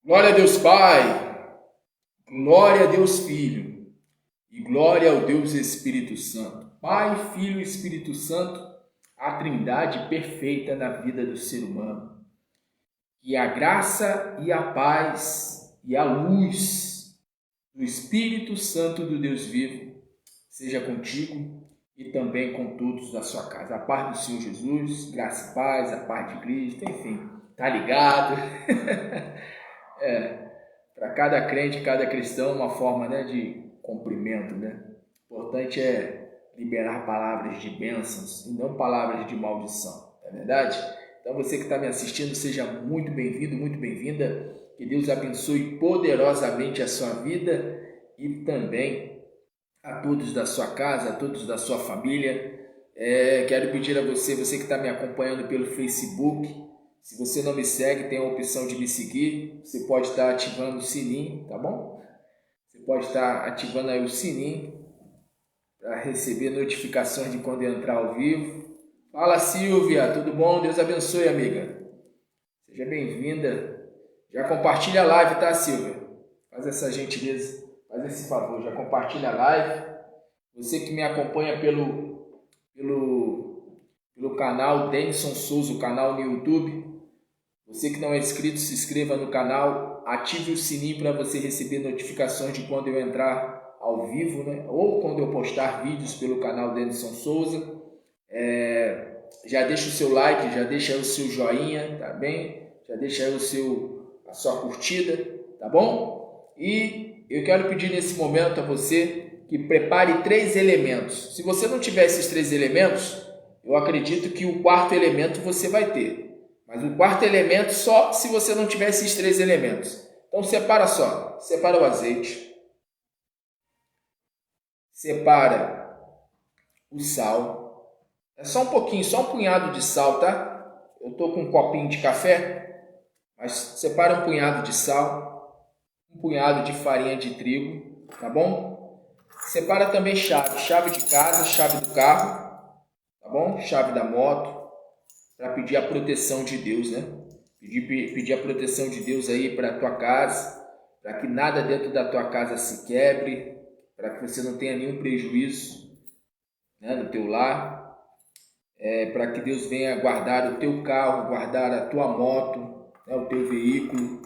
Glória a Deus Pai, glória a Deus Filho e glória ao Deus Espírito Santo. Pai, Filho e Espírito Santo, a trindade perfeita na vida do ser humano. Que a graça e a paz e a luz do Espírito Santo do Deus vivo seja contigo e também com todos da sua casa. A paz do Senhor Jesus, graça e paz, a paz de Cristo, enfim, tá ligado? Para cada crente, cada cristão, uma forma, de cumprimento, O importante é liberar palavras de bênçãos e não palavras de maldição, não é verdade? Então você que está me assistindo, seja muito bem-vindo, muito bem-vinda. Que Deus abençoe poderosamente a sua vida e também a todos da sua casa, a todos da sua família. Quero pedir a você que está me acompanhando pelo Facebook, se você não me segue, tem a opção de me seguir. Você pode estar ativando o sininho, tá bom? Você pode estar ativando aí o sininho para receber notificações de quando eu entrar ao vivo. Fala, Silvia, tudo bom? Deus abençoe, amiga. Seja bem-vinda. Já compartilha a live, tá, Silvia? Faz essa gentileza, faz esse favor, já compartilha a live. Você que me acompanha pelo canal Denison Souza, o canal no YouTube. Você que não é inscrito, se inscreva no canal, ative o sininho para você receber notificações de quando eu entrar ao vivo, Ou quando eu postar vídeos pelo canal Denison Souza. Já deixa o seu like, já deixa aí o seu joinha, tá bem? Já deixa aí a sua curtida, tá bom? E eu quero pedir nesse momento a você que prepare 3 elementos. Se você não tiver esses 3 elementos, eu acredito que o 4º elemento você vai ter. Mas o 4º elemento só se você não tiver esses 3 elementos. Então separa o azeite, separa o sal, é só um pouquinho, só um punhado de sal, tá? Eu tô com um copinho de café, mas separa um punhado de sal, um punhado de farinha de trigo, tá bom? Separa também chave de casa, chave do carro, tá bom? Chave da moto, para pedir a proteção de Deus, Pedir a proteção de Deus aí para a tua casa, para que nada dentro da tua casa se quebre, para que você não tenha nenhum prejuízo, no teu lar, para que Deus venha guardar o teu carro, guardar a tua moto, o teu veículo,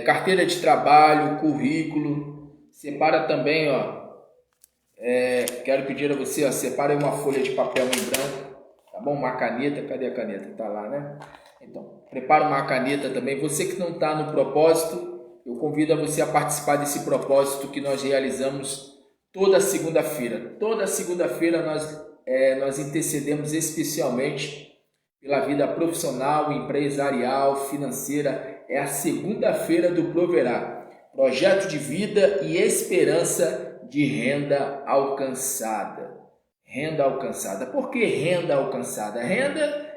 carteira de trabalho, currículo. Separa também, quero pedir a você, separa uma folha de papel em branco, tá bom? Uma caneta, cadê a caneta? Tá lá, Então, prepara uma caneta também. Você que não está no propósito, eu convido a você a participar desse propósito que nós realizamos toda segunda-feira. Toda segunda-feira nós intercedemos especialmente pela vida profissional, empresarial, financeira. É a segunda-feira do Proverá. Projeto de vida e esperança de renda alcançada. Renda alcançada. Por que renda alcançada? Renda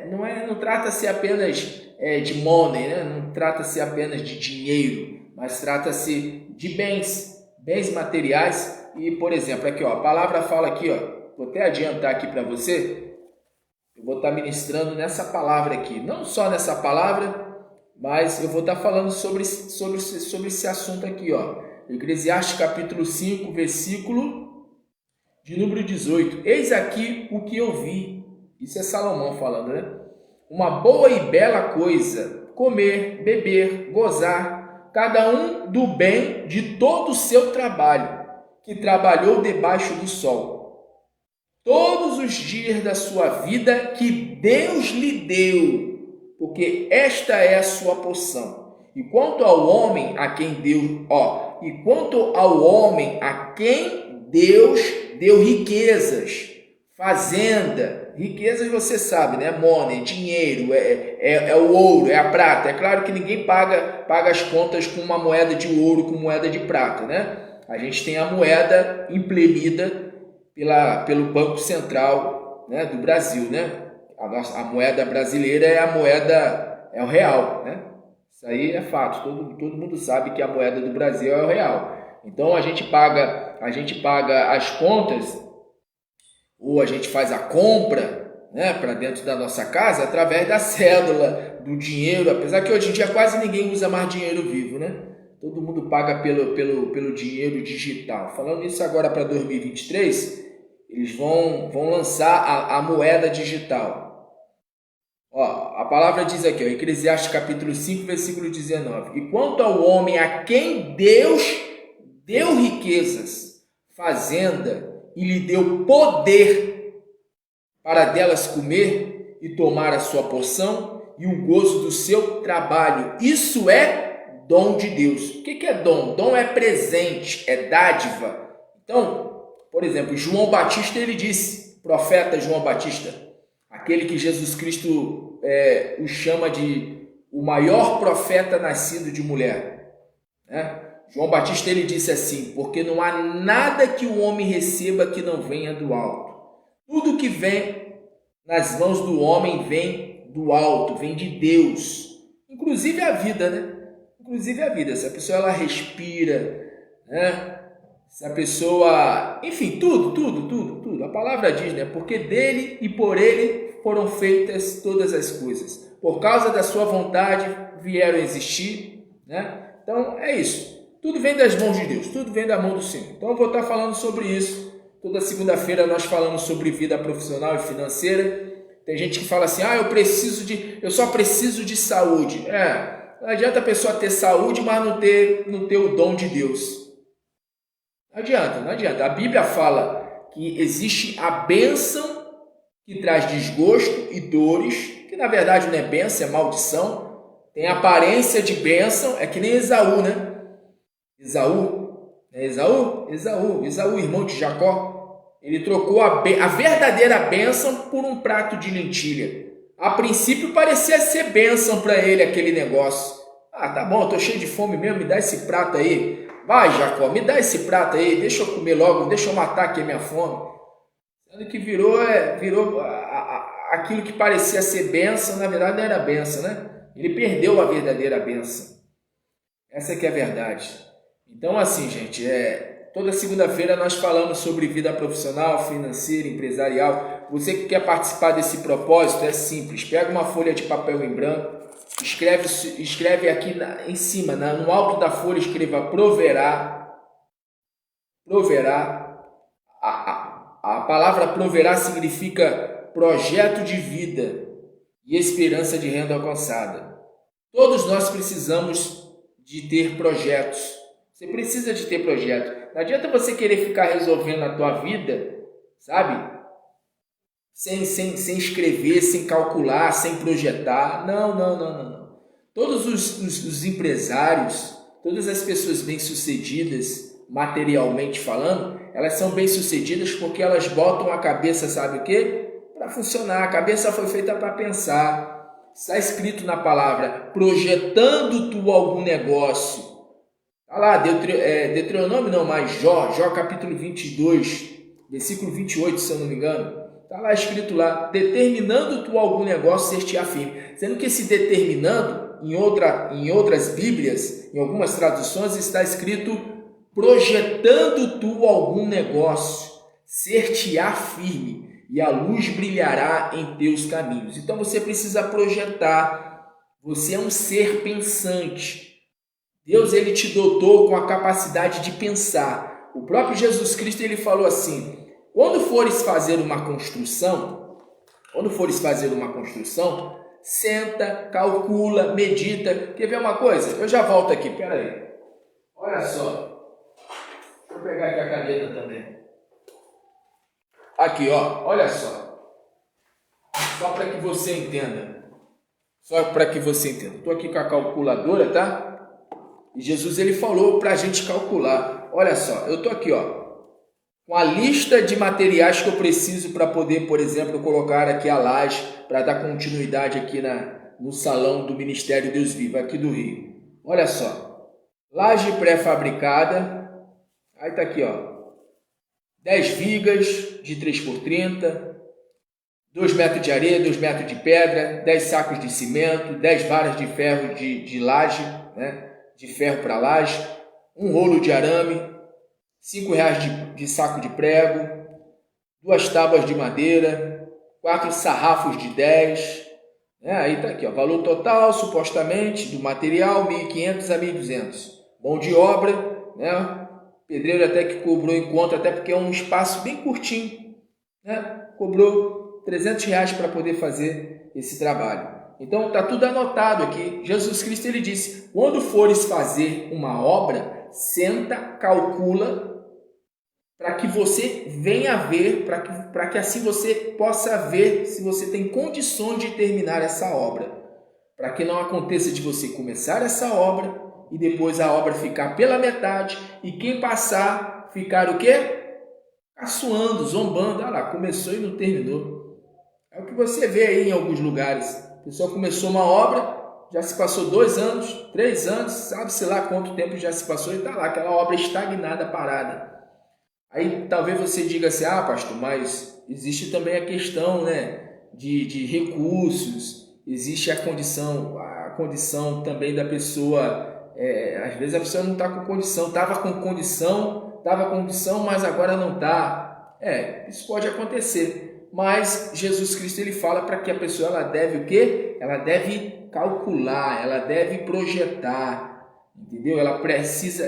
não trata-se apenas de money, não trata-se apenas de dinheiro, mas trata-se de bens materiais. E, por exemplo, aqui, a palavra fala aqui, vou até adiantar aqui para você, eu vou estar ministrando nessa palavra aqui, não só nessa palavra, mas eu vou estar falando sobre esse assunto aqui, Eclesiastes capítulo 5, versículo de número 18. Eis aqui o que eu vi. Isso é Salomão falando, Uma boa e bela coisa, comer, beber, gozar, cada um do bem de todo o seu trabalho, que trabalhou debaixo do sol, todos os dias da sua vida que Deus lhe deu, porque esta é a sua porção. E quanto ao homem a quem Deus deu riquezas, fazenda, riquezas você sabe, money, dinheiro, é o ouro, é a prata. É claro que ninguém paga as contas com uma moeda de ouro, com moeda de prata, A gente tem a moeda imprimida pelo Banco Central, do Brasil, A moeda brasileira é o real, Isso aí é fato, todo mundo sabe que a moeda do Brasil é o real. Então a gente paga as contas, ou a gente faz a compra, né, para dentro da nossa casa através da cédula, do dinheiro, apesar que hoje em dia quase ninguém usa mais dinheiro vivo, né? Todo mundo paga pelo dinheiro digital. Falando nisso agora para 2023, eles vão lançar a moeda digital. Ó, a palavra diz aqui, ó, Eclesiastes capítulo 5, versículo 19. E quanto ao homem a quem Deus deu riquezas, fazenda, e lhe deu poder para delas comer e tomar a sua porção e o gozo do seu trabalho. Isso é dom de Deus. O que é dom? Dom é presente, é dádiva. Então, por exemplo, João Batista, ele disse, profeta João Batista, aquele que Jesus Cristo o chama de o maior profeta nascido de mulher, né? João Batista, ele disse assim, porque não há nada que o homem receba que não venha do alto. Tudo que vem nas mãos do homem vem do alto, vem de Deus. Inclusive a vida, né? Inclusive a vida. Se a pessoa ela respira, né? Se a pessoa... Enfim, tudo. A palavra diz, né? Porque dele e por ele foram feitas todas as coisas. Por causa da sua vontade vieram a existir, né? Então é isso. Tudo vem das mãos de Deus, tudo vem da mão do Senhor. Então eu vou estar falando sobre isso. Toda segunda-feira nós falamos sobre vida profissional e financeira. Tem gente que fala assim, eu só preciso de saúde. Não adianta a pessoa ter saúde, mas não ter o dom de Deus. Não adianta. A Bíblia fala que existe a bênção que traz desgosto e dores, que na verdade não é bênção, é maldição. Tem aparência de bênção, é que nem Esaú, né? Esaú, irmão de Jacó, ele trocou a verdadeira bênção por um prato de lentilha. A princípio parecia ser bênção para ele aquele negócio. Tá bom, estou cheio de fome mesmo, me dá esse prato aí. Vai, Jacó, me dá esse prato aí, deixa eu comer logo, deixa eu matar aqui a minha fome. Sendo que virou aquilo que parecia ser bênção, na verdade não era bênção, né? Ele perdeu a verdadeira bênção. Essa que é a verdade. Então, assim, gente, toda segunda-feira nós falamos sobre vida profissional, financeira, empresarial. Você que quer participar desse propósito, é simples. Pega uma folha de papel em branco, escreve aqui em cima, no alto da folha, escreva proverá. A palavra proverá significa projeto de vida e esperança de renda alcançada. Todos nós precisamos de ter projetos. Você precisa de ter projeto. Não adianta você querer ficar resolvendo a tua vida, sabe? Sem escrever, sem calcular, sem projetar. Não. Todos os empresários, todas as pessoas bem-sucedidas, materialmente falando, elas são bem-sucedidas porque elas botam a cabeça, sabe o quê? Para funcionar. A cabeça foi feita para pensar. Está escrito na palavra, projetando tu algum negócio. Está lá, Deuteronômio não, mas Jó capítulo 22, versículo 28, se eu não me engano. Está lá escrito lá, determinando tu algum negócio, ser-te-á firme. Sendo que esse determinando, em outras Bíblias, em algumas traduções, está escrito projetando tu algum negócio, ser-te-á firme, e a luz brilhará em teus caminhos. Então você precisa projetar. Você é um ser pensante. Deus, ele te dotou com a capacidade de pensar. O próprio Jesus Cristo, ele falou assim, quando fores fazer uma construção, senta, calcula, medita. Quer ver uma coisa? Eu já volto aqui, pera aí. Olha só. Deixa eu pegar aqui a caneta também. Aqui, ó, olha só. Só para que você entenda. Estou aqui com a calculadora, tá? E Jesus, ele falou para a gente calcular. Olha só, eu estou aqui, ó, com a lista de materiais que eu preciso para poder, por exemplo, colocar aqui a laje, para dar continuidade aqui no salão do Ministério Deus Vivo, aqui do Rio. Olha só, laje pré-fabricada, aí está aqui, ó, 10 vigas de 3x30, 2 metros de areia, 2 metros de pedra, 10 sacos de cimento, 10 varas de ferro de laje, né? De ferro para laje, um rolo de arame, R$5 de saco de prego, 2 tábuas de madeira, 4 sarrafos de 10. Aí tá aqui, ó, valor total, supostamente, do material, 1.500 a 1.200. Mão de obra, né? Pedreiro até que cobrou em conta, até porque é um espaço bem curtinho, né? Cobrou R$300 para poder fazer esse trabalho. Então está tudo anotado aqui. Jesus Cristo ele disse: quando fores fazer uma obra, senta, calcula, para que você venha ver, para que assim você possa ver se você tem condições de terminar essa obra. Para que não aconteça de você começar essa obra e depois a obra ficar pela metade e quem passar ficar o quê? Caçoando, zombando. Ah lá, começou e não terminou. É o que você vê aí em alguns lugares. A pessoa começou uma obra, já se passou 2 anos, 3 anos, sabe-se lá quanto tempo já se passou e está lá, aquela obra estagnada, parada. Aí talvez você diga assim: ah, pastor, mas existe também a questão, né, de recursos, existe a condição também da pessoa, às vezes a pessoa não está com condição, estava com condição, mas agora não está. Isso pode acontecer. Mas Jesus Cristo ele fala para que a pessoa ela deve o quê? Ela deve calcular, ela deve projetar, entendeu? Ela precisa,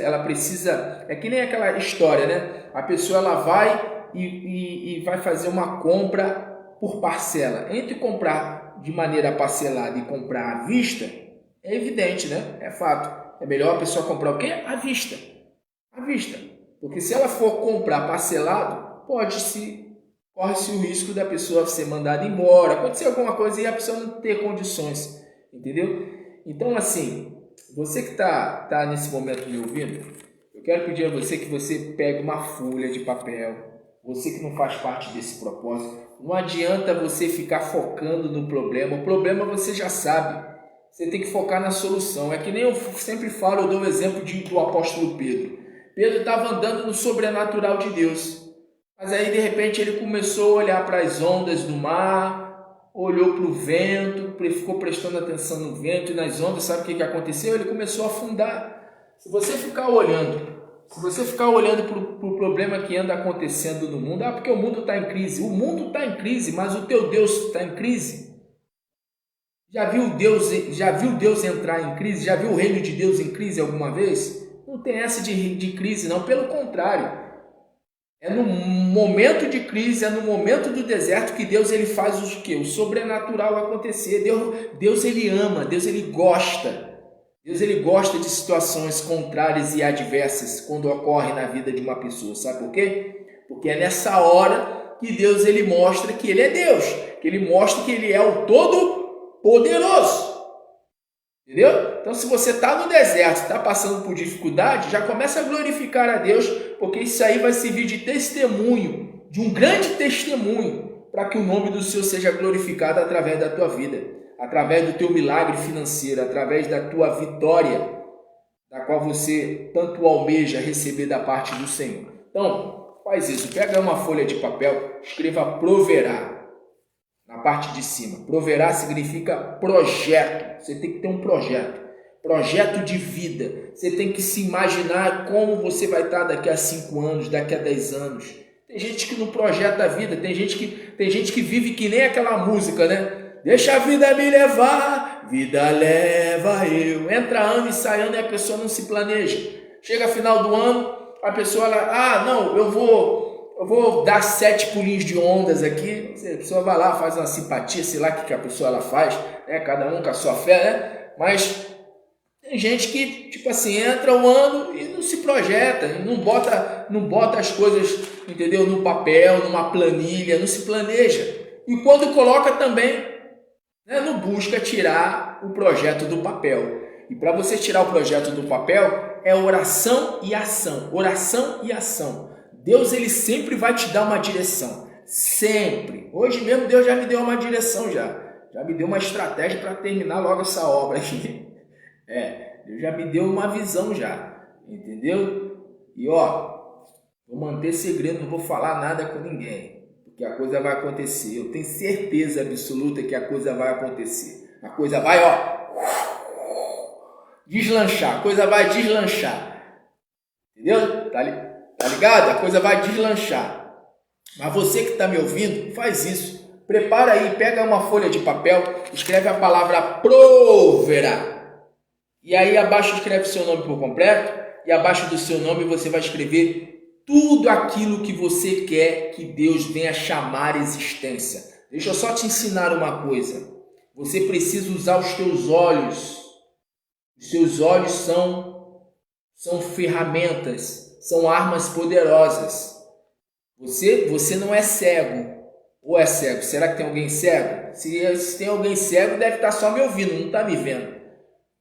é que nem aquela história, né? A pessoa ela vai e vai fazer uma compra por parcela. Entre comprar de maneira parcelada e comprar à vista, é evidente, né? É fato. É melhor a pessoa comprar o quê? À vista. À vista. Porque se ela for comprar parcelado, corre-se o risco da pessoa ser mandada embora, acontecer alguma coisa e a pessoa não ter condições, entendeu? Então, assim, você que está nesse momento me ouvindo, eu quero pedir a você que você pegue uma folha de papel, você que não faz parte desse propósito, não adianta você ficar focando no problema, o problema você já sabe, você tem que focar na solução. É que nem eu sempre falo, eu dou o exemplo do apóstolo Pedro. Pedro estava andando no sobrenatural de Deus. Mas aí, de repente, ele começou a olhar para as ondas do mar, olhou para o vento, ficou prestando atenção no vento e nas ondas. Sabe o que aconteceu? Ele começou a afundar. Se você ficar olhando para o problema que anda acontecendo no mundo, porque o mundo está em crise. O mundo está em crise, mas o teu Deus está em crise. Já viu Deus entrar em crise? Já viu o reino de Deus em crise alguma vez? Não tem essa de crise, não. Pelo contrário. É no momento de crise, é no momento do deserto que Deus ele faz o quê? O sobrenatural acontecer. Deus ele ama, Deus ele gosta. Deus ele gosta de situações contrárias e adversas quando ocorrem na vida de uma pessoa. Sabe por quê? Porque é nessa hora que Deus ele mostra que ele é Deus, que ele mostra que ele é o Todo-Poderoso. Entendeu? Então, se você está no deserto, está passando por dificuldade, já começa a glorificar a Deus, porque isso aí vai servir de testemunho, de um grande testemunho, para que o nome do Senhor seja glorificado através da tua vida, através do teu milagre financeiro, através da tua vitória, da qual você tanto almeja receber da parte do Senhor. Então, faz isso, pega uma folha de papel, escreva proverá. Na parte de cima. Proverá significa projeto. Você tem que ter um projeto. Projeto de vida. Você tem que se imaginar como você vai estar daqui a 5 anos, daqui a 10 anos. Tem gente que não projeta a vida. Tem gente que vive que nem aquela música, né? Deixa a vida me levar, vida leva eu. Entra ano e sai ano e a pessoa não se planeja. Chega final do ano, a pessoa, eu vou dar 7 pulinhos de ondas aqui. A pessoa vai lá, faz uma simpatia, sei lá o que a pessoa ela faz, né? Cada um com a sua fé, né? Mas tem gente que, tipo assim, entra o ano e não se projeta, não bota as coisas, entendeu? No papel, numa planilha, não se planeja. E quando coloca também, né? Não busca tirar o projeto do papel. E para você tirar o projeto do papel, é oração e ação. Oração e ação. Deus ele sempre vai te dar uma direção, sempre. Hoje mesmo Deus já me deu uma direção já me deu uma estratégia para terminar logo essa obra aqui. Deus já me deu uma visão já, entendeu? E vou manter segredo, não vou falar nada com ninguém, porque a coisa vai acontecer. Eu tenho certeza absoluta que a coisa vai acontecer. A coisa vai, deslanchar, a coisa vai deslanchar, entendeu? Tá ligado? A coisa vai deslanchar. Mas você que está me ouvindo, faz isso. Prepara aí, pega uma folha de papel, escreve a palavra Provera. E aí abaixo escreve seu nome por completo. E abaixo do seu nome você vai escrever tudo aquilo que você quer que Deus venha chamar existência. Deixa eu só te ensinar uma coisa. Você precisa usar os teus olhos. Os seus olhos são ferramentas, são armas poderosas. Você não é cego. Ou é cego? Será que tem alguém cego? Se tem alguém cego, deve estar só me ouvindo, não está me vendo.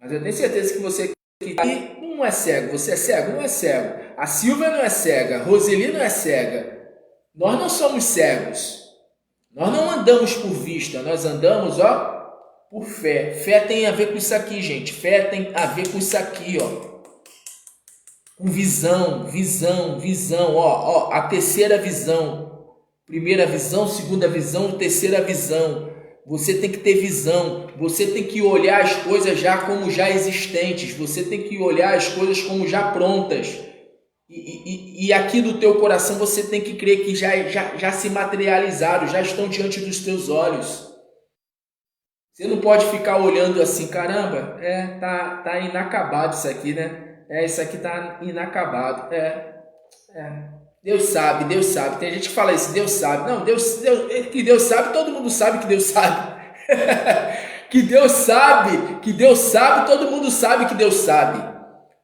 Mas eu tenho certeza que você que está aí não é cego. Você é cego? Não é cego. A Silvia não é cega. A Roseli não é cega. Nós não somos cegos. Nós não andamos por vista. Nós andamos, por fé. Fé tem a ver com isso aqui, gente. Fé tem a ver com isso aqui, com visão. A terceira visão. Primeira visão, segunda visão, terceira visão. Você tem que ter visão. Você tem que olhar as coisas já como já existentes. Você tem que olhar as coisas como já prontas. E aqui do teu coração você tem que crer que já se materializaram, já estão diante dos teus olhos. Você não pode ficar olhando assim, caramba, tá inacabado isso aqui, né? Isso aqui tá inacabado. Deus sabe. Tem gente que fala isso, Deus sabe. Não, que Deus sabe, todo mundo sabe que Deus sabe. que Deus sabe, todo mundo sabe que Deus sabe.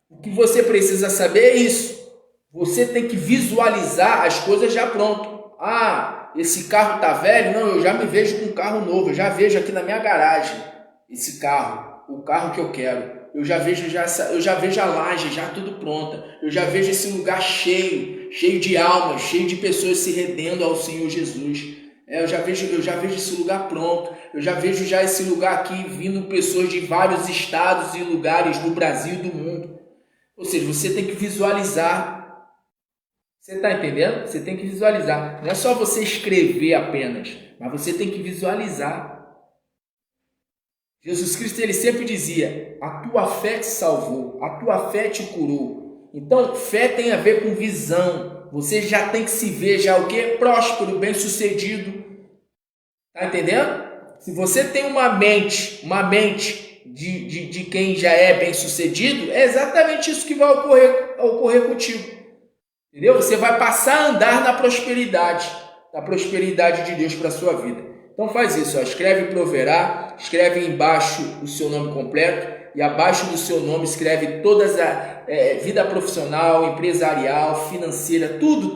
O que você precisa saber é isso. Você tem que visualizar as coisas já pronto. Esse carro tá velho? Não, eu já me vejo com um carro novo. Eu já vejo aqui na minha garagem esse carro, o carro que eu quero. Eu já vejo a laje já tudo pronta. Eu já vejo esse lugar cheio de almas, cheio de pessoas se rendendo ao Senhor Jesus. Eu já vejo esse lugar pronto. Eu já vejo esse lugar aqui vindo pessoas de vários estados e lugares do Brasil e do mundo. Ou seja, você tem que visualizar. Você está entendendo? Você tem que visualizar. Não é só você escrever apenas, mas você tem que visualizar. Jesus Cristo, ele sempre dizia, a tua fé te salvou, a tua fé te curou. Então, fé tem a ver com visão. Você já tem que se ver já o quê? Próspero, bem-sucedido. Está entendendo? Se você tem uma mente de quem já é bem-sucedido, é exatamente isso que vai ocorrer contigo. Entendeu? Você vai passar a andar na prosperidade de Deus para a sua vida. Então faz isso, escreve Proverá, escreve embaixo o seu nome completo e abaixo do seu nome escreve todas a vida profissional, empresarial, financeira, tudo.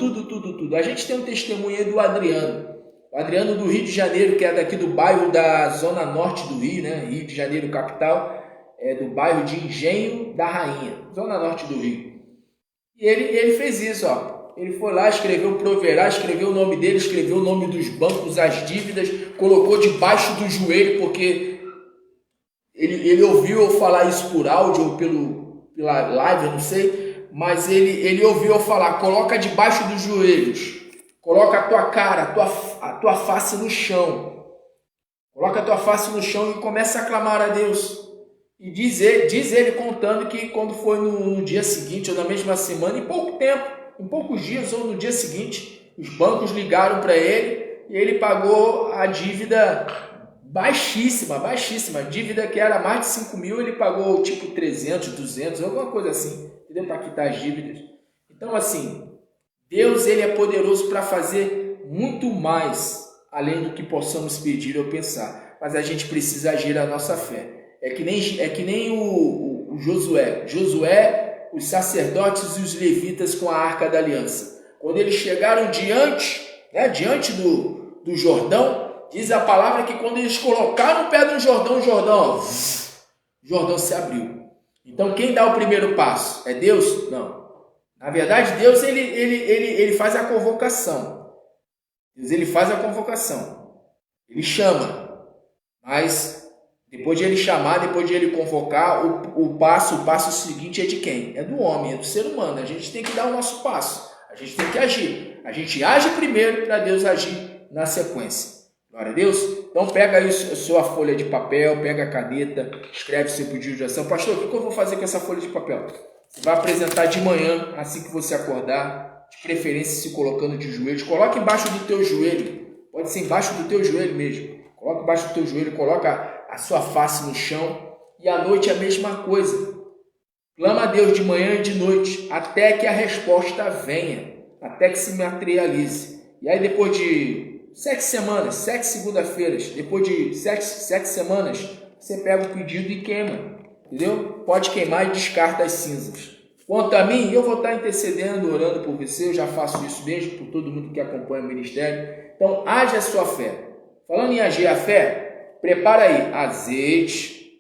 A gente tem um testemunho aí do Adriano. O Adriano do Rio de Janeiro, que é daqui do bairro da Zona Norte do Rio, né? Rio de Janeiro, capital, do bairro de Engenho da Rainha, Zona Norte do Rio. E ele fez isso, Ele foi lá, escreveu Proverá, escreveu o nome dele, escreveu o nome dos bancos, as dívidas, colocou debaixo do joelho, porque ele ouviu eu falar isso por áudio ou pela live, eu não sei, mas ele ouviu eu falar, coloca debaixo dos joelhos, coloca a tua cara, a tua face no chão, coloca a tua face no chão e começa a clamar a Deus. E diz ele contando que quando foi no dia seguinte ou na mesma semana, em pouco tempo, em poucos dias ou no dia seguinte, os bancos ligaram para ele e ele pagou a dívida baixíssima, dívida que era mais de 5 mil, ele pagou tipo 300, 200, alguma coisa assim, entendeu? Para quitar as dívidas. Então assim, Deus ele é poderoso para fazer muito mais além do que possamos pedir ou pensar, mas a gente precisa agir a nossa fé. É que nem o Josué. Os sacerdotes e os levitas com a Arca da Aliança. Quando eles chegaram diante do Jordão, diz a palavra que quando eles colocaram o pé no Jordão, o Jordão se abriu. Então quem dá o primeiro passo? É Deus? Não. Na verdade, Deus ele faz a convocação. Ele chama. Mas depois de ele chamar, depois de ele convocar, o passo seguinte é de quem? É do homem, é do ser humano. A gente tem que dar o nosso passo. A gente tem que agir. A gente age primeiro para Deus agir na sequência. Glória a Deus. Então pega aí a sua folha de papel, pega a caneta, escreve seu pedido de oração. Pastor, o que eu vou fazer com essa folha de papel? Você vai apresentar de manhã, assim que você acordar, de preferência se colocando de joelhos. Coloque embaixo do teu joelho. Pode ser embaixo do teu joelho mesmo. Coloca embaixo do teu joelho, coloca a sua face no chão. E à noite a mesma coisa. Clama a Deus de manhã e de noite, até que a resposta venha, até que se materialize. E aí depois de 7 semanas, 7 segunda-feiras, depois de 7 semanas, você pega o pedido e queima, entendeu? Pode queimar e descarta as cinzas. Quanto a mim, eu vou estar intercedendo, orando por você, eu já faço isso mesmo, por todo mundo que acompanha o ministério. Então, age a sua fé. Falando em agir a fé, prepara aí azeite,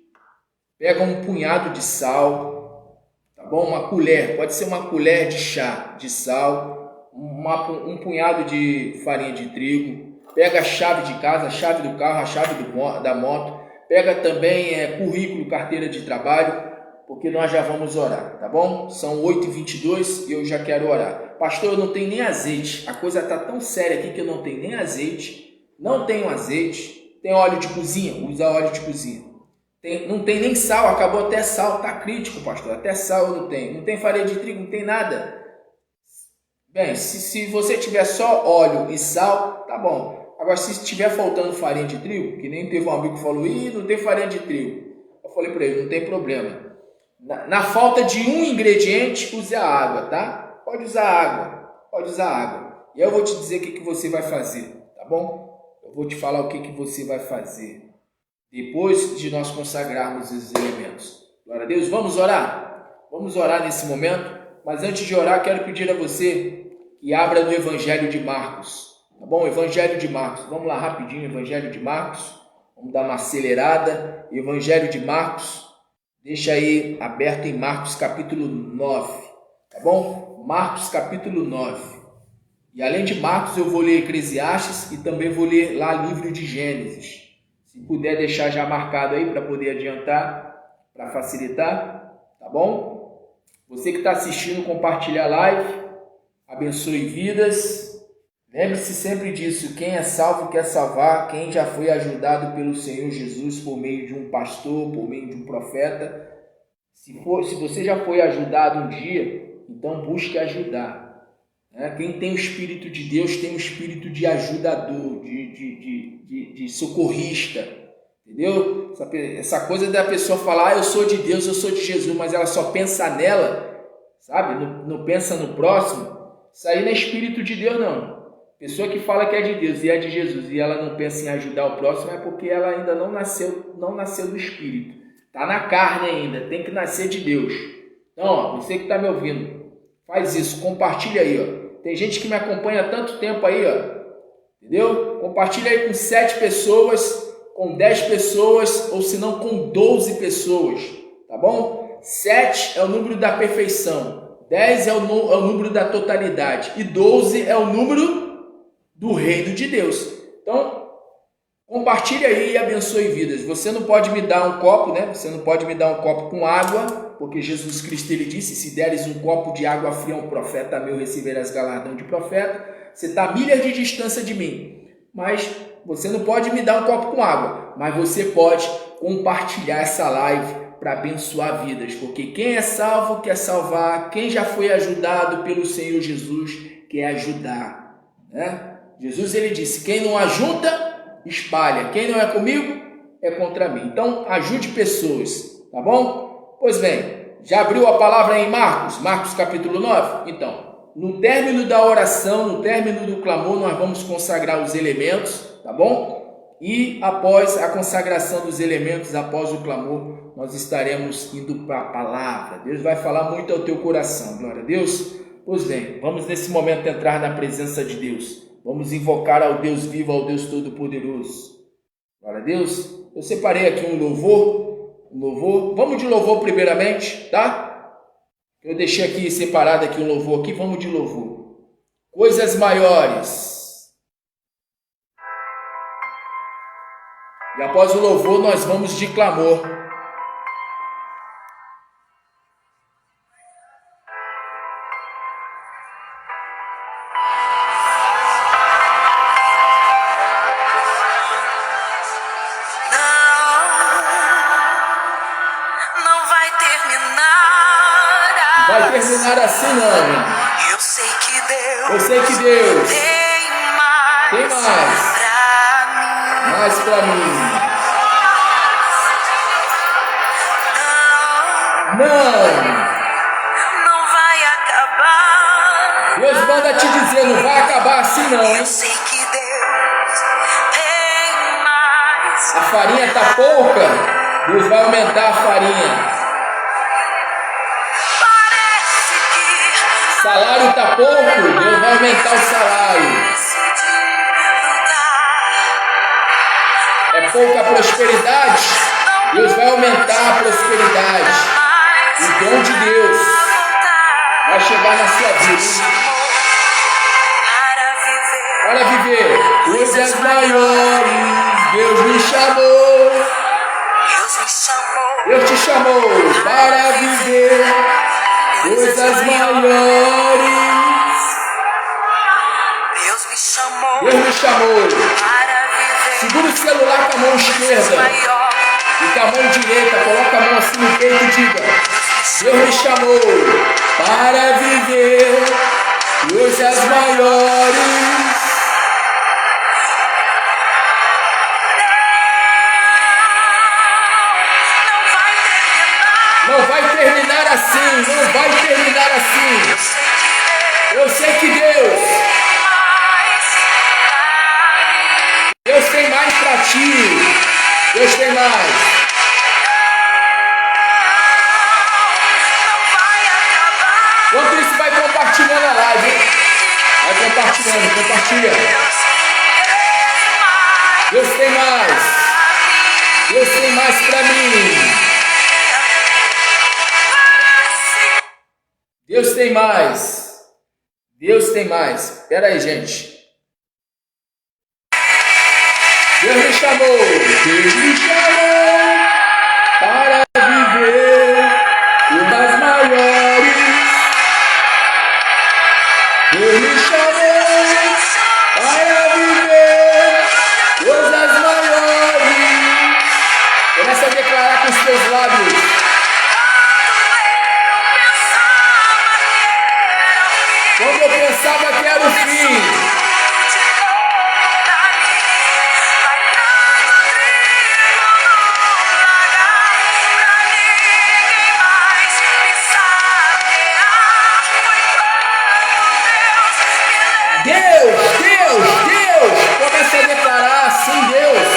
pega um punhado de sal, tá bom? Uma colher, pode ser uma colher de chá de sal, um punhado de farinha de trigo, pega a chave de casa, a chave do carro, a chave da moto, pega também currículo, carteira de trabalho, porque nós já vamos orar, tá bom? São 8h22 e eu já quero orar. Pastor, eu não tenho nem azeite, a coisa está tão séria aqui que eu não tenho nem azeite, não tenho azeite, tem óleo de cozinha, usa óleo de cozinha. Não tem nem sal, acabou até sal, tá crítico, pastor, até sal eu não tenho. Não tem farinha de trigo, não tem nada. Bem, se você tiver só óleo e sal, tá bom. Agora, se estiver faltando farinha de trigo, que nem teve um amigo que falou, não tem farinha de trigo. Eu falei para ele, não tem problema. Na falta de um ingrediente, use a água, tá? Pode usar água. E eu vou te dizer o que você vai fazer, tá bom? Eu vou te falar o que você vai fazer depois de nós consagrarmos esses elementos. Glória a Deus. Vamos orar? Vamos orar nesse momento. Mas antes de orar, quero pedir a você que abra no Evangelho de Marcos. Tá bom? Evangelho de Marcos. Vamos lá rapidinho, Evangelho de Marcos. Vamos dar uma acelerada. Evangelho de Marcos. Deixa aí aberto em Marcos capítulo 9. Tá bom? Marcos capítulo 9. E além de Marcos, eu vou ler Eclesiastes e também vou ler lá livro de Gênesis. Se puder deixar já marcado aí para poder adiantar, para facilitar, tá bom? Você que está assistindo, compartilha a live, abençoe vidas. Lembre-se sempre disso, quem é salvo quer salvar, quem já foi ajudado pelo Senhor Jesus por meio de um pastor, por meio de um profeta. Se você já foi ajudado um dia, então busque ajudar. Quem tem o Espírito de Deus tem o espírito de ajudador, de socorrista, entendeu? Essa coisa da pessoa falar, eu sou de Deus, eu sou de Jesus, mas ela só pensa nela, sabe? Não pensa no próximo. Isso aí não é Espírito de Deus, não. Pessoa que fala que é de Deus e é de Jesus e ela não pensa em ajudar o próximo é porque ela ainda não nasceu do Espírito. Está na carne ainda, tem que nascer de Deus. Então, você que está me ouvindo, faz isso, compartilha aí, ó. Tem gente que me acompanha há tanto tempo aí, ó. Entendeu? Compartilha aí com 7 pessoas, com 10 pessoas, ou se não com 12 pessoas. Tá bom? 7 é o número da perfeição. 10 é o número da totalidade. E 12 é o número do reino de Deus. Então, compartilha aí e abençoe vidas. Você não pode me dar um copo, né? Você não pode me dar um copo com água, porque Jesus Cristo ele disse, se deres um copo de água fria a um profeta meu, receberás galardão de profeta. Você está a milhas de distância de mim, mas você não pode me dar um copo com água, mas você pode compartilhar essa live para abençoar vidas, porque quem é salvo quer salvar, quem já foi ajudado pelo Senhor Jesus quer ajudar, né? Jesus ele disse, quem não ajunta, espalha, quem não é comigo, é contra mim. Então ajude pessoas, tá bom? Pois bem, já abriu a palavra em Marcos capítulo 9? Então, no término da oração, no término do clamor, nós vamos consagrar os elementos, tá bom? E após a consagração dos elementos, após o clamor, nós estaremos indo para a palavra. Deus vai falar muito ao teu coração, glória a Deus. Pois bem, vamos nesse momento entrar na presença de Deus. Vamos invocar ao Deus vivo, ao Deus Todo-Poderoso. Glória a Deus. Eu separei aqui um louvor. Vamos de louvor primeiramente, tá? Eu deixei aqui separado aqui um louvor aqui, vamos de louvor. Coisas maiores. E após o louvor nós vamos de clamor. Vai terminar assim, não. Eu sei que Deus tem mais mais para mim. Não vai acabar. Deus manda te dizer, não vai acabar assim não, hein? Eu sei que Deus tem mais. A farinha tá pouca, Deus vai aumentar a farinha. Parece que Salário tá pouco, Deus vai aumentar o salário. É pouca prosperidade, Deus vai aumentar a prosperidade. O dom de Deus vai chegar na sua vida. Para viver coisas maiores, Deus me chamou. Deus te chamou para viver coisas maiores. Deus me chamou Deus me chamou. para viver. Segura o celular com a mão esquerda e com a mão direita, coloca a mão assim no peito e diga: Deus me chamou para viver coisas maiores. Não vai terminar assim, não vai terminar assim. Eu sei que Deus tem mais para ti. Deus tem mais. Enquanto isso, vai compartilhando a live, hein? Vai compartilhando, compartilha. Deus tem mais. Deus tem mais para mim. Deus tem mais. Deus tem mais. Espera aí, gente. Deus me chamou. Deus me chamou para viver coisas maiores. Deus me chamou para viver coisas maiores. Começa a declarar com os teus lábios. Quando eu pensava que era o fim, Deus, começa a declarar assim, Deus.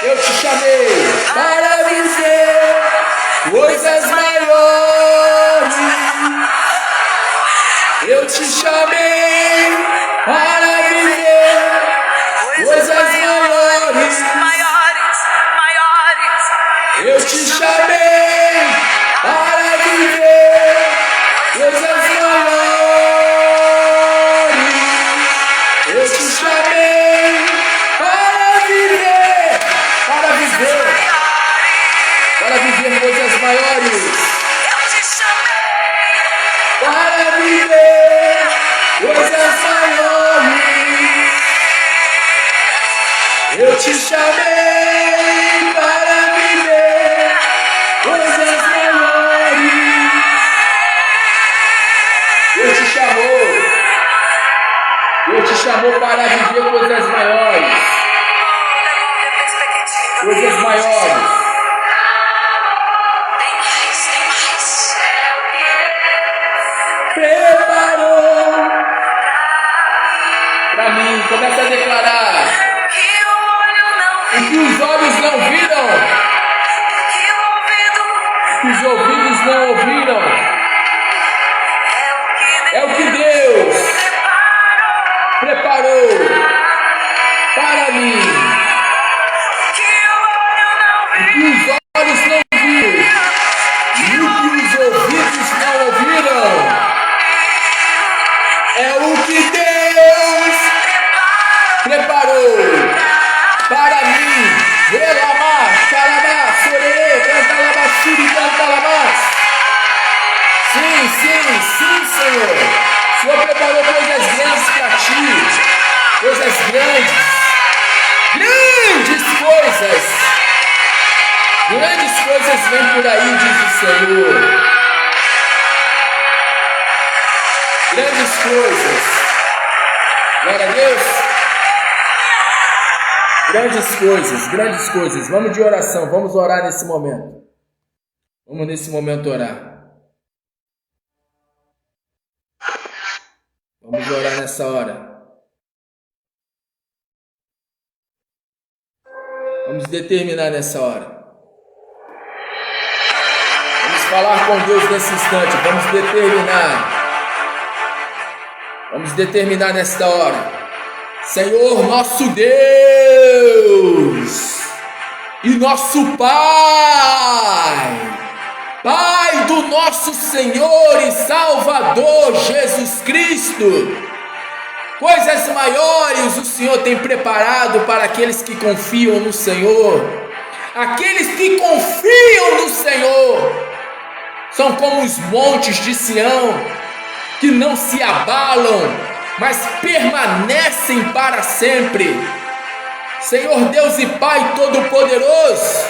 Eu te chamei para viver coisas maiores. Eu te chamei para viver coisas maiores. Eu te chamei para viver coisas maiores. Eu te chamei para viver coisas maiores. Para viver coisas maiores. Eu te chamei para viver coisas maiores. Deus te chamou para viver coisas maiores. Coisas maiores. Preparou para mim. Começa a declarar o que os olhos não viram, o que os ouvidos não ouviram, é o que Deus preparou para mim. O que os olhos não viram e o que os ouvidos não ouviram, é o que Deus preparou para mim. Relama, xarabá, sorê, cantalabá, suri, cantalabá. Sim, Senhor. O Senhor preparou coisas grandes para ti. Coisas grandes. Grandes coisas. Grandes coisas vêm por aí, diz o Senhor. Grandes coisas. Glória a Deus. Grandes coisas, grandes coisas. Vamos de oração, vamos orar nesse momento. Vamos nesse momento orar. Vamos orar nessa hora. Vamos determinar nessa hora. Vamos falar com Deus nesse instante. Vamos determinar. Vamos determinar nesta hora. Senhor nosso Deus e nosso Pai, Pai do nosso Senhor e Salvador Jesus Cristo, coisas maiores o Senhor tem preparado para aqueles que confiam no Senhor. Aqueles que confiam no Senhor são como os montes de Sião, que não se abalam, mas permanecem para sempre. Senhor Deus e Pai Todo-Poderoso,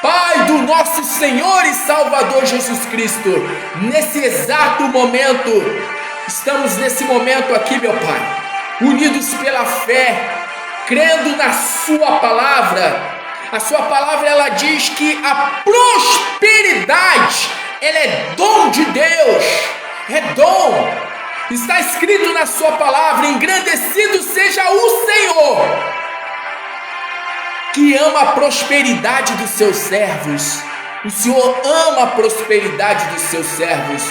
Pai do nosso Senhor e Salvador Jesus Cristo, nesse exato momento, estamos nesse momento aqui, meu Pai, unidos pela fé, crendo na Sua Palavra. A Sua Palavra, ela diz que a prosperidade, ela é dom de Deus, é dom. Está escrito na Sua Palavra: engrandecido seja o Senhor, que ama a prosperidade dos seus servos. O Senhor ama a prosperidade dos seus servos.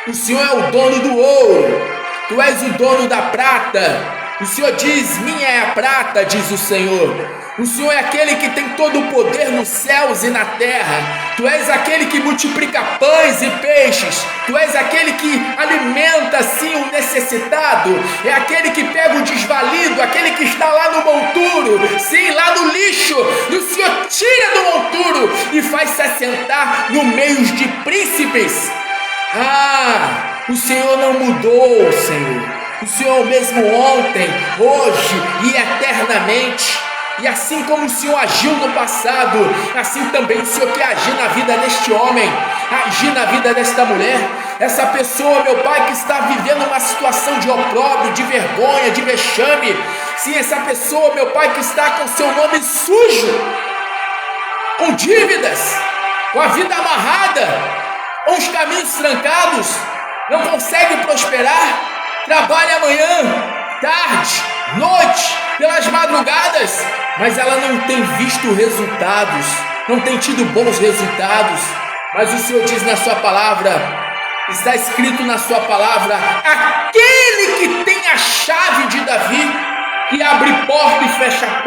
O Senhor é o dono do ouro, Tu és o dono da prata. O Senhor diz: minha é a prata, diz o Senhor. O Senhor é aquele que tem todo o poder nos céus e na terra. Tu és aquele que multiplica pães e peixes. Tu és aquele que alimenta sim o necessitado. É aquele que pega o desvalido, aquele que está lá no monturo, sim, lá no lixo. E o Senhor tira do monturo e faz se assentar no meio de príncipes. Ah, o Senhor não mudou, Senhor. O Senhor é o mesmo ontem, hoje e eternamente. E assim como o Senhor agiu no passado, assim também o Senhor quer agir na vida deste homem, agir na vida desta mulher. Essa pessoa, meu Pai, que está vivendo uma situação de opróbrio, de vergonha, de vexame. Sim, essa pessoa, meu Pai, que está com seu nome sujo, com dívidas, com a vida amarrada, com os caminhos trancados, não consegue prosperar, trabalha amanhã, tarde, noite, pelas madrugadas, mas ela não tem visto resultados, não tem tido bons resultados. Mas o Senhor diz na Sua Palavra, está escrito na Sua Palavra: aquele que tem a chave de Davi, que abre porta e fecha a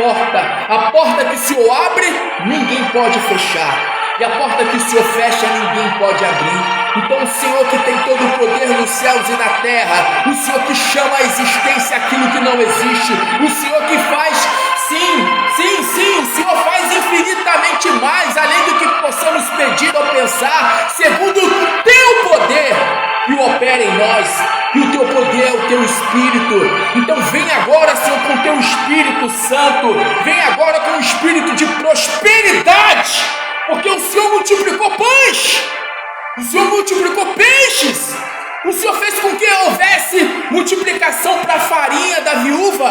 porta que o Senhor abre, ninguém pode fechar, e a porta que o Senhor fecha, ninguém pode abrir. Então o Senhor que tem todo o poder nos céus e na terra, o Senhor que chama à existência aquilo que não existe, o Senhor que faz, sim, o Senhor faz infinitamente mais, além do que possamos pedir ou pensar, segundo o Teu poder que opera em nós, e o Teu poder é o Teu Espírito. Então vem agora, Senhor, com o Teu Espírito Santo, vem agora com o Espírito de prosperidade, porque o Senhor multiplicou pães, o Senhor multiplicou peixes, o Senhor fez com que houvesse multiplicação para a farinha da viúva,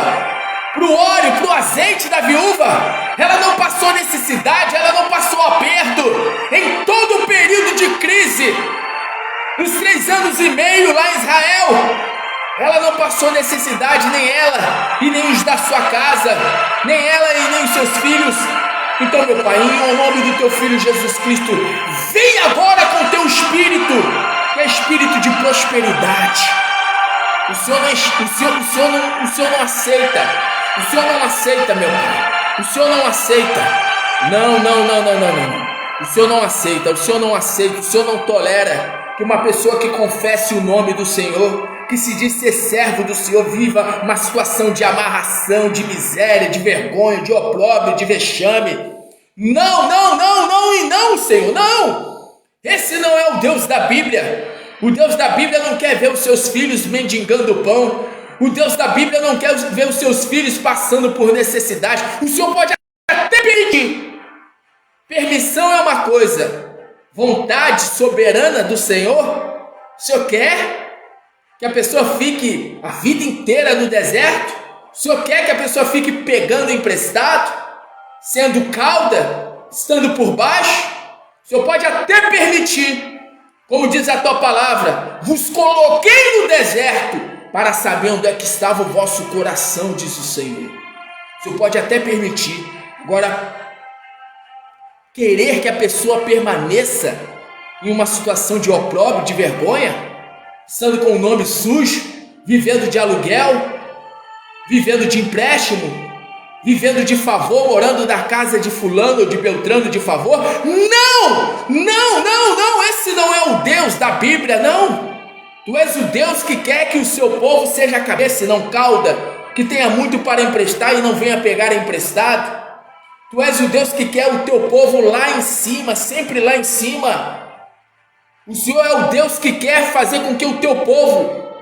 para o óleo, para o azeite da viúva. Ela não passou necessidade, ela não passou aperto, em todo o período de crise, nos 3 anos e meio lá em Israel, ela não passou necessidade, nem ela e nem os da sua casa, nem ela e nem os seus filhos. Então, meu Pai, em nome do Teu Filho Jesus Cristo, vem agora com o Teu Espírito, que é Espírito de prosperidade. O Senhor não aceita, meu Pai. O Senhor não aceita. Não. O Senhor não aceita, o Senhor não tolera que uma pessoa que confesse o nome do Senhor, que se diz ser servo do Senhor, viva uma situação de amarração, de miséria, de vergonha, de opróbrio, de vexame. Não, Senhor, não! Esse não é o Deus da Bíblia. O Deus da Bíblia não quer ver os seus filhos mendigando pão. O Deus da Bíblia não quer ver os seus filhos passando por necessidade. O Senhor pode até pedir. Permissão é uma coisa, vontade soberana do Senhor. O Senhor quer que a pessoa fique a vida inteira no deserto? O Senhor quer que a pessoa fique pegando emprestado? sendo cauda, estando por baixo. O Senhor pode até permitir, como diz a tua palavra, vos coloquei no deserto para saber onde é que estava o vosso coração, diz o Senhor. O Senhor pode até permitir. Agora, querer que a pessoa permaneça em uma situação de opróbrio, de vergonha, estando com o nome sujo, vivendo de aluguel, vivendo de empréstimo, vivendo de favor, morando na casa de fulano ou de beltrano de favor. Não, esse não é o Deus da Bíblia, não. Tu és o Deus que quer que o seu povo seja cabeça e não cauda, que tenha muito para emprestar e não venha pegar emprestado. Tu és o Deus que quer o teu povo lá em cima, sempre lá em cima. O Senhor é o Deus que quer fazer com que o teu povo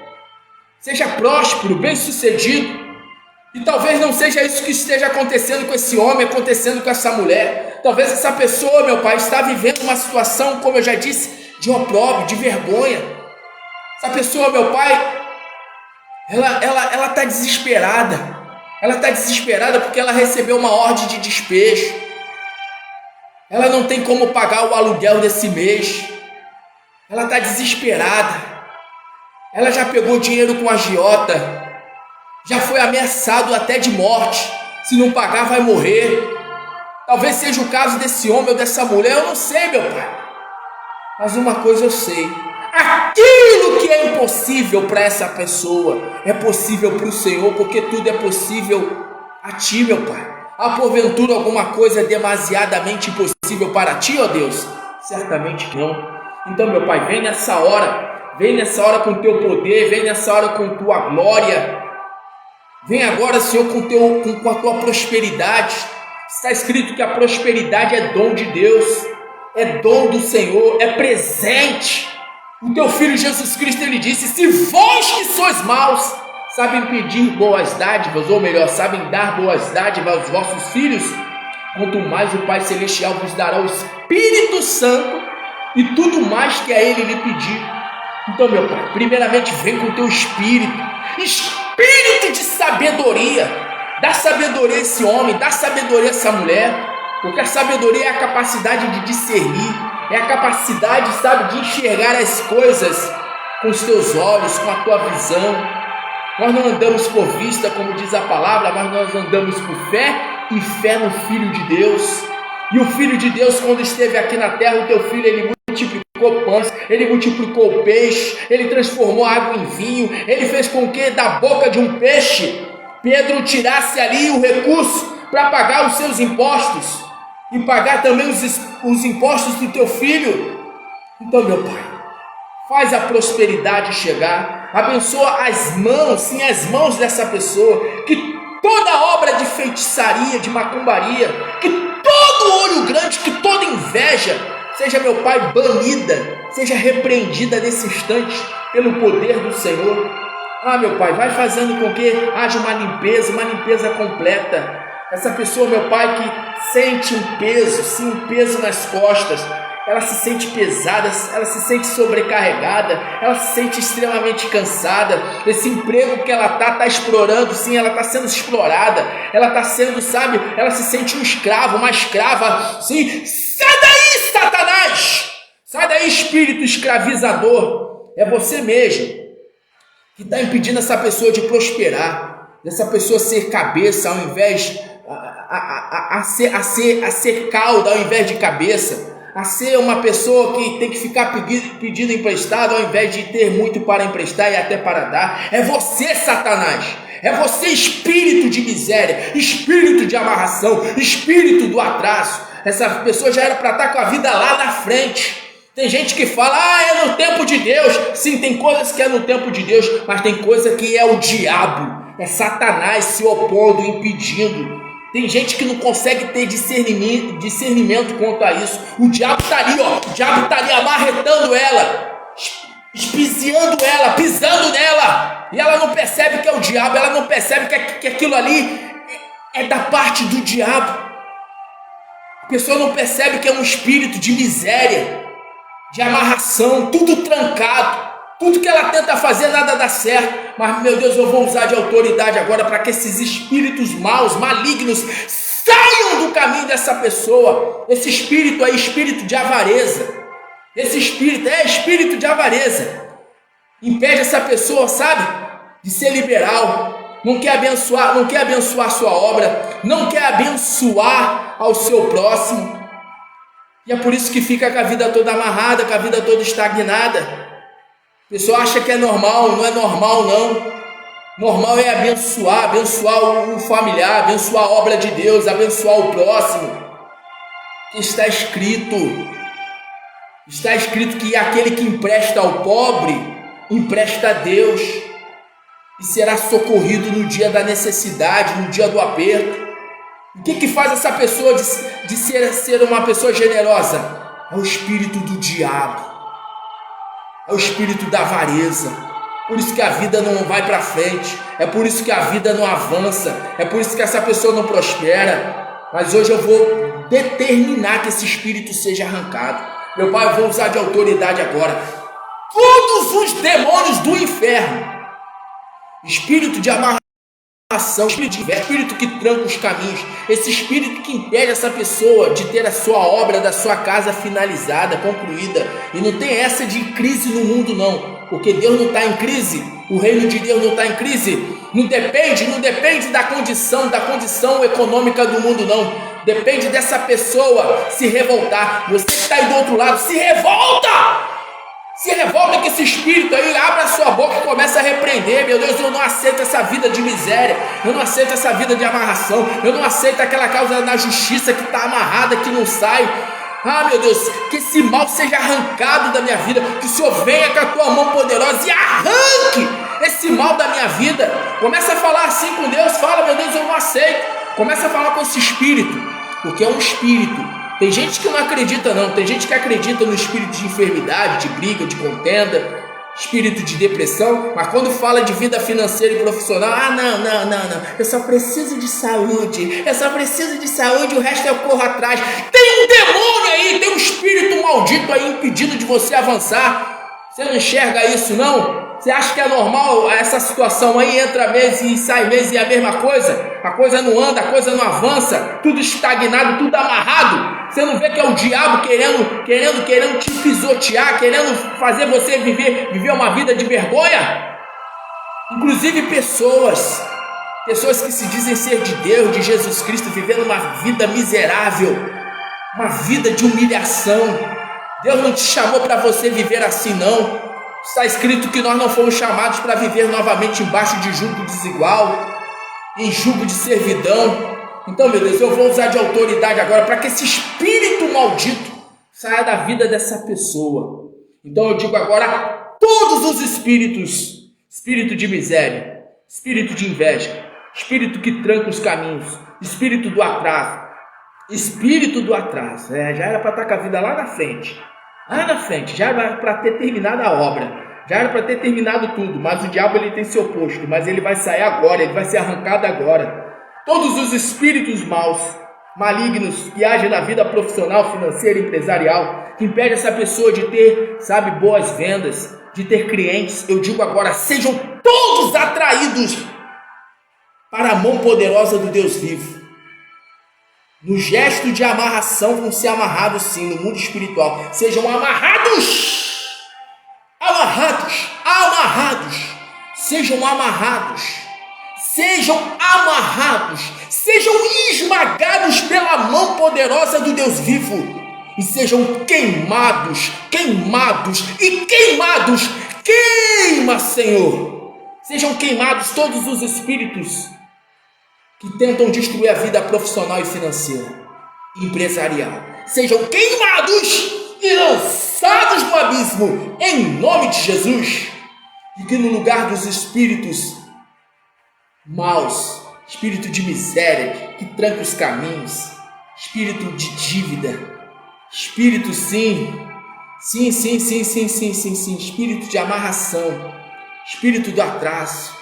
seja próspero, bem-sucedido. E talvez não seja isso que esteja acontecendo com esse homem, acontecendo com essa mulher. Talvez essa pessoa, meu Pai, está vivendo uma situação, como eu já disse, de opróbrio, de vergonha. Essa pessoa, meu Pai, ela está desesperada. Ela está desesperada porque ela recebeu uma ordem de despejo. Ela não tem como pagar o aluguel desse mês. Ela está desesperada. Ela já pegou dinheiro com a agiota. Já foi ameaçado até de morte. Se não pagar, vai morrer. Talvez seja o caso desse homem ou dessa mulher. Eu não sei, meu Pai. Mas uma coisa eu sei. Aquilo que é impossível para essa pessoa é possível para o Senhor, porque tudo é possível a Ti, meu Pai. Há porventura alguma coisa demasiadamente impossível para Ti, ó Deus? Certamente não. Então, meu Pai, vem nessa hora com Teu poder, vem nessa hora com Tua glória. Vem agora, Senhor, com a Tua prosperidade. Está escrito que a prosperidade é dom de Deus, é dom do Senhor, é presente. O Teu Filho Jesus Cristo, Ele disse: se vós que sois maus, sabem pedir boas dádivas, ou melhor, sabem dar boas dádivas aos vossos filhos, quanto mais o Pai Celestial vos dará o Espírito Santo e tudo mais que a Ele lhe pedir. Então, meu Pai, primeiramente vem com o Teu Espírito de sabedoria. Dá sabedoria a esse homem, dá sabedoria a essa mulher, porque a sabedoria é a capacidade de discernir, é a capacidade, sabe, de enxergar as coisas com os teus olhos, com a tua visão. Nós não andamos por vista, como diz a palavra, mas nós andamos por fé e fé no Filho de Deus. E o Filho de Deus, quando esteve aqui na terra, o teu Filho, ele multiplicou pães, ele multiplicou peixe, ele transformou água em vinho, ele fez com que da boca de um peixe Pedro tirasse ali o recurso para pagar os seus impostos e pagar também os impostos do teu filho. Então, meu Pai, faz a prosperidade chegar, abençoa as mãos, sim, as mãos dessa pessoa, que toda obra de feitiçaria, de macumbaria, que todo olho grande, que toda inveja, seja, meu Pai, banida, seja repreendida nesse instante pelo poder do Senhor. Meu Pai, vai fazendo com que haja uma limpeza completa. Essa pessoa, meu Pai, que sente um peso, sim, um peso nas costas, ela se sente pesada, ela se sente sobrecarregada, ela se sente extremamente cansada. Esse emprego que ela está explorando, sim, ela está sendo explorada, ela está sendo, sabe, ela se sente um escravo, uma escrava, sim. Sai daí, Satanás! Sai daí, espírito escravizador. É você mesmo que está impedindo essa pessoa de prosperar, dessa pessoa ser cabeça ao invés a ser cauda ao invés de cabeça, a ser uma pessoa que tem que ficar pedindo emprestado ao invés de ter muito para emprestar e até para dar. É você, Satanás. É você, espírito de miséria, espírito de amarração, espírito do atraso. Essa pessoa já era para estar com a vida lá na frente. Tem gente que fala, é no tempo de Deus. Sim, tem coisas que é no tempo de Deus, mas tem coisa que é o diabo, é Satanás se opondo, impedindo. Tem gente que não consegue ter discernimento quanto a isso. O diabo está ali, o diabo está ali amarretando ela, espiziando ela, pisando nela, e ela não percebe que é o diabo, ela não percebe que aquilo ali é da parte do diabo. A pessoa não percebe que é um espírito de miséria, de amarração, tudo trancado, tudo que ela tenta fazer nada dá certo. Mas, meu Deus, eu vou usar de autoridade agora para que esses espíritos maus, malignos, saiam do caminho dessa pessoa. Esse espírito aí, espírito de avareza. Esse espírito é espírito de avareza. Impede essa pessoa, sabe, de ser liberal. Não quer abençoar a sua obra, não quer abençoar ao seu próximo. E é por isso que fica com a vida toda amarrada, com a vida toda estagnada. A pessoa acha que é normal, não é normal não. Normal é abençoar o familiar, abençoar a obra de Deus, abençoar o próximo. Está escrito que aquele que empresta ao pobre, empresta a Deus e será socorrido no dia da necessidade, no dia do aperto. O que faz essa pessoa de ser uma pessoa generosa? É o espírito do diabo, é o espírito da avareza. Por isso que a vida não vai para frente, é por isso que a vida não avança, é por isso que essa pessoa não prospera. Mas hoje eu vou determinar que esse espírito seja arrancado. Meu Pai, eu vou usar de autoridade agora. Todos os demônios do inferno, espírito de amarração, espírito que tranca os caminhos, esse espírito que impede essa pessoa de ter a sua obra da sua casa finalizada, concluída. E não tem essa de crise no mundo não, porque Deus não está em crise, o reino de Deus não está em crise. Não depende da condição econômica do mundo não, depende dessa pessoa se revoltar. Você que está aí do outro lado, se revolta com esse espírito aí, abre a sua boca e começa a repreender. Meu Deus, eu não aceito essa vida de miséria, eu não aceito essa vida de amarração, eu não aceito aquela causa na justiça que está amarrada, que não sai. Ah, meu Deus, que esse mal seja arrancado da minha vida, que o Senhor venha com a tua mão poderosa e arranque esse mal da minha vida. Começa a falar assim com Deus, fala: meu Deus, eu não aceito. Começa a falar com esse espírito, porque é um espírito. Tem gente que não acredita não, tem gente que acredita no espírito de enfermidade, de briga, de contenda, espírito de depressão, mas quando fala de vida financeira e profissional, não, eu só preciso de saúde, o resto eu corro atrás. Tem um demônio aí, tem um espírito maldito aí impedindo de você avançar. Você não enxerga isso não? Você acha que é normal essa situação aí? Entra mês e sai mês e é a mesma coisa? A coisa não anda, a coisa não avança, tudo estagnado, tudo amarrado. Você não vê que é o diabo querendo te pisotear, querendo fazer você viver uma vida de vergonha? Inclusive pessoas que se dizem ser de Deus, de Jesus Cristo, vivendo uma vida miserável, uma vida de humilhação. Deus não te chamou para você viver assim não. Está escrito que nós não fomos chamados para viver novamente embaixo de jugo desigual, em jugo de servidão. Então, meu Deus, eu vou usar de autoridade agora para que esse espírito maldito saia da vida dessa pessoa. Então eu digo agora: todos os espíritos, espírito de miséria, espírito de inveja, espírito que tranca os caminhos, espírito do atraso, já era para estar com a vida lá na frente, já era para ter terminado a obra, já era para ter terminado tudo, mas o diabo ele tem seu oposto, mas ele vai sair agora, ele vai ser arrancado agora. Todos os espíritos maus, malignos, que agem na vida profissional, financeira, empresarial, que impede essa pessoa de ter, boas vendas, de ter clientes, eu digo agora: sejam todos atraídos para a mão poderosa do Deus vivo. No gesto de amarração vão ser amarrados sim, no mundo espiritual. Sejam amarrados, sejam esmagados pela mão poderosa do Deus vivo e sejam queimados, queima, Senhor. Sejam queimados todos os espíritos que tentam destruir a vida profissional e financeira, empresarial. Sejam queimados e lançados no abismo, em nome de Jesus. E que no lugar dos espíritos maus, espírito de miséria, que tranca os caminhos, espírito de dívida, espírito espírito de amarração, espírito do atraso,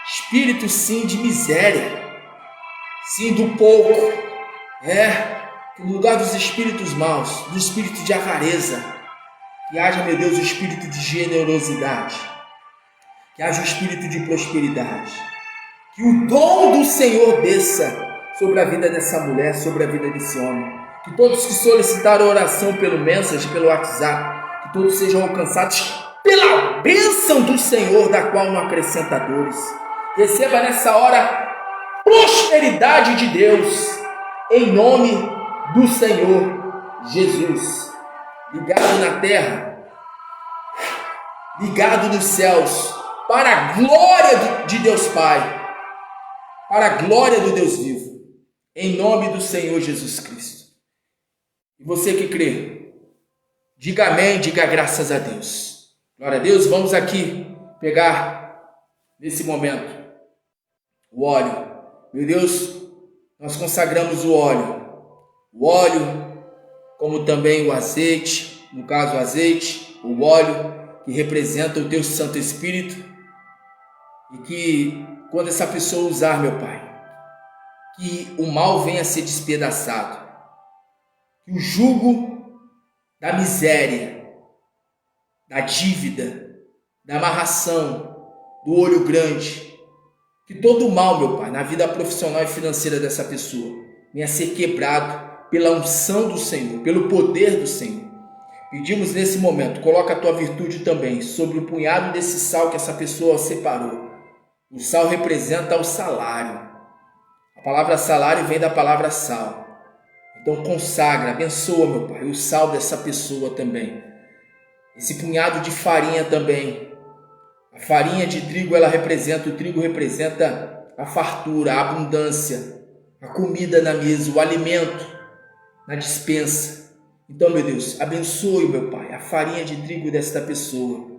espírito de miséria, do pouco, no lugar dos espíritos maus, do espírito de avareza, que haja, meu Deus, o espírito de generosidade, que haja o espírito de prosperidade, que o dom do Senhor desça sobre a vida dessa mulher, sobre a vida desse homem. Que todos que solicitaram oração pelo Message, pelo WhatsApp, que todos sejam alcançados pela bênção do Senhor, da qual não acrescenta dores. Receba nessa hora prosperidade de Deus, em nome do Senhor Jesus. Ligado na terra, ligado nos céus, para a glória de Deus Pai, para a glória do Deus vivo, em nome do Senhor Jesus Cristo. E você que crê, diga amém, diga graças a Deus. Glória a Deus. Vamos aqui pegar, nesse momento, o óleo. Meu Deus, nós consagramos o óleo, como também o azeite, no caso o azeite, o óleo, que representa o teu Santo Espírito, e que quando essa pessoa usar, meu Pai, que o mal venha a ser despedaçado, que o jugo da miséria, da dívida, da amarração, do olho grande, que todo o mal, meu Pai, na vida profissional e financeira dessa pessoa, venha a ser quebrado pela unção do Senhor, pelo poder do Senhor. Pedimos nesse momento, coloca a tua virtude também sobre o punhado desse sal que essa pessoa separou. O sal representa o salário. A palavra salário vem da palavra sal. Então consagra, abençoa, meu Pai, o sal dessa pessoa também. Esse punhado de farinha também. A farinha de trigo, o trigo representa a fartura, a abundância, a comida na mesa, o alimento na despensa. Então, meu Deus, abençoe, meu Pai, a farinha de trigo desta pessoa.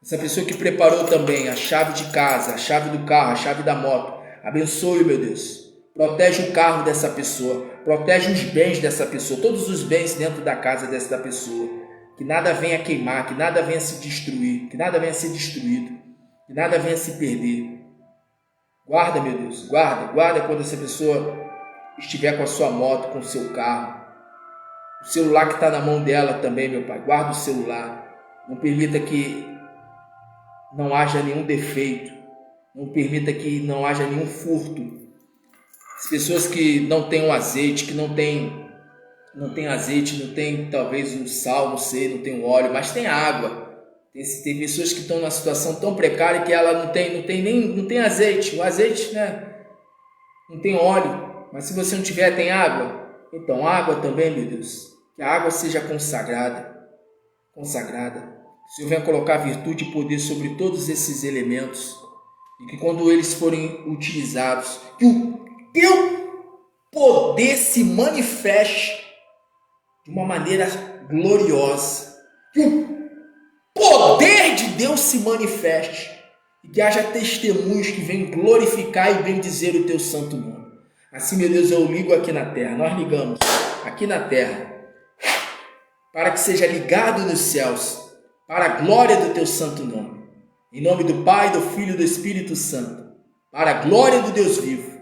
Essa pessoa que preparou também a chave de casa, a chave do carro, a chave da moto. Abençoe, meu Deus. Protege o carro dessa pessoa. Protege os bens dessa pessoa. Todos os bens dentro da casa dessa pessoa. Que nada venha queimar, que nada venha se destruir, que nada venha ser destruído, que nada venha se perder. Guarda, meu Deus, guarda quando essa pessoa estiver com a sua moto, com o seu carro. O celular que está na mão dela também, meu Pai, guarda o celular. Não permita que não haja nenhum defeito, não permita que não haja nenhum furto. As pessoas que não têm azeite, que não tem azeite, não tem talvez o sal, não sei, não tem o óleo, mas tem água. Tem pessoas que estão numa situação tão precária que ela não tem azeite. O azeite, né? Não tem óleo, mas se você não tiver, tem água. Então água também, meu Deus, que a água seja consagrada. O Senhor venha colocar virtude e poder sobre todos esses elementos, e que quando eles forem utilizados, que o teu poder se manifeste de uma maneira gloriosa, que o poder de Deus se manifeste e que haja testemunhos que venham glorificar e bendizer o teu santo nome. Assim, meu Deus, eu ligo aqui na terra, nós ligamos aqui na terra, para que seja ligado nos céus, para a glória do teu santo nome. Em nome do Pai, do Filho e do Espírito Santo, para a glória do Deus vivo,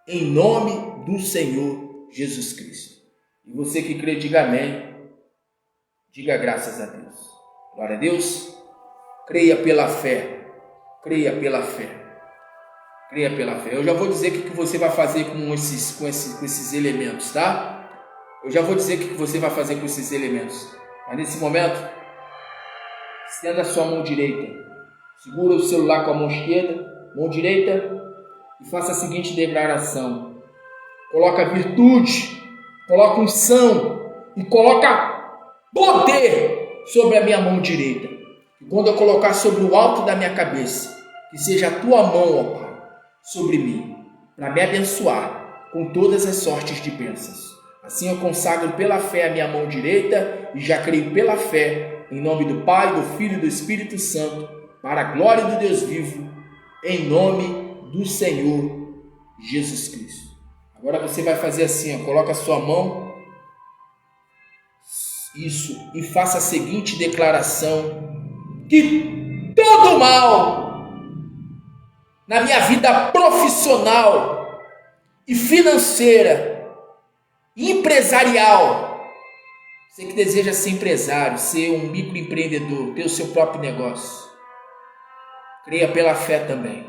em nome do Senhor Jesus Cristo. E você que crê, diga amém, diga graças a Deus. Glória a Deus. Creia pela fé. Eu já vou dizer o que você vai fazer com esses elementos, tá? Eu já vou dizer o que você vai fazer com esses elementos. Mas nesse momento, estenda a sua mão direita. Segura o celular com a mão esquerda, mão direita, e faça a seguinte declaração. Coloca virtude, coloca unção e coloca poder sobre a minha mão direita. E quando eu colocar sobre o alto da minha cabeça, que seja a tua mão, ó Pai, sobre mim, para me abençoar com todas as sortes de bênçãos. Assim eu consagro pela fé a minha mão direita e já creio pela fé, em nome do Pai, do Filho e do Espírito Santo, para a glória do Deus vivo, em nome do Senhor Jesus Cristo. Agora você vai fazer assim, ó, coloca a sua mão, isso, e faça a seguinte declaração: que todo mal na minha vida profissional e financeira, empresarial, você que deseja ser empresário, ser um microempreendedor, ter o seu próprio negócio, creia pela fé também.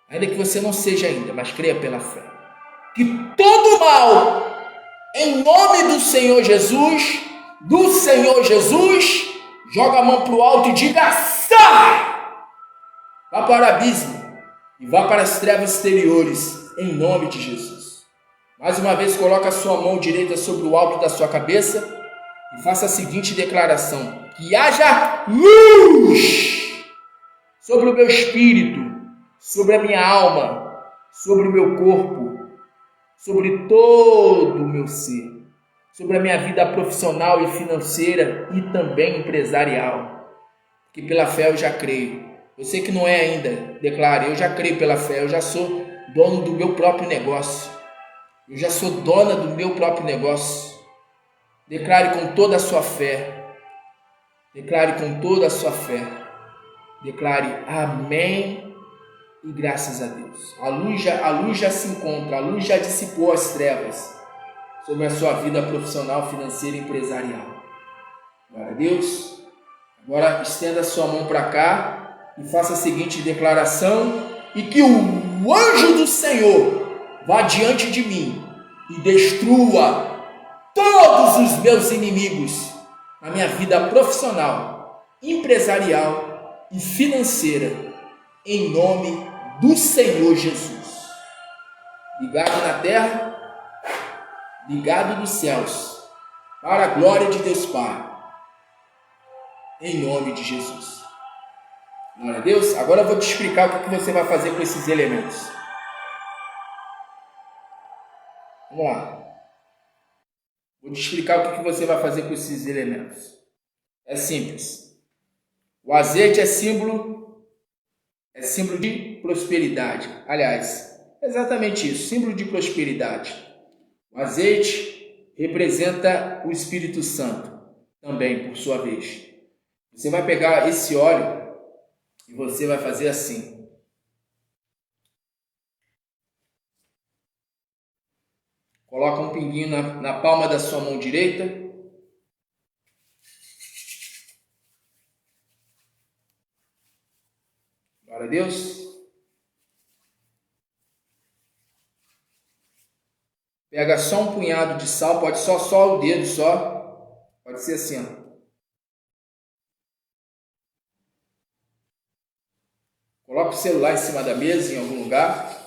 Ainda que você não seja ainda, mas creia pela fé. que todo mal, em nome do Senhor Jesus, joga a mão para o alto e diga: sai! Vá para o abismo e vá para as trevas exteriores, em nome de Jesus. Mais uma vez, coloque a sua mão direita sobre o alto da sua cabeça e faça a seguinte declaração: que haja luz sobre o meu espírito, sobre a minha alma, sobre o meu corpo, sobre todo o meu ser, sobre a minha vida profissional e financeira e também empresarial, que pela fé eu já creio. Você que não é ainda, declare: eu já creio pela fé, eu já sou dono do meu próprio negócio, eu já sou dona do meu próprio negócio. Declare com toda a sua fé, declare com toda a sua fé, declare amém e graças a Deus. A luz já se encontra, a luz já dissipou as trevas sobre a sua vida profissional, financeira e empresarial. Glória a Deus. Agora estenda a sua mão para cá e faça a seguinte declaração: e que o anjo do Senhor vá diante de mim e destrua todos os meus inimigos na minha vida profissional, empresarial e financeira, em nome do Senhor Jesus. Ligado na terra, ligado nos céus, para a glória de Deus Pai, em nome de Jesus. Glória a Deus. Agora eu vou te explicar o que você vai fazer com esses elementos. Vamos lá. Vou te explicar o que você vai fazer com esses elementos. É simples. O azeite é símbolo de prosperidade. Aliás, é exatamente isso, símbolo de prosperidade. O azeite representa o Espírito Santo, também, por sua vez. Você vai pegar esse óleo e você vai fazer assim. Coloca um pinguinho na palma da sua mão direita. Glória a Deus. Pega só um punhado de sal, pode só o dedo só. Pode ser assim, ó. Coloca o celular em cima da mesa, em algum lugar.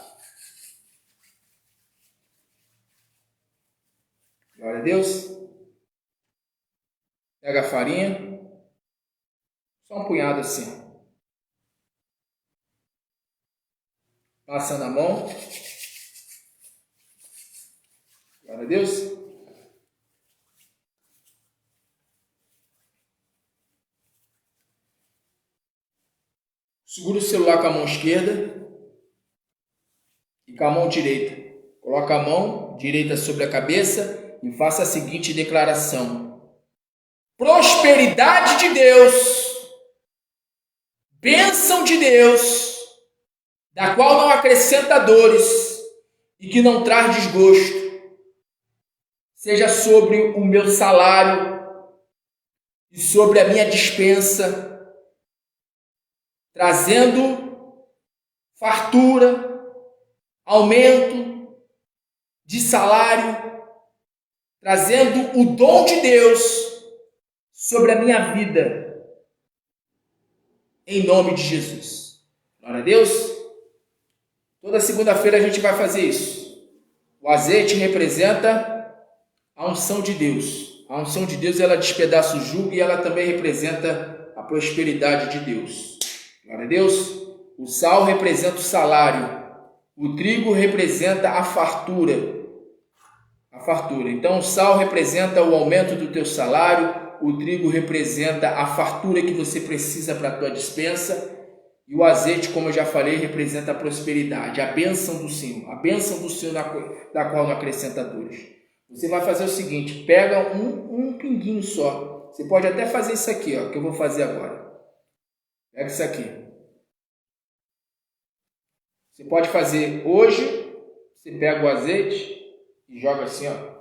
Glória a Deus. Pega a farinha. Só um punhado assim. Passa na mão. Glória a Deus. Segura o celular com a mão esquerda e com a mão direita. Coloca a mão direita sobre a cabeça e faça a seguinte declaração: prosperidade de Deus, bênção de Deus, da qual não acrescenta dores e que não traz desgosto, seja sobre o meu salário e sobre a minha despensa, trazendo fartura, aumento de salário, trazendo o dom de Deus sobre a minha vida, em nome de Jesus. Glória a Deus. Toda segunda-feira a gente vai fazer isso. O azeite representa a unção de Deus. A unção de Deus, ela despedaça o jugo e ela também representa a prosperidade de Deus. Glória a Deus. O sal representa o salário. O trigo representa a fartura. Então, o sal representa o aumento do teu salário, o trigo representa a fartura que você precisa para a tua despensa, e o azeite, como eu já falei, representa a prosperidade, a bênção do Senhor, da qual não acrescenta dores. Você vai fazer o seguinte: pega um pinguinho só. Você pode até fazer isso aqui, ó, que eu vou fazer agora. Pega isso aqui. Você pode fazer hoje, você pega o azeite e joga assim, ó.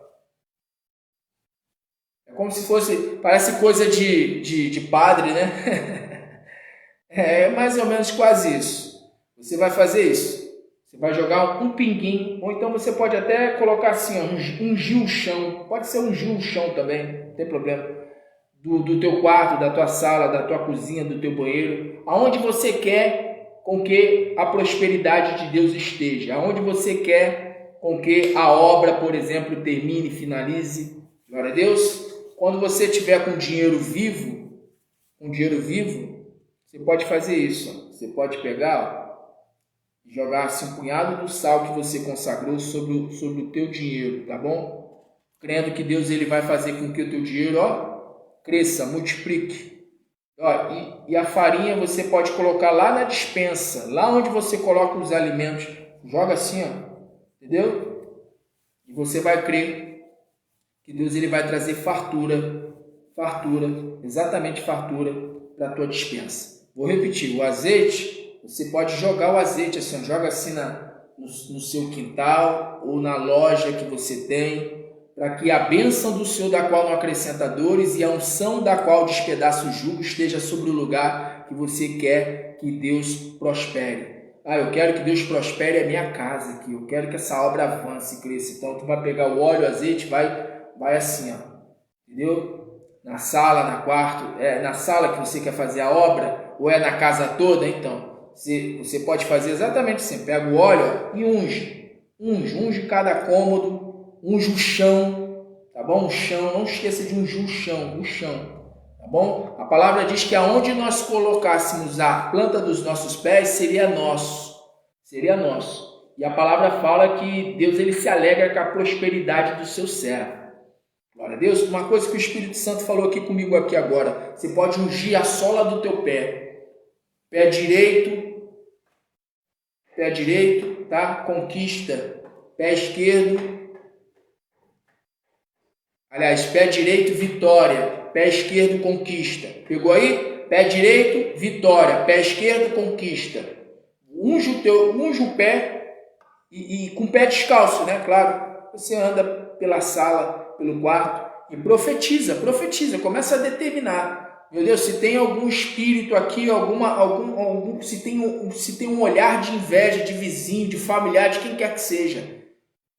É como se fosse, parece coisa de padre, né? É mais ou menos quase isso. Você vai fazer isso. Você vai jogar um pinguinho, ou então você pode até colocar assim, ó, ungir o chão. Pode ser ungir o chão também, não tem problema. Do teu quarto, da tua sala, da tua cozinha, do teu banheiro. Aonde você quer com que a prosperidade de Deus esteja. Aonde você quer com que a obra, por exemplo, termine, finalize. Glória a Deus. Quando você tiver com dinheiro vivo, você pode fazer isso. Ó. Você pode pegar, ó, jogar assim, um punhado do sal que você consagrou sobre o teu dinheiro, tá bom? Crendo que Deus ele vai fazer com que o teu dinheiro, ó, cresça, multiplique. Ó, e a farinha você pode colocar lá na despensa, lá onde você coloca os alimentos. Joga assim, ó, entendeu? E você vai crer que Deus ele vai trazer fartura, exatamente fartura para a tua despensa. Vou repetir, o azeite, você pode jogar o azeite assim, joga assim no seu quintal ou na loja que você tem, para que a bênção do Senhor, da qual não acrescenta dores, e a unção da qual despedaça o jugo, esteja sobre o lugar que você quer que Deus prospere. Eu quero que Deus prospere a minha casa aqui, eu quero que essa obra avance e cresça. Então, tu vai pegar o óleo, o azeite, vai assim, ó, entendeu? Na sala, na quarto, na sala que você quer fazer a obra, ou é na casa toda, então, você pode fazer exatamente assim, pega o óleo, ó, e unge cada cômodo, unge o chão, tá bom? O chão, não esqueça de ungir o chão, tá bom? A palavra diz que aonde nós colocássemos a planta dos nossos pés seria nosso. E a palavra fala que Deus ele se alegra com a prosperidade do seu servo. Glória a Deus. Uma coisa que o Espírito Santo falou aqui comigo aqui agora, você pode ungir a sola do teu pé. Pé direito, tá? Conquista. Pé esquerdo. Aliás, pé direito, vitória. Pé esquerdo, conquista. Pegou aí? Pé direito, vitória. Pé esquerdo, conquista. Unge o pé e com o pé descalço, né? Claro. Você anda pela sala, pelo quarto e profetiza. Começa a determinar. Meu Deus, se tem algum espírito aqui, se tem um olhar de inveja, de vizinho, de familiar, de quem quer que seja.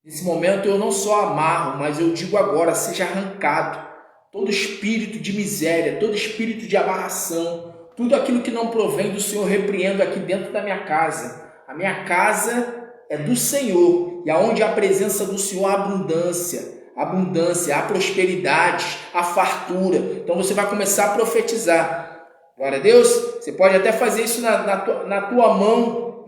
Nesse momento eu não só amarro, mas eu digo agora, seja arrancado todo espírito de miséria, todo espírito de amarração, tudo aquilo que não provém do Senhor, repreendo aqui dentro da minha casa. A minha casa é do Senhor, e aonde há a presença do Senhor há abundância, há prosperidade, há fartura. Então você vai começar a profetizar. Glória a Deus. Você pode até fazer isso na tua mão.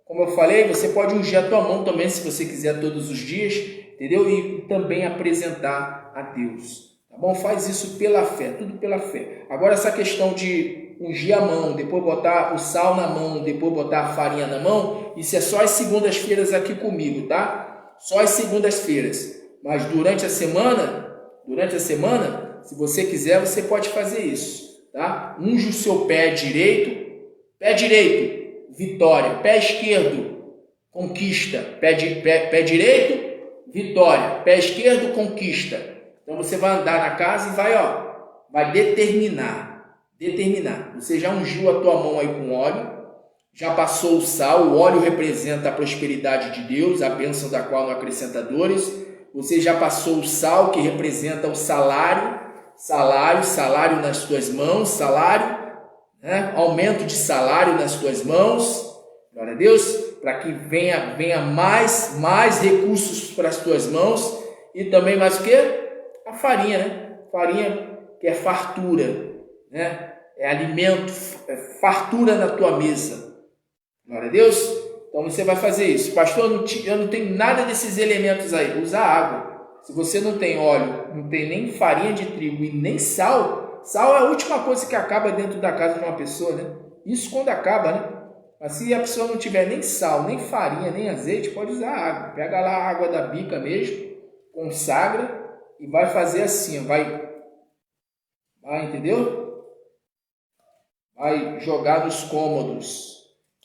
Como eu falei, você pode ungir a tua mão também, se você quiser, todos os dias, entendeu? E também apresentar a Deus, tá bom? Faz isso pela fé, tudo pela fé. Agora, essa questão de ungir a mão, depois botar o sal na mão, depois botar a farinha na mão, isso é só as segundas-feiras aqui comigo, tá? Só as segundas-feiras. Mas durante a semana, se você quiser, você pode fazer isso, tá? Unge o seu pé direito, vitória. Pé esquerdo, conquista. Pé direito, vitória. Pé esquerdo, conquista. Então você vai andar na casa e vai determinar. Você já ungiu a tua mão aí com óleo, já passou o sal. O óleo representa a prosperidade de Deus, a bênção da qual não acrescenta dores. Você já passou o sal, que representa o salário nas tuas mãos, aumento de salário nas tuas mãos, glória a Deus, para que venha mais recursos para as tuas mãos, e também mais o que? A farinha, né? Farinha que é fartura, né? É alimento, é fartura na tua mesa, glória a Deus. Então você vai fazer isso. Pastor, eu não tenho nada desses elementos aí. Usa água. Se você não tem óleo, não tem nem farinha de trigo e nem sal é a última coisa que acaba dentro da casa de uma pessoa, né? Isso quando acaba, né? Mas se a pessoa não tiver nem sal, nem farinha, nem azeite, pode usar água. Pega lá a água da bica mesmo, consagra e vai fazer assim, vai, entendeu? Vai jogar nos cômodos,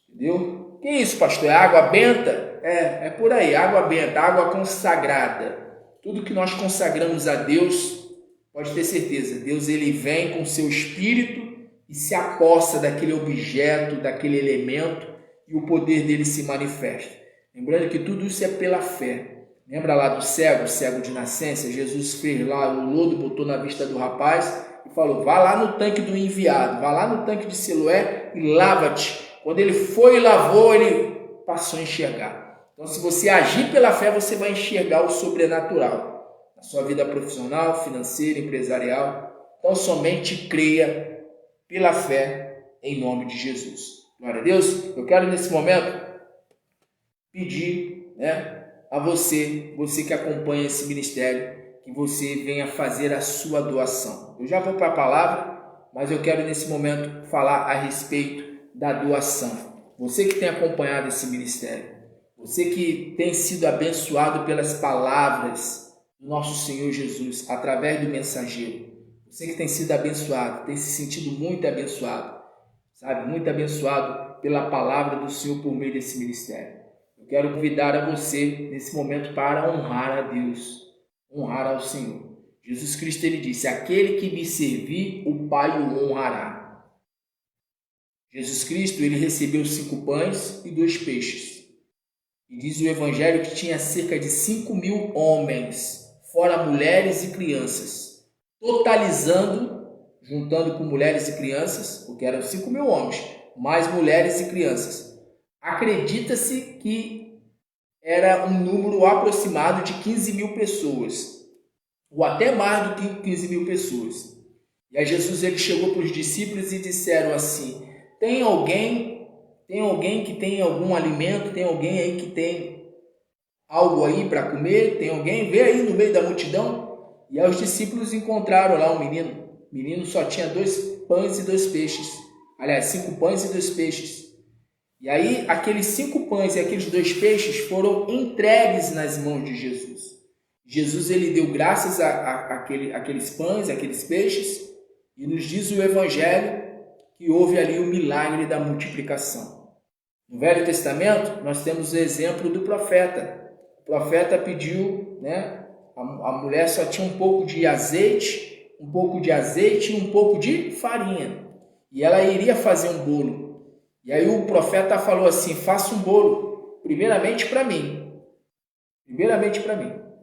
entendeu? Que isso, pastor? É água benta? É por aí, água benta, água consagrada. Tudo que nós consagramos a Deus, pode ter certeza, Deus ele vem com seu espírito e se aposta daquele objeto, daquele elemento, e o poder dele se manifesta. Lembrando que tudo isso é pela fé. Lembra lá do cego de nascença? Jesus fez lá o lodo, botou na vista do rapaz e falou: vá lá no tanque do enviado, vá lá no tanque de Siloé e lava-te. Quando ele foi e lavou, ele passou a enxergar. Então, se você agir pela fé, você vai enxergar o sobrenatural na sua vida profissional, financeira, empresarial. Então, somente creia pela fé em nome de Jesus. Glória a Deus. Eu quero nesse momento pedir, a você que acompanha esse ministério, que você venha fazer a sua doação. Eu já vou para a palavra, mas eu quero nesse momento falar a respeito da doação. Você que tem acompanhado esse ministério, você que tem sido abençoado pelas palavras do nosso Senhor Jesus através do mensageiro, você que tem sido abençoado, tem se sentido muito abençoado, sabe? Muito abençoado pela palavra do Senhor por meio desse ministério. Eu quero convidar a você nesse momento para honrar a Deus, honrar ao Senhor. Jesus Cristo, ele disse: aquele que me servir, o Pai o honrará. Jesus Cristo, ele recebeu 5 pães e 2 peixes. E diz o Evangelho que tinha cerca de 5.000 homens, fora mulheres e crianças, totalizando, juntando com mulheres e crianças, porque eram 5.000 homens, mais mulheres e crianças. Acredita-se que era um número aproximado de 15.000 pessoas, ou até mais do que 15.000 pessoas. E aí Jesus, ele chegou para os discípulos e disseram assim: tem alguém que tem algum alimento? Tem alguém aí que tem algo aí para comer? Tem alguém? Vê aí no meio da multidão. E aí os discípulos encontraram lá um menino. O menino só tinha 2 pães e 2 peixes. Aliás, 5 pães e 2 peixes. E aí aqueles 5 pães e aqueles 2 peixes foram entregues nas mãos de Jesus. Jesus, ele deu graças àqueles pães, àqueles peixes, e nos diz o Evangelho que houve ali o milagre da multiplicação. No Velho Testamento, nós temos o exemplo do profeta. O profeta pediu, a mulher só tinha um pouco de azeite e um pouco de farinha. E ela iria fazer um bolo. E aí o profeta falou assim: faça um bolo, primeiramente para mim.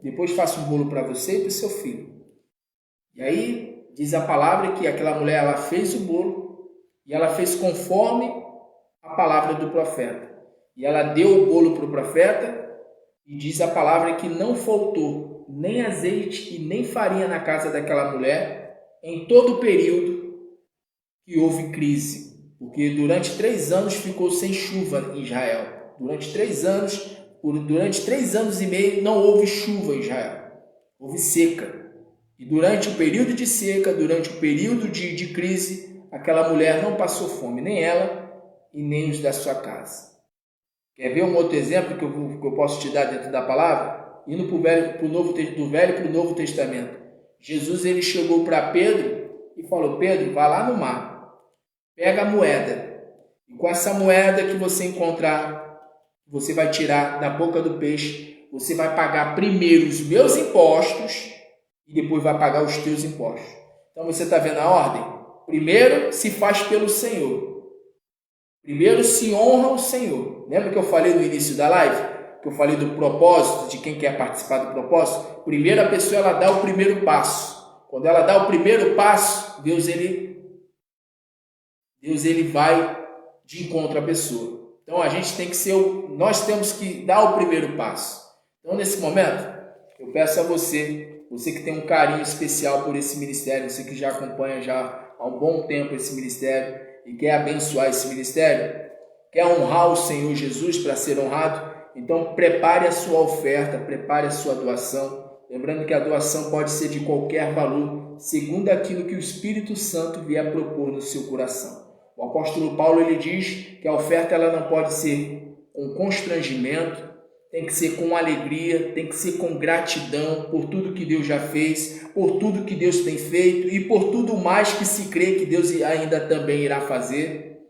Depois faça um bolo para você e para o seu filho. E aí diz a palavra que aquela mulher, ela fez o bolo, e ela fez conforme a palavra do profeta. E ela deu o bolo para o profeta, e diz a palavra que não faltou nem azeite e nem farinha na casa daquela mulher em todo o período que houve crise. Porque durante 3 anos ficou sem chuva em Israel. Durante 3 anos e meio não houve chuva em Israel. Houve seca. E durante o período de seca, durante o período de crise, aquela mulher não passou fome, nem ela e nem os da sua casa. Quer ver um outro exemplo que eu posso te dar dentro da palavra? Indo do Velho para o Novo Testamento. Jesus, ele chegou para Pedro e falou: Pedro, vá lá no mar, pega a moeda, e com essa moeda que você encontrar, você vai tirar da boca do peixe, você vai pagar primeiro os meus impostos e depois vai pagar os teus impostos. Então você está vendo a ordem? Primeiro se faz pelo Senhor. Primeiro se honra o Senhor. Lembra que eu falei no início da live? Que eu falei do propósito, de quem quer participar do propósito? Primeiro a pessoa, ela dá o primeiro passo. Quando ela dá o primeiro passo, Deus ele vai de encontro à pessoa. Então a gente tem que ser, nós temos que dar o primeiro passo. Então nesse momento, eu peço a você que tem um carinho especial por esse ministério, você que já acompanha já há um bom tempo esse ministério e quer abençoar esse ministério, quer honrar o Senhor Jesus para ser honrado, então prepare a sua oferta, prepare a sua doação. Lembrando que a doação pode ser de qualquer valor, segundo aquilo que o Espírito Santo vier propor no seu coração. O apóstolo Paulo, ele diz que a oferta ela não pode ser com constrangimento, tem que ser com alegria, tem que ser com gratidão por tudo que Deus já fez, por tudo que Deus tem feito e por tudo mais que se crê que Deus ainda também irá fazer.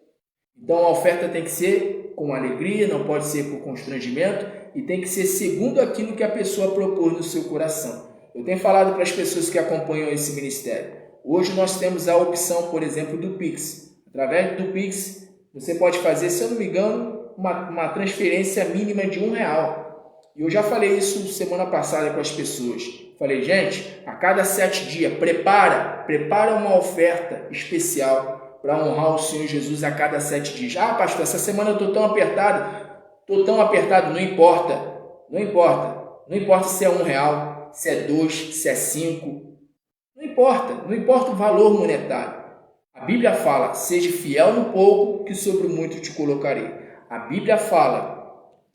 Então a oferta tem que ser com alegria, não pode ser por constrangimento e tem que ser segundo aquilo que a pessoa propôs no seu coração. Eu tenho falado para as pessoas que acompanham esse ministério. Hoje nós temos a opção, por exemplo, do Pix. Através do Pix, você pode fazer, se eu não me engano, uma transferência mínima de R$1. E eu já falei isso semana passada com as pessoas. Falei, gente, a cada 7 dias, prepara uma oferta especial para honrar o Senhor Jesus a cada 7 dias. Ah, pastor, essa semana eu estou tão apertado. Não importa se é R$1, se é 2, se é 5. Não importa o valor monetário. A Bíblia fala, seja fiel no pouco, que sobre o muito te colocarei. A Bíblia fala,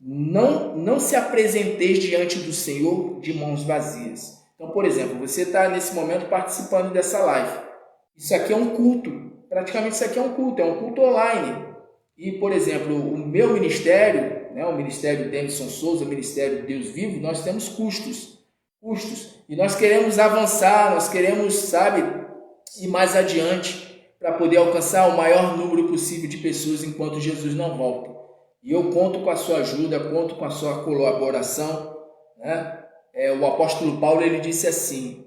não se apresenteis diante do Senhor de mãos vazias. Então, por exemplo, você está nesse momento participando dessa live. Isso aqui é um culto. Praticamente isso aqui é um culto online. E, por exemplo, o meu ministério, o Ministério Denison Souza, o Ministério Deus Vivo, nós temos custos. E nós queremos avançar, nós queremos, ir mais adiante para poder alcançar o maior número possível de pessoas enquanto Jesus não volta. E eu conto com a sua ajuda, conto com a sua colaboração, o apóstolo Paulo, ele disse assim,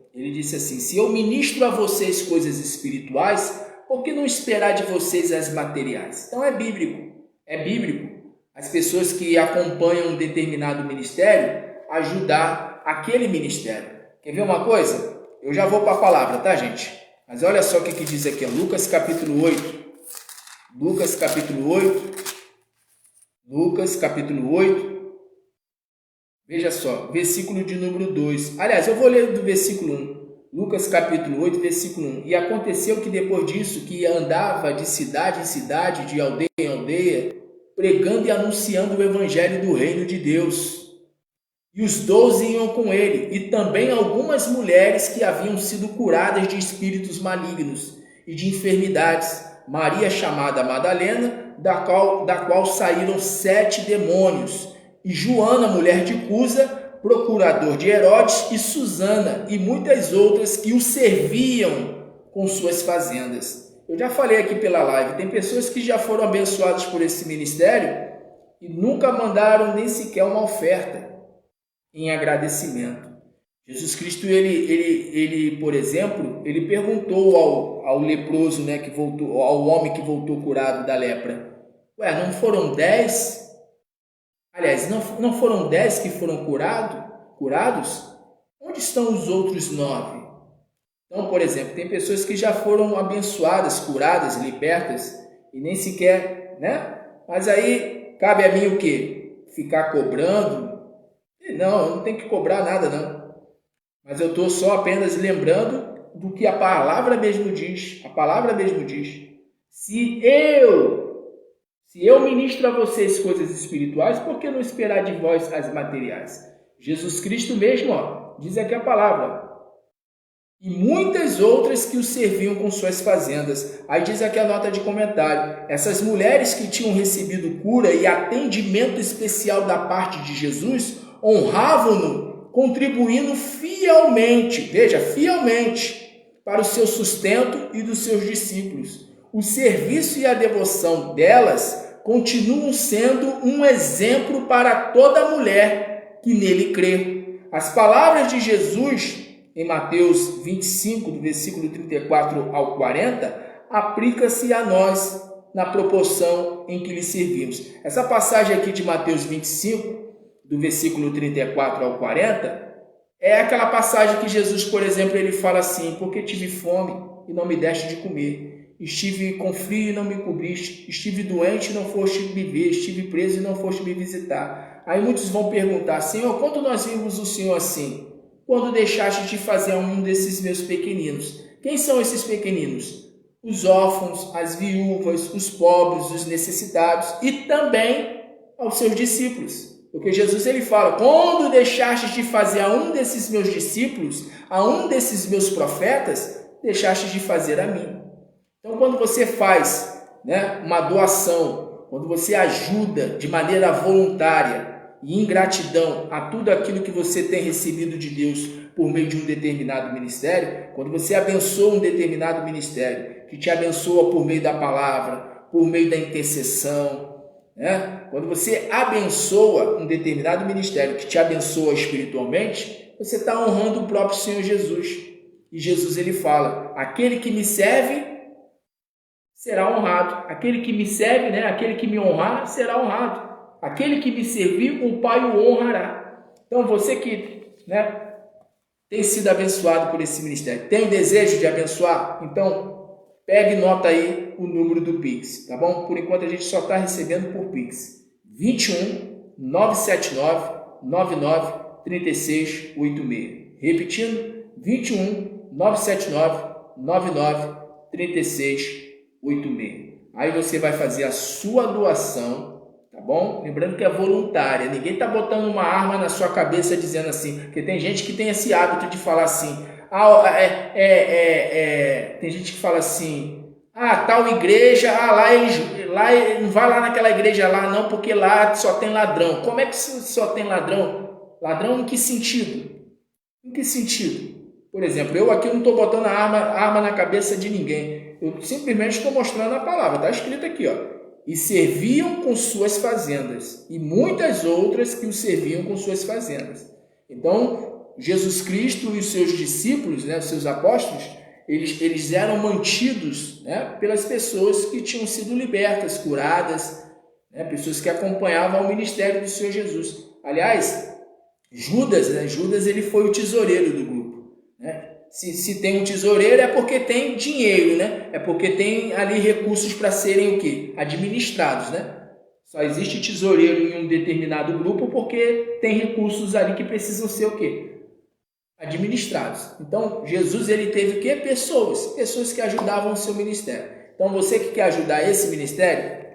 se eu ministro a vocês coisas espirituais, por que não esperar de vocês as materiais? Então é bíblico. As pessoas que acompanham um determinado ministério, ajudar aquele ministério. Quer ver uma coisa? Eu já vou para a palavra, tá, gente? Mas olha só o que diz aqui, Lucas capítulo 8. Lucas capítulo 8. Veja só, versículo de número 2. Aliás, eu vou ler do versículo 1. Lucas capítulo 8, versículo 1. E aconteceu que depois disso, que andava de cidade em cidade, de aldeia em aldeia, pregando e anunciando o evangelho do reino de Deus. E os 12 iam com ele, e também algumas mulheres que haviam sido curadas de espíritos malignos e de enfermidades. Maria, chamada Madalena, da qual saíram 7 demônios, e Joana, mulher de Cusa, procurador de Herodes, e Susana, e muitas outras que o serviam com suas fazendas. Eu já falei aqui pela live, tem pessoas que já foram abençoadas por esse ministério e nunca mandaram nem sequer uma oferta em agradecimento. Jesus Cristo, ele, por exemplo, ele perguntou ao leproso, que voltou, ao homem que voltou curado da lepra, não foram 10? Aliás, não foram 10 que foram curados? Onde estão os outros 9? Então, por exemplo, tem pessoas que já foram abençoadas, curadas, libertas, e nem sequer, Mas aí, cabe a mim o quê? Ficar cobrando? Não, eu não tenho que cobrar nada, não. Mas eu estou só apenas lembrando do que a palavra mesmo diz. A palavra mesmo diz. Se eu ministro a vocês coisas espirituais, por que não esperar de vós as materiais? Jesus Cristo mesmo, diz aqui a palavra. E muitas outras que o serviam com suas fazendas. Aí diz aqui a nota de comentário. Essas mulheres que tinham recebido cura e atendimento especial da parte de Jesus, honravam-no, contribuindo fielmente, para o seu sustento e dos seus discípulos. O serviço e a devoção delas continuam sendo um exemplo para toda mulher que nele crê. As palavras de Jesus, em Mateus 25, do versículo 34 ao 40, aplica-se a nós na proporção em que lhe servimos. Essa passagem aqui de Mateus 25, do versículo 34 ao 40, é aquela passagem que Jesus, por exemplo, ele fala assim: porque tive fome e não me deste de comer, estive com frio e não me cobriste, estive doente e não foste me ver, estive preso e não foste me visitar. Aí muitos vão perguntar: Senhor, quando nós vimos o Senhor assim? Quando deixaste de fazer a um desses meus pequeninos. Quem são esses pequeninos? Os órfãos, as viúvas, os pobres, os necessitados, e também aos seus discípulos. Porque Jesus ele fala: quando deixaste de fazer a um desses meus discípulos, a um desses meus profetas, deixaste de fazer a mim. Então, quando você faz uma doação, quando você ajuda de maneira voluntária e em gratidão a tudo aquilo que você tem recebido de Deus por meio de um determinado ministério, quando você abençoa um determinado ministério, que te abençoa por meio da palavra, por meio da intercessão, quando você abençoa um determinado ministério que te abençoa espiritualmente, você está honrando o próprio Senhor Jesus. E Jesus ele fala: aquele que me serve, será honrado. Aquele que me serve, né? Aquele que me honrar, será honrado. Aquele que me servir, o Pai o honrará. Então, você que, né, tem sido abençoado por esse ministério, tem o desejo de abençoar? Então, pegue e nota aí o número do Pix, tá bom? Por enquanto, a gente só está recebendo por Pix. 21 979 99 36 86. Repetindo, 21 979 99 36 86. Aí você vai fazer a sua doação, tá bom? Lembrando que é voluntária. Ninguém tá botando uma arma na sua cabeça dizendo assim, porque tem gente que tem esse hábito de falar assim, tem gente que fala assim, tal igreja, lá ele não vai lá naquela igreja lá não, porque lá só tem ladrão. Como é que só tem ladrão? Ladrão em que sentido? Em que sentido? Por exemplo, eu aqui não estou botando arma na cabeça de ninguém. Eu simplesmente estou mostrando a palavra. Está escrito aqui, ó. E serviam com suas fazendas. E muitas outras que o serviam com suas fazendas. Então, Jesus Cristo e os seus discípulos, né, os seus apóstolos, eles eram mantidos, né, pelas pessoas que tinham sido libertas, curadas, né, pessoas que acompanhavam o ministério do Senhor Jesus. Aliás, Judas ele foi o tesoureiro do grupo, né? Se tem um tesoureiro é porque tem dinheiro, né? É porque tem ali recursos para serem o quê? Administrados, né? Só existe tesoureiro em um determinado grupo porque tem recursos ali que precisam ser o quê? Administrados. Então, Jesus ele teve o quê? Pessoas que ajudavam o seu ministério. Então, você que quer ajudar esse ministério,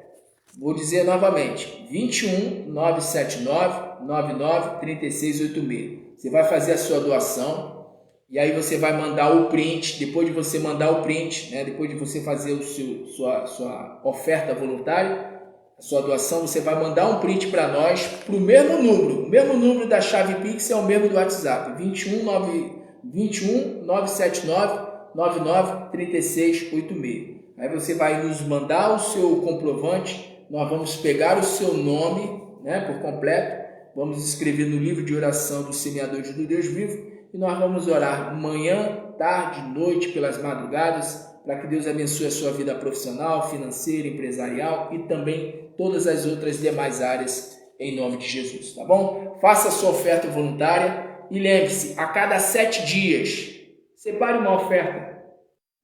vou dizer novamente, 21 979 99 36 86. Você vai fazer a sua doação e aí você vai mandar o print. Depois de você mandar o print, né, depois de você fazer sua oferta voluntária, a sua doação, você vai mandar um print para nós, para o mesmo número. O mesmo número da chave Pix é o mesmo do WhatsApp, 21 979 99 36 86. Aí você vai nos mandar o seu comprovante. Nós vamos pegar o seu nome, né, por completo, vamos escrever no livro de oração dos semeadores do Deus vivo e nós vamos orar manhã, tarde, noite, pelas madrugadas, para que Deus abençoe a sua vida profissional, financeira, empresarial e também todas as outras demais áreas em nome de Jesus, tá bom? Faça a sua oferta voluntária e lembre-se, a cada 7 dias, separe uma oferta,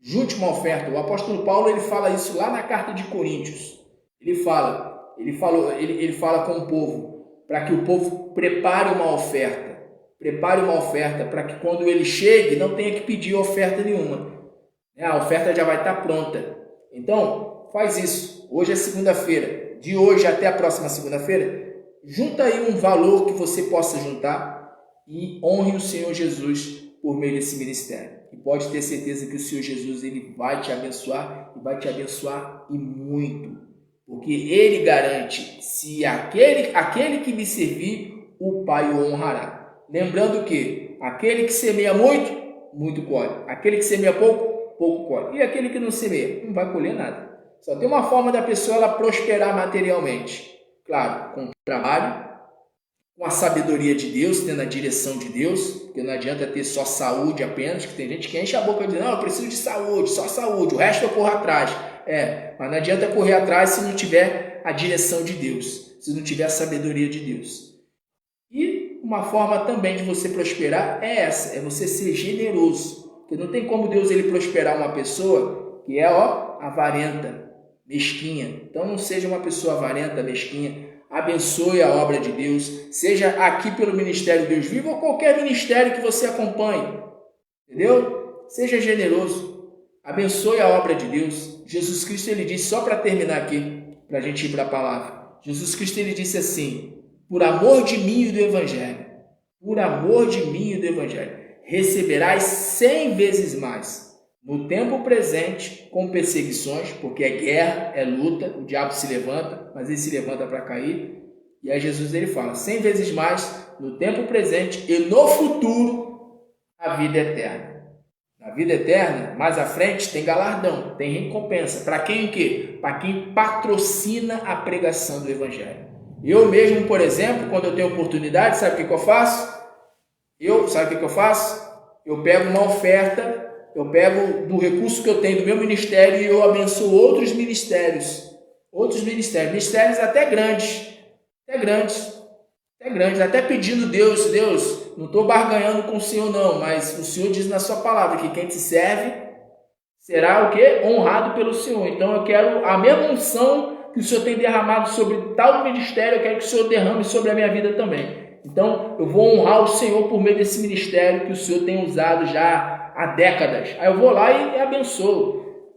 junte uma oferta. O apóstolo Paulo ele fala isso lá na carta de Coríntios. Ele fala com o povo, para que o povo prepare uma oferta para que quando ele chegue não tenha que pedir oferta nenhuma. A oferta já vai estar pronta. Então, faz isso. Hoje é segunda-feira. De hoje até a próxima segunda-feira, junta aí um valor que você possa juntar e honre o Senhor Jesus por meio desse ministério. E pode ter certeza que o Senhor Jesus ele vai te abençoar e vai te abençoar e muito. Porque ele garante, se aquele que me servir, o Pai o honrará. Lembrando que aquele que semeia muito, muito colhe. Aquele que semeia pouco, pouco colhe. E aquele que não semeia, não vai colher nada. Só tem uma forma da pessoa ela prosperar materialmente. Claro, com trabalho, com a sabedoria de Deus, tendo a direção de Deus, porque não adianta ter só saúde apenas, que tem gente que enche a boca dizendo, não, eu preciso de saúde, só saúde, o resto eu corro atrás. Mas não adianta correr atrás se não tiver a direção de Deus, se não tiver a sabedoria de Deus. E uma forma também de você prosperar é essa, é você ser generoso, porque não tem como Deus ele prosperar uma pessoa que é avarenta, mesquinha. Então não seja uma pessoa avarenta, mesquinha. Abençoe a obra de Deus, seja aqui pelo Ministério Deus Vivo ou qualquer ministério que você acompanhe, entendeu? Seja generoso. Abençoe a obra de Deus. Jesus Cristo, ele disse, só para terminar aqui, para a gente ir para a palavra. Jesus Cristo, ele disse assim, por amor de mim e do Evangelho, receberás 100 vezes mais. No tempo presente, com perseguições, porque é guerra, é luta, o diabo se levanta, mas ele se levanta para cair. E aí Jesus, ele fala, 100 vezes mais no tempo presente e no futuro, a vida eterna. Na vida eterna, mais à frente, tem galardão, tem recompensa. Para quem o quê? Para quem patrocina a pregação do Evangelho. Eu mesmo, por exemplo, quando eu tenho oportunidade, sabe o que eu faço? Eu pego uma oferta Eu pego do recurso que eu tenho do meu ministério e eu abençoo outros ministérios. Ministérios até grandes, até pedindo Deus, não estou barganhando com o Senhor não, mas o Senhor diz na sua palavra que quem te serve será o quê? Honrado pelo Senhor. Então eu quero a mesma unção que o Senhor tem derramado sobre tal ministério, eu quero que o Senhor derrame sobre a minha vida também. Então eu vou honrar o Senhor por meio desse ministério que o Senhor tem usado já há décadas. Aí eu vou lá e abençoo,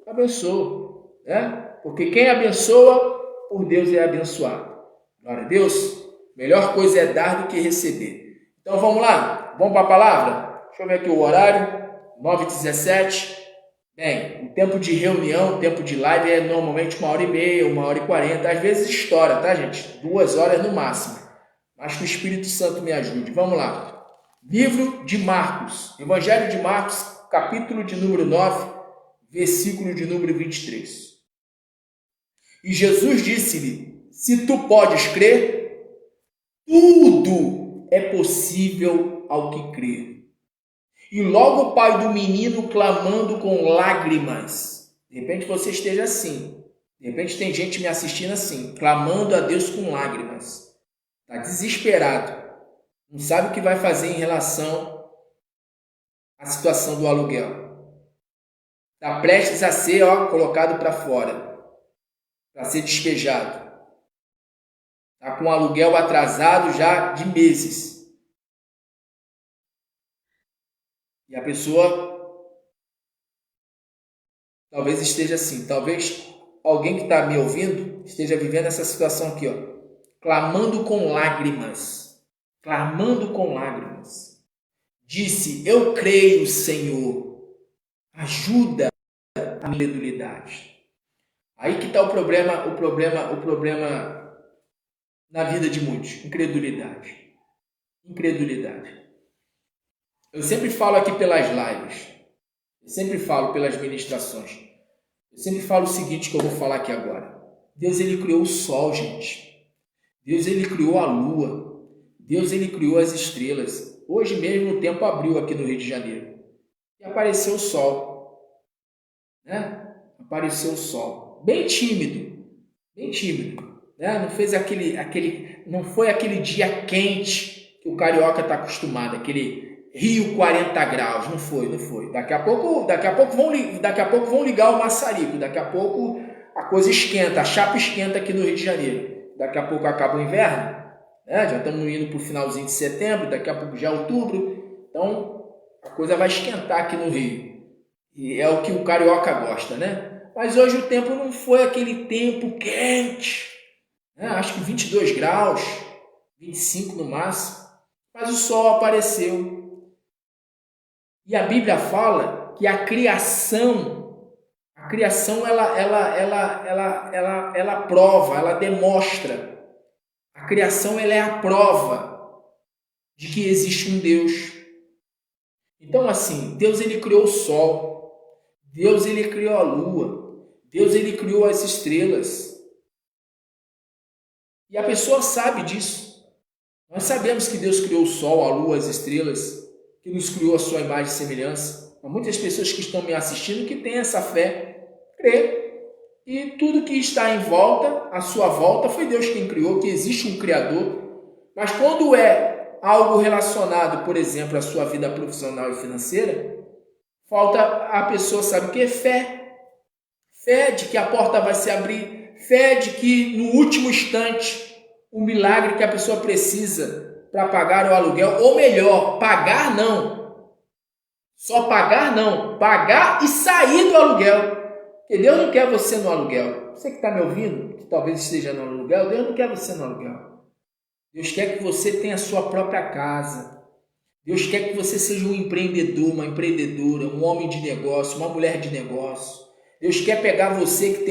né? Porque quem abençoa, por Deus é abençoado. Glória a Deus. Melhor coisa é dar do que receber. Então vamos lá, vamos para a palavra? Deixa eu ver aqui o horário, 9h17. Bem, o tempo de reunião, o tempo de live é normalmente 1h30, 1h40, às vezes estoura, tá gente? 2 horas no máximo. Mas que o Espírito Santo me ajude. Vamos lá. Livro de Marcos, Evangelho de Marcos, capítulo de número 9, versículo de número 23. E Jesus disse-lhe: se tu podes crer, tudo é possível ao que crer. E logo o pai do menino, clamando com lágrimas. De repente você esteja assim. De repente tem gente me assistindo assim, clamando a Deus com lágrimas. Está desesperado. Não sabe o que vai fazer em relação à situação do aluguel. Está prestes a ser colocado para fora. Para ser despejado. Está com o aluguel atrasado já de meses. E a pessoa talvez esteja assim, talvez alguém que está me ouvindo esteja vivendo essa situação aqui, clamando com lágrimas, disse: eu creio, Senhor, ajuda a minha incredulidade. Aí que está o problema na vida de muitos, incredulidade. Eu sempre falo aqui pelas lives, eu sempre falo pelas ministrações, eu sempre falo o seguinte que eu vou falar aqui agora. Deus, ele criou o sol, gente. Deus, ele criou a lua. Deus, ele criou as estrelas. Hoje mesmo o tempo abriu aqui no Rio de Janeiro e apareceu o sol, né? Apareceu o sol, bem tímido, né? Não fez não foi aquele dia quente que o carioca está acostumado, aquele Rio 40 graus, não foi. Daqui a pouco vão ligar o maçarico, daqui a pouco a coisa esquenta, a chapa esquenta aqui no Rio de Janeiro. Daqui a pouco acaba o inverno, né? Já estamos indo para o finalzinho de setembro, daqui a pouco já é outubro, então a coisa vai esquentar aqui no Rio. E é o que o carioca gosta, né? Mas hoje o tempo não foi aquele tempo quente, né? Acho que 22 graus, 25 no máximo, mas o sol apareceu. E a Bíblia fala que a criação ela prova, ela demonstra. A criação ela é a prova de que existe um Deus. Então assim, Deus ele criou o sol, Deus ele criou a lua, Deus ele criou as estrelas. E a pessoa sabe disso. Nós sabemos que Deus criou o sol, a lua, as estrelas, que nos criou a sua imagem e semelhança. Há muitas pessoas que estão me assistindo que têm essa fé, crê. E tudo que está em volta, à sua volta, foi Deus quem criou, que existe um Criador. Mas quando é algo relacionado, por exemplo, à sua vida profissional e financeira, falta a pessoa, sabe o que? Fé. Fé de que a porta vai se abrir, fé de que no último instante, o milagre que a pessoa precisa para pagar o aluguel, ou melhor, pagar não, só pagar não, pagar e sair do aluguel, porque Deus não quer você no aluguel. Você que está me ouvindo, que talvez esteja no aluguel, Deus não quer você no aluguel. Deus quer que você tenha a sua própria casa. Deus quer que você seja um empreendedor, uma empreendedora, um homem de negócio, uma mulher de negócio. Deus quer pegar você que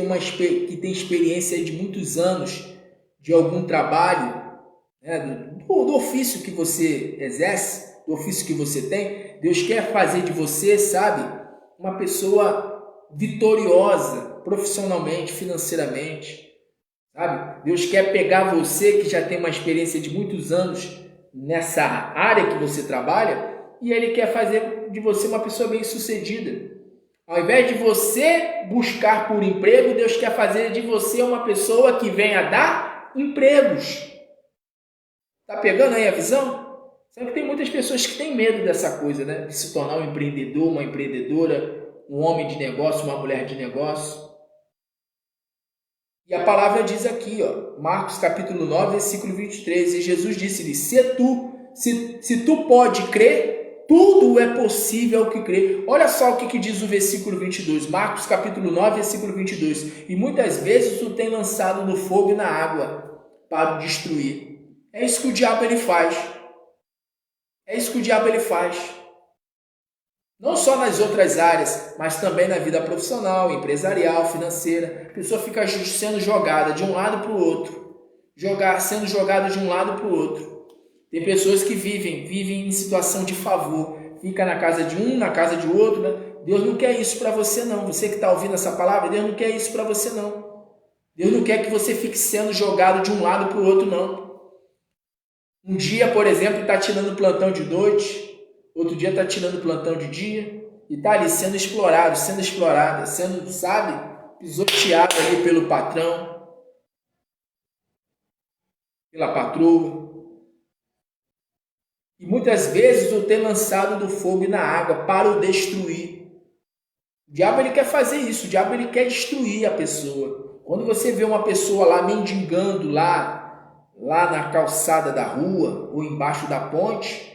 tem experiência de muitos anos de algum trabalho, né, do ofício que você exerce, do ofício que você tem. Deus quer fazer de você, sabe, uma pessoa vitoriosa profissionalmente, financeiramente, sabe? Deus quer pegar você que já tem uma experiência de muitos anos nessa área que você trabalha e Ele quer fazer de você uma pessoa bem-sucedida. Ao invés de você buscar por emprego, Deus quer fazer de você uma pessoa que venha dar empregos. Tá pegando aí a visão? Sabe que tem muitas pessoas que têm medo dessa coisa, né? De se tornar um empreendedor, uma empreendedora, um homem de negócio, uma mulher de negócio. E a palavra diz aqui, ó, Marcos capítulo 9, versículo 23, e Jesus disse-lhe, se tu pode crer, tudo é possível ao que crê. Olha só o que diz o versículo 22, Marcos capítulo 9, versículo 22, e muitas vezes tu tem lançado no fogo e na água para o destruir. É isso que o diabo ele faz. É isso que o diabo ele faz. Não só nas outras áreas, mas também na vida profissional, empresarial, financeira. A pessoa fica sendo jogada de um lado para o outro. Sendo jogada de um lado para o outro. Tem pessoas que vivem em situação de favor. Fica na casa de um, na casa de outro. Né? Deus não quer isso para você não. Você que está ouvindo essa palavra, Deus não quer isso para você não. Deus não quer que você fique sendo jogado de um lado para o outro não. Um dia, por exemplo, está tirando plantão de noite, outro dia está tirando plantão de dia, e está ali sendo explorada, sendo, sabe, pisoteado ali pelo patrão, pela patroa. E muitas vezes o ter lançado do fogo e na água para o destruir. O diabo ele quer fazer isso, o diabo ele quer destruir a pessoa. Quando você vê uma pessoa lá mendigando lá na calçada da rua ou embaixo da ponte,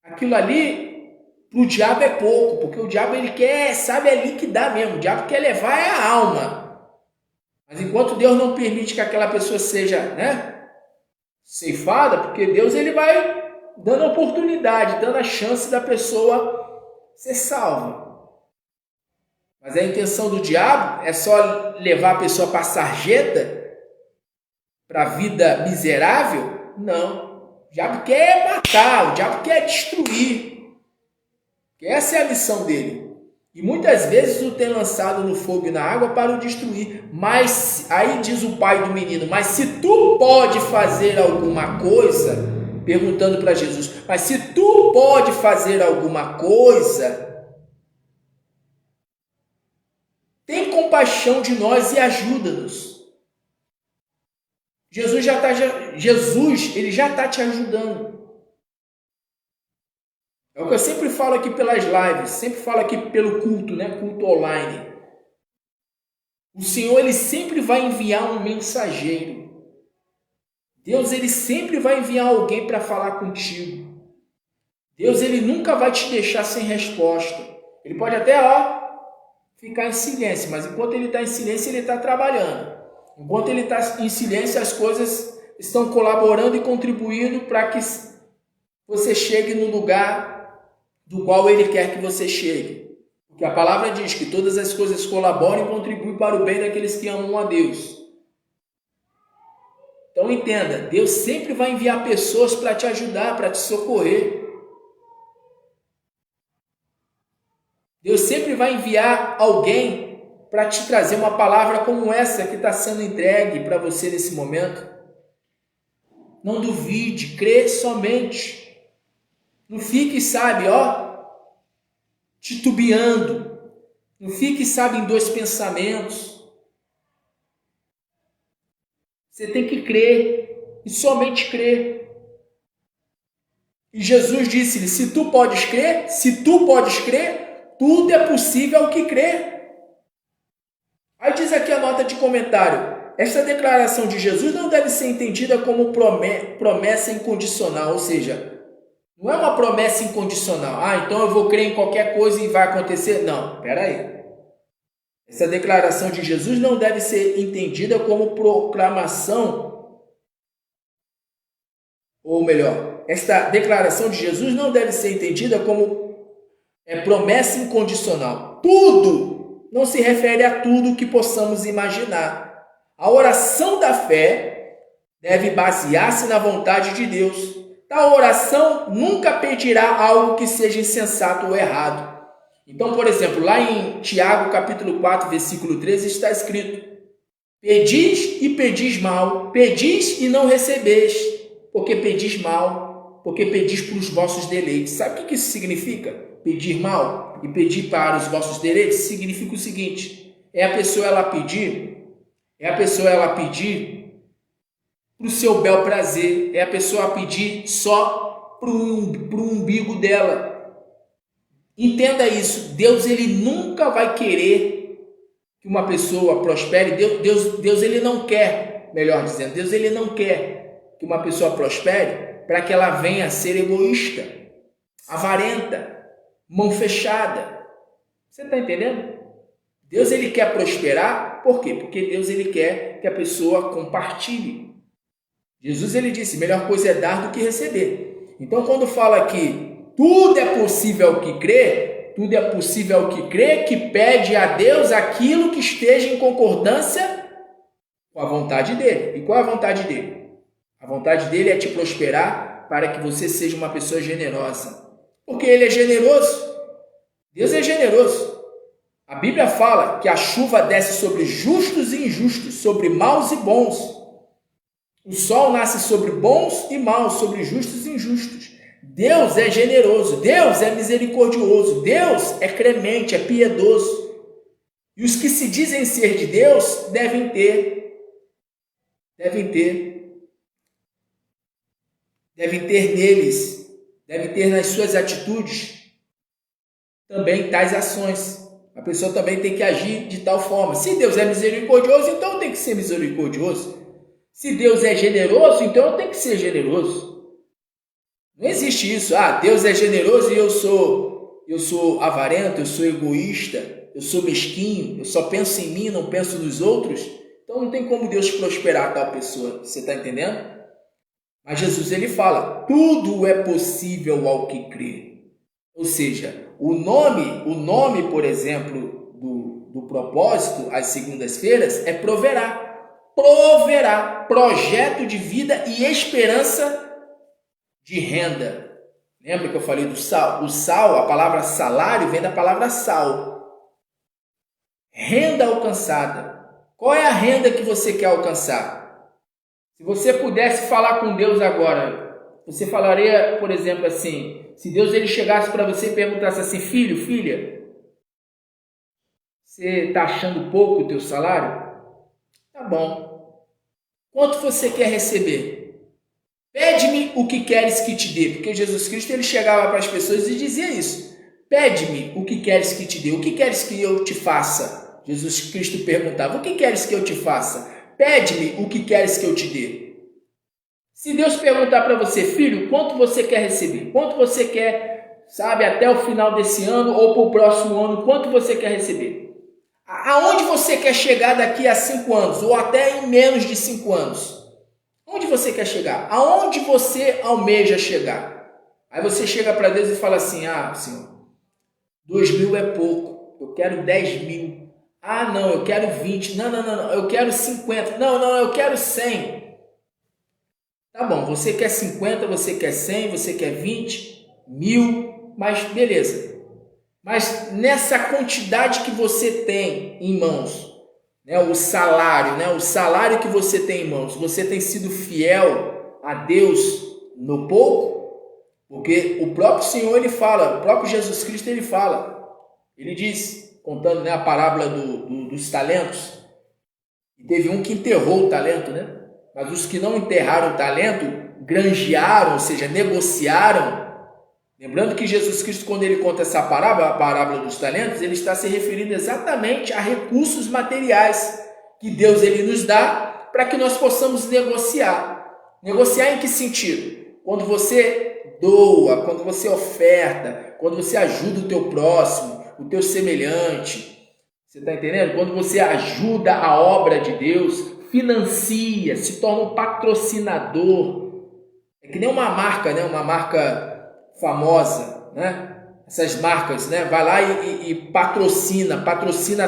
aquilo ali para o diabo é pouco, porque o diabo ele quer, sabe, é liquidar mesmo, o diabo quer levar a alma. Mas enquanto Deus não permite que aquela pessoa seja, né, ceifada, porque Deus ele vai dando a oportunidade, dando a chance da pessoa ser salva. Mas a intenção do diabo é só levar a pessoa para a sarjeta, para a vida miserável? Não. O diabo quer matar, o diabo quer destruir. Essa é a missão dele. E muitas vezes o tem lançado no fogo e na água para o destruir. Mas, aí diz o pai do menino, mas se tu pode fazer alguma coisa, perguntando para Jesus, mas se tu pode fazer alguma coisa, tem compaixão de nós e ajuda-nos. Jesus ele já está te ajudando. É o que eu sempre falo aqui pelas lives, sempre falo aqui pelo culto, né? Culto online. O Senhor ele sempre vai enviar um mensageiro. Deus ele sempre vai enviar alguém para falar contigo. Deus ele nunca vai te deixar sem resposta. Ele pode até ficar em silêncio, mas enquanto ele está em silêncio ele está trabalhando. Enquanto ele está em silêncio, as coisas estão colaborando e contribuindo para que você chegue no lugar do qual ele quer que você chegue. Porque a palavra diz que todas as coisas colaboram e contribuem para o bem daqueles que amam a Deus. Então entenda, Deus sempre vai enviar pessoas para te ajudar, para te socorrer. Deus sempre vai enviar alguém para te trazer uma palavra como essa que está sendo entregue para você nesse momento. Não duvide, crê somente. Não fique, sabe, titubeando. Não fique, sabe, em dois pensamentos. Você tem que crer e somente crer. E Jesus disse-lhe, se tu podes crer, tudo é possível ao que crer. Aí diz aqui a nota de comentário, esta declaração de Jesus não deve ser entendida como promessa incondicional, ou seja, não é uma promessa incondicional. Então eu vou crer em qualquer coisa e vai acontecer. Não, espera aí. Essa declaração de Jesus não deve ser entendida como proclamação, ou melhor, esta declaração de Jesus não deve ser entendida como promessa incondicional. Tudo não se refere a tudo que possamos imaginar. A oração da fé deve basear-se na vontade de Deus. Tal oração nunca pedirá algo que seja insensato ou errado. Então, por exemplo, lá em Tiago, capítulo 4, versículo 13, está escrito: pedis e pedis mal, pedis e não recebeis, porque pedis mal, porque pedis para os vossos deleites. Sabe o que isso significa? pedir mal e pedir para os vossos direitos, significa o seguinte: é a pessoa ela pedir para o seu bel prazer, é a pessoa pedir só para o umbigo dela. Entenda isso, Deus ele nunca vai querer que uma pessoa prospere. Deus ele não quer, melhor dizendo, Deus ele não quer que uma pessoa prospere para que ela venha a ser egoísta, avarenta, mão fechada. Você está entendendo? Deus ele quer prosperar, por quê? Porque Deus ele quer que a pessoa compartilhe. Jesus ele disse, melhor coisa é dar do que receber. Então quando fala que tudo é possível ao que crê, tudo é possível ao que crê, que pede a Deus aquilo que esteja em concordância com a vontade dele. E qual é a vontade dele? A vontade dele é te prosperar para que você seja uma pessoa generosa. Porque ele é generoso. Deus é generoso. A Bíblia fala que a chuva desce sobre justos e injustos, sobre maus e bons. O sol nasce sobre bons e maus, sobre justos e injustos. Deus é generoso, Deus é misericordioso, Deus é clemente, é piedoso. E os que se dizem ser de Deus devem ter neles, devem ter nas suas atitudes também tais ações. A pessoa também tem que agir de tal forma. Se Deus é misericordioso, então tem que ser misericordioso. Se Deus é generoso, então tem que ser generoso. Não existe isso. Deus é generoso e eu sou avarento, eu sou egoísta, eu sou mesquinho, eu só penso em mim, não penso nos outros. Então não tem como Deus prosperar tal pessoa. Você está entendendo? Mas Jesus ele fala, tudo é possível ao que crê. Ou seja, o nome, por exemplo, do propósito às segundas-feiras é proverá. Proverá, projeto de vida e esperança de renda. Lembra que eu falei do sal? O sal, a palavra salário vem da palavra sal. Renda alcançada. Qual é a renda que você quer alcançar? Se você pudesse falar com Deus agora, você falaria, por exemplo, assim, se Deus ele chegasse para você e perguntasse assim, filho, filha, você está achando pouco o teu salário? Tá bom. Quanto você quer receber? Pede-me o que queres que te dê. Porque Jesus Cristo ele chegava para as pessoas e dizia isso. Pede-me o que queres que te dê. O que queres que eu te faça? Jesus Cristo perguntava. O que queres que eu te faça? Pede-me o que queres que eu te dê. Se Deus perguntar para você, filho, quanto você quer receber? Quanto você quer, até o final desse ano ou para o próximo ano, quanto você quer receber? Aonde você quer chegar daqui a 5 anos ou até em menos de 5 anos? Onde você quer chegar? Aonde você almeja chegar? Aí você chega para Deus e fala assim, Senhor, 2.000 é pouco, eu quero 10.000. Não, eu quero 20. Não, eu quero 50. Não, eu quero 100. Tá bom, você quer 50, você quer 100, você quer 20, 1.000, mas beleza. Mas nessa quantidade que você tem em mãos, o salário que você tem em mãos, você tem sido fiel a Deus no pouco? Porque o próprio Senhor ele fala, o próprio Jesus Cristo ele diz, contando a parábola dos talentos, teve um que enterrou o talento, mas os que não enterraram o talento, granjearam, ou seja, negociaram. Lembrando que Jesus Cristo, quando ele conta essa parábola, a parábola dos talentos, ele está se referindo exatamente a recursos materiais que Deus ele nos dá para que nós possamos negociar. Negociar em que sentido? Quando você doa, quando você oferta, quando você ajuda o teu próximo, o teu semelhante. Você está entendendo? Quando você ajuda a obra de Deus, financia, se torna um patrocinador. É que nem uma marca, uma marca famosa, essas marcas, vai lá e patrocina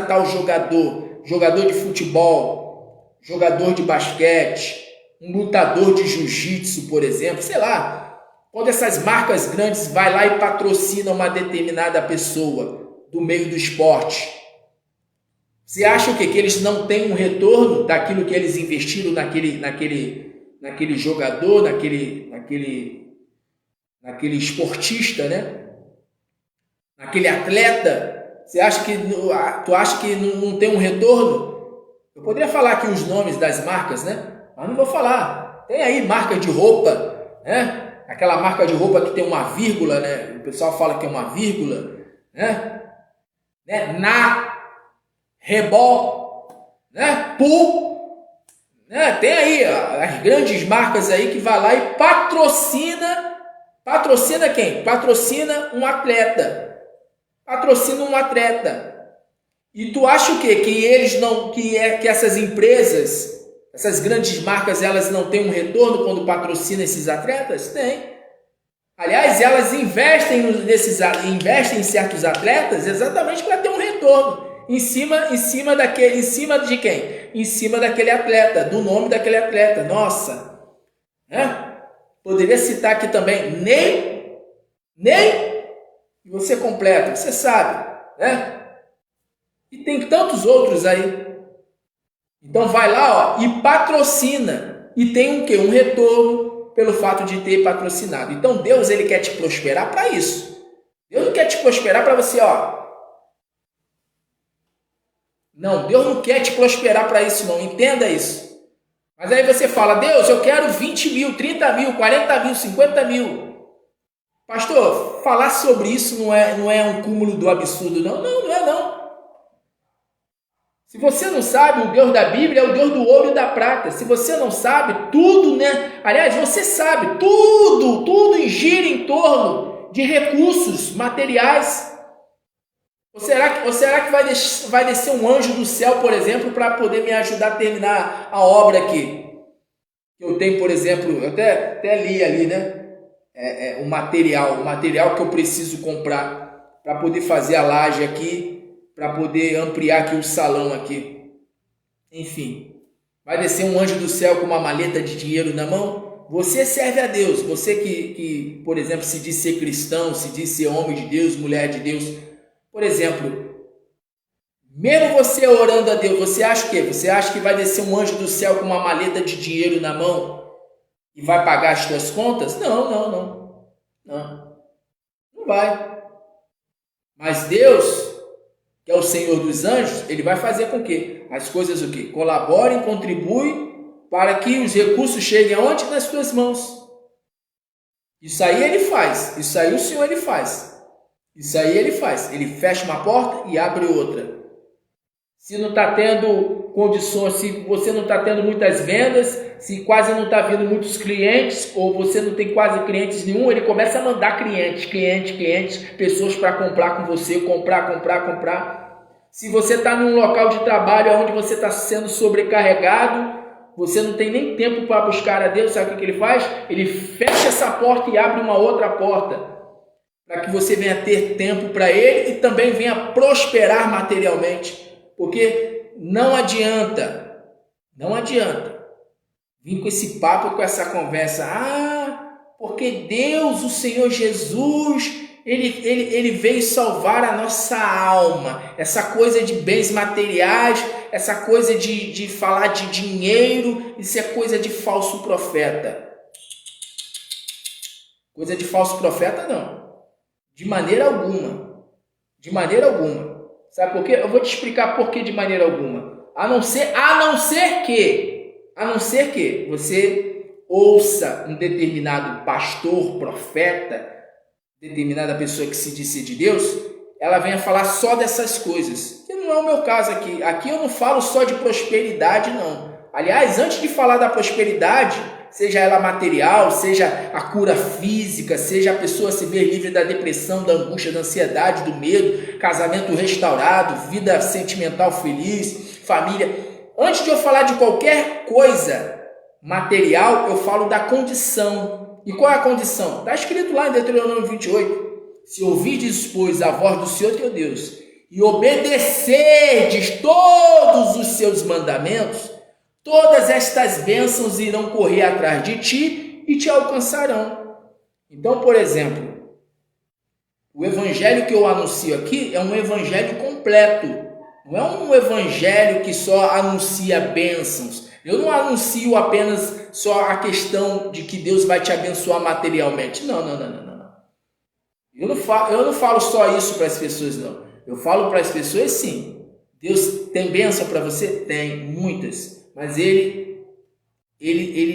tal jogador de futebol, jogador de basquete, um lutador de jiu-jitsu, por exemplo, sei lá. Quando essas marcas grandes vai lá e patrocina uma determinada pessoa do meio do esporte, você acha o quê? Que eles não têm um retorno daquilo que eles investiram naquele jogador, naquele esportista, naquele atleta, tu acha que não tem um retorno? Eu poderia falar aqui os nomes das marcas, né? Mas não vou falar. Tem aí marca de roupa, né? Aquela marca de roupa que tem uma vírgula, né? O pessoal fala que é uma vírgula, né? Rebol, né? Né? Tem aí as grandes marcas aí que vai lá e patrocina quem? Patrocina um atleta. Patrocina um atleta. E tu acha o quê? Que eles não, que essas empresas, essas grandes marcas, elas não têm um retorno quando patrocinam esses atletas? Tem. Aliás, elas investem em certos atletas exatamente para ter um retorno. Em cima de quem? Em cima daquele atleta, do nome daquele atleta. Nossa, né? Poderia citar aqui também Ney, e você completa, você sabe, né? E tem tantos outros aí. Então vai lá, ó, e patrocina. E tem um quê? Um retorno pelo fato de ter patrocinado. Então Deus, ele quer te prosperar para isso. Deus não quer te prosperar para você, ó. Não, Deus não quer te prosperar para isso, não. Entenda isso. Mas aí você fala, Deus, eu quero 20 mil, 30 mil, 40 mil, 50 mil. Pastor, falar sobre isso não é um cúmulo do absurdo, não. Não é não. Se você não sabe, o Deus da Bíblia é o Deus do ouro e da prata. Se você não sabe, tudo, né? Aliás, você sabe, tudo gira em torno de recursos materiais. Ou será que vai descer um anjo do céu, por exemplo, para poder me ajudar a terminar a obra aqui? Eu tenho, por exemplo, eu até li ali, né? O material que eu preciso comprar para poder fazer a laje aqui, para poder ampliar aqui o salão aqui. Enfim, vai descer um anjo do céu com uma maleta de dinheiro na mão? Você serve a Deus. Você que, por exemplo, se diz ser cristão, se diz ser homem de Deus, mulher de Deus. Por exemplo, mesmo você orando a Deus, você acha o quê? Você acha que vai descer um anjo do céu com uma maleta de dinheiro na mão e vai pagar as tuas contas? Não vai. Mas Deus, que é o Senhor dos anjos, ele vai fazer com que as coisas o quê? Colaborem, contribuem para que os recursos cheguem aonde? Nas tuas mãos. Isso aí ele faz. Isso aí o Senhor ele faz. Isso aí ele faz. Ele fecha uma porta e abre outra. Se não está tendo condições, se você não está tendo muitas vendas, se quase não está vindo muitos clientes, ou você não tem quase clientes nenhum, ele começa a mandar clientes, pessoas para comprar com você, comprar. Se você está num local de trabalho onde você está sendo sobrecarregado, você não tem nem tempo para buscar a Deus, sabe o que ele faz? Ele fecha essa porta e abre uma outra porta, para que você venha ter tempo para ele e também venha prosperar materialmente. Porque não adianta vir com esse papo, com essa conversa. Porque Deus, o Senhor Jesus, ele veio salvar a nossa alma. Essa coisa de bens materiais, essa coisa de falar de dinheiro, isso é coisa de falso profeta. Coisa de falso profeta, não. De maneira alguma. Sabe por quê? Eu vou te explicar por que de maneira alguma. A não ser que você ouça um determinado pastor, profeta, determinada pessoa que se disse de Deus, ela venha falar só dessas coisas. Que não é o meu caso aqui. Aqui eu não falo só de prosperidade, não. Aliás, antes de falar da prosperidade, seja ela material, seja a cura física, seja a pessoa se ver livre da depressão, da angústia, da ansiedade, do medo, casamento restaurado, vida sentimental feliz, família. Antes de eu falar de qualquer coisa material, eu falo da condição. E qual é a condição? Está escrito lá em Deuteronômio 28. Se ouvirdes, pois, a voz do Senhor teu Deus e obedecerdes todos os seus mandamentos, todas estas bênçãos irão correr atrás de ti e te alcançarão. Então, por exemplo, o evangelho que eu anuncio aqui é um evangelho completo. Não é um evangelho que só anuncia bênçãos. Eu não anuncio apenas só a questão de que Deus vai te abençoar materialmente. Não. Eu não falo só isso para as pessoas, não. Eu falo para as pessoas, sim. Deus tem bênção para você? Tem, muitas. Mas Ele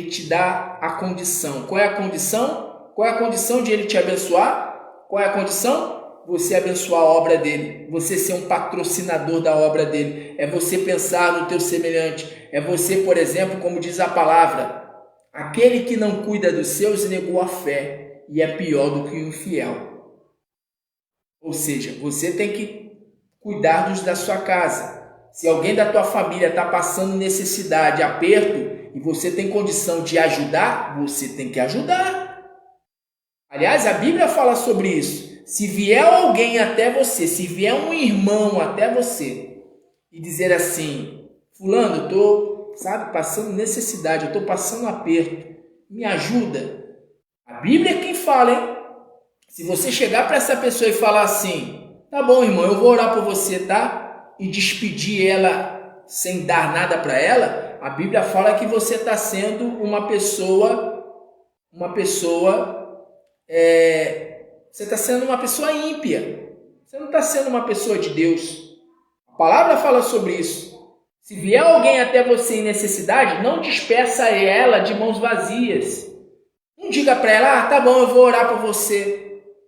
te dá a condição. Qual é a condição? Qual é a condição de Ele te abençoar? Qual é a condição? Você abençoar a obra dEle. Você ser um patrocinador da obra dEle. É você pensar no teu semelhante. É você, por exemplo, como diz a palavra, aquele que não cuida dos seus negou a fé e é pior do que o infiel. Ou seja, você tem que cuidar dos da sua casa. Se alguém da tua família está passando necessidade, aperto, e você tem condição de ajudar, você tem que ajudar. Aliás, a Bíblia fala sobre isso. Se vier alguém até você, se vier um irmão até você e dizer assim, fulano, eu estou, passando necessidade, eu estou passando aperto, me ajuda. A Bíblia é quem fala, hein? Se você chegar para essa pessoa e falar assim, tá bom, irmão, eu vou orar por você, tá? E despedir ela sem dar nada para ela, a Bíblia fala que você está sendo uma pessoa, você está sendo uma pessoa ímpia. Você não está sendo uma pessoa de Deus. A palavra fala sobre isso. Se vier alguém até você em necessidade, não despeça ela de mãos vazias. Não diga para ela, tá bom, eu vou orar por você.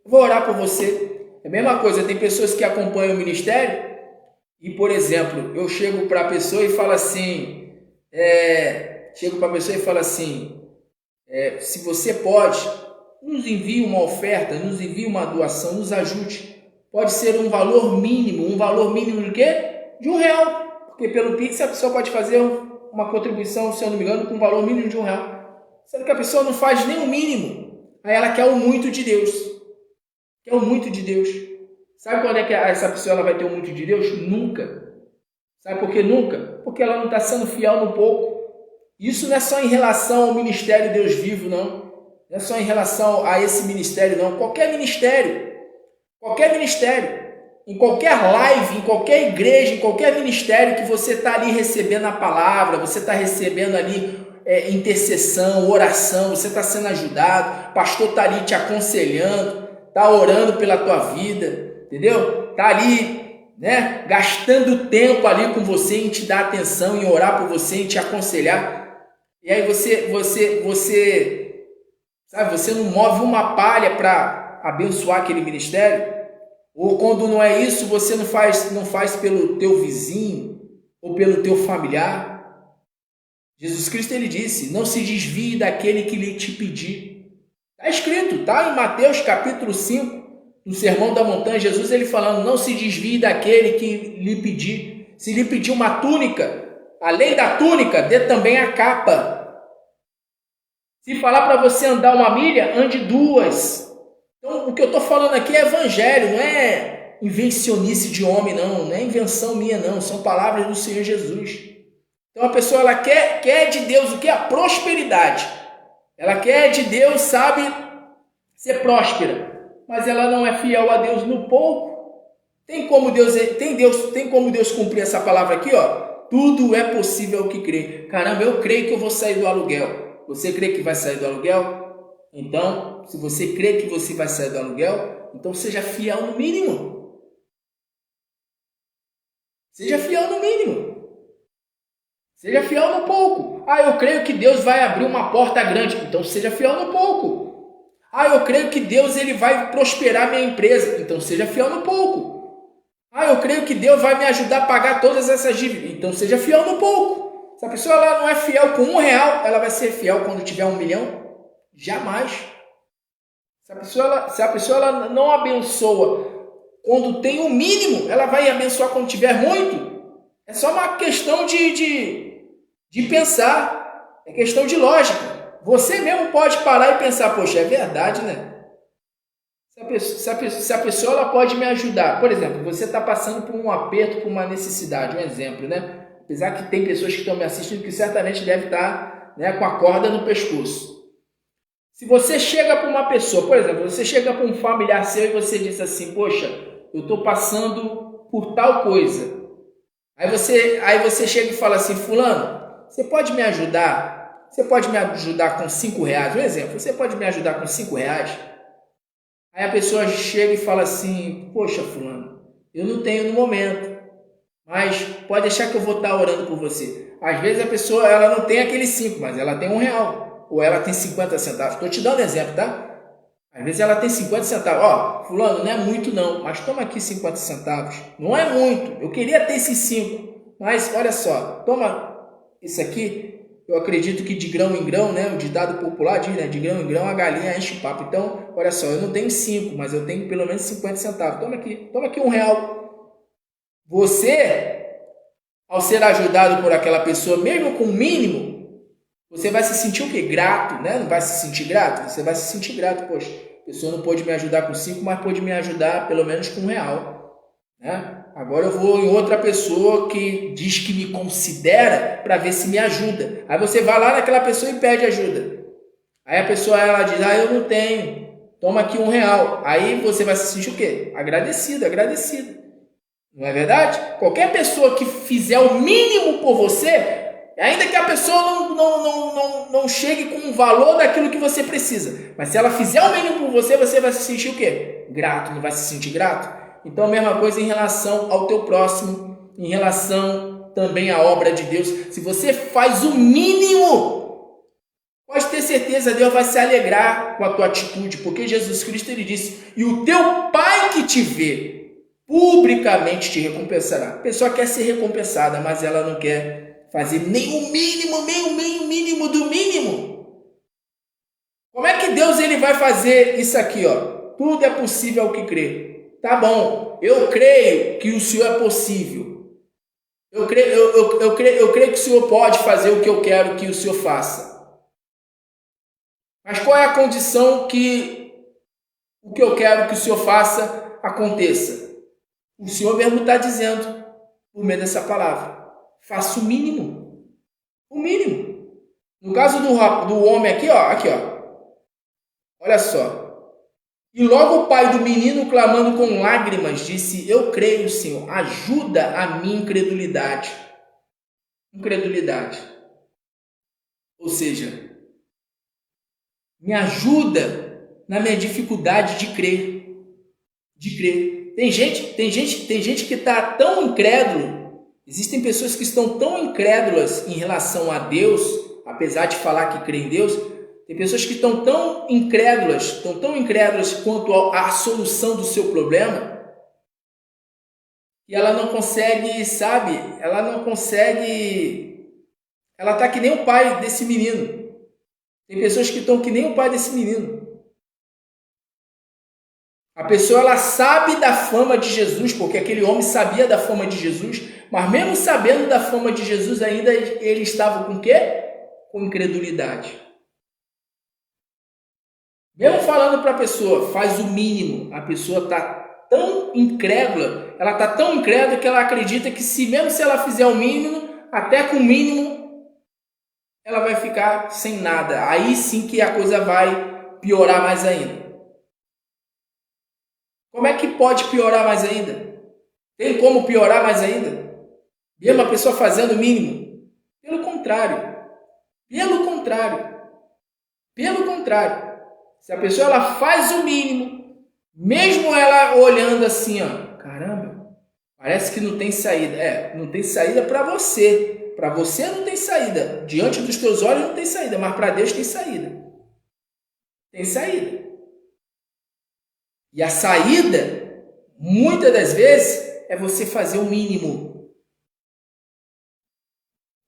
Vou orar por você. É a mesma coisa, tem pessoas que acompanham o ministério e, por exemplo, eu chego para a pessoa e falo assim, se você pode, nos envie uma oferta, nos envie uma doação, nos ajude. Pode ser um valor mínimo de quê? De R$1. Porque pelo Pix a pessoa pode fazer uma contribuição, se eu não me engano, com um valor mínimo de R$1. Sendo que a pessoa não faz nem o mínimo. Aí ela quer o muito de Deus. Quer o muito de Deus. Sabe quando é que essa pessoa ela vai ter o muito de Deus? Nunca. Sabe por que nunca? Porque ela não está sendo fiel no pouco. Isso não é só em relação ao ministério Deus Vivo, não. Não é só em relação a esse ministério, não. Qualquer ministério, em qualquer live, em qualquer igreja, em qualquer ministério que você está ali recebendo a palavra, você está recebendo ali intercessão, oração, você está sendo ajudado, o pastor está ali te aconselhando, está orando pela tua vida, entendeu? Está ali, né, gastando tempo ali com você em te dar atenção, em orar por você, em te aconselhar. E aí você não move uma palha para abençoar aquele ministério. Ou quando não é isso, você não faz pelo teu vizinho ou pelo teu familiar. Jesus Cristo ele disse, não se desvie daquele que lhe te pedir. Está escrito, tá? Em Mateus capítulo 5, no Sermão da Montanha, Jesus ele falando, não se desvie daquele que lhe pedir. Se lhe pedir uma túnica, além da túnica, dê também a capa. Se falar para você andar 1 milha, ande 2. Então, o que eu estou falando aqui é evangelho, não é invencionice de homem, não é invenção minha, não. São palavras do Senhor Jesus. Então, a pessoa ela quer de Deus o que? A prosperidade. Ela quer de Deus, ser próspera. Mas ela não é fiel a Deus no pouco. Tem como Deus cumprir essa palavra aqui, ó? Tudo é possível ao que crê. Caramba, eu creio que eu vou sair do aluguel. Você crê que vai sair do aluguel? Então, se você crê que você vai sair do aluguel, então seja fiel no mínimo. Seja fiel no mínimo. Seja fiel no pouco. Eu creio que Deus vai abrir uma porta grande. Então seja fiel no pouco. Eu creio que Deus ele vai prosperar minha empresa. Então seja fiel no pouco. Eu creio que Deus vai me ajudar a pagar todas essas dívidas. Então seja fiel no pouco. Se a pessoa ela não é fiel com R$1, ela vai ser fiel quando tiver 1 milhão? Jamais. Se a pessoa ela não abençoa quando tem o mínimo, ela vai abençoar quando tiver muito. É só uma questão de pensar. É questão de lógica. Você mesmo pode parar e pensar, poxa, é verdade, né? Se a pessoa ela pode me ajudar. Por exemplo, você está passando por um aperto, por uma necessidade. Um exemplo, né? Apesar que tem pessoas que estão me assistindo que certamente devem estar, né, com a corda no pescoço. Se você chega para uma pessoa, por exemplo, você chega para um familiar seu e você diz assim, poxa, eu estou passando por tal coisa. Aí você chega e fala assim, fulano, você pode me ajudar? Você pode me ajudar com R$5? Um exemplo, você pode me ajudar com R$5? Aí a pessoa chega e fala assim, poxa, fulano, eu não tenho no momento, mas pode deixar que eu vou estar orando por você. Às vezes a pessoa ela não tem aquele 5, mas ela tem R$1, ou ela tem 50 centavos. Estou te dando exemplo, tá? Às vezes ela tem 50 centavos. Ó, fulano, não é muito não, mas toma aqui 50 centavos. Não é muito, eu queria ter esses 5, mas olha só, toma isso aqui. Eu acredito que de grão em grão, né, o ditado popular diz, né, de grão em grão a galinha enche o papo. Então, olha só, eu não tenho 5, mas eu tenho pelo menos 50 centavos. Toma aqui R$1. Você, ao ser ajudado por aquela pessoa, mesmo com o mínimo, você vai se sentir o quê? Grato, né? Não vai se sentir grato? Você vai se sentir grato. Poxa, a pessoa não pôde me ajudar com 5, mas pôde me ajudar pelo menos com R$1. Né? Agora eu vou em outra pessoa que diz que me considera para ver se me ajuda. Aí você vai lá naquela pessoa e pede ajuda. Aí a pessoa ela diz, eu não tenho, toma aqui R$1. Aí você vai se sentir o quê? Agradecido. Não é verdade? Qualquer pessoa que fizer o mínimo por você, ainda que a pessoa não chegue com o valor daquilo que você precisa, mas se ela fizer o mínimo por você, você vai se sentir o quê? Grato, não vai se sentir grato? Então, a mesma coisa em relação ao teu próximo, em relação também à obra de Deus. Se você faz o mínimo, pode ter certeza, Deus vai se alegrar com a tua atitude, porque Jesus Cristo ele disse, e o teu Pai que te vê, publicamente te recompensará. A pessoa quer ser recompensada, mas ela não quer fazer nem o mínimo, nem o mínimo do mínimo. Como é que Deus ele vai fazer isso aqui? Ó? Tudo é possível ao que crê. Tá bom, eu creio que o Senhor é possível. Eu creio que o Senhor pode fazer o que eu quero que o Senhor faça. Mas qual é a condição que o que eu quero que o Senhor faça aconteça? O Senhor mesmo está dizendo, por meio dessa palavra, faça o mínimo. O mínimo. No caso do homem aqui, ó. Olha só. E logo o pai do menino, clamando com lágrimas, disse, eu creio, Senhor, ajuda a minha incredulidade. Incredulidade. Ou seja, me ajuda na minha dificuldade de crer. Tem gente que está tão incrédulo, existem pessoas que estão tão incrédulas em relação a Deus, apesar de falar que crê em Deus. Tem pessoas que estão tão incrédulas quanto à solução do seu problema, que ela não consegue, sabe? Ela está que nem o pai desse menino. Tem pessoas que estão que nem o pai desse menino. A pessoa ela sabe da fama de Jesus, porque aquele homem sabia da fama de Jesus, mas mesmo sabendo da fama de Jesus, ainda ele estava com o quê? Com incredulidade. Mesmo falando para a pessoa, faz o mínimo, a pessoa está tão incrédula, que ela acredita que mesmo se ela fizer o mínimo, até com o mínimo, ela vai ficar sem nada. Aí sim que a coisa vai piorar mais ainda. Como é que pode piorar mais ainda? Tem como piorar mais ainda? Mesmo a pessoa fazendo o mínimo? Pelo contrário. Se a pessoa ela faz o mínimo, mesmo ela olhando assim, ó, caramba, parece que não tem saída. Não tem saída para você. Para você não tem saída. Diante dos teus olhos não tem saída, mas para Deus tem saída. Tem saída. E a saída, muitas das vezes, é você fazer o mínimo.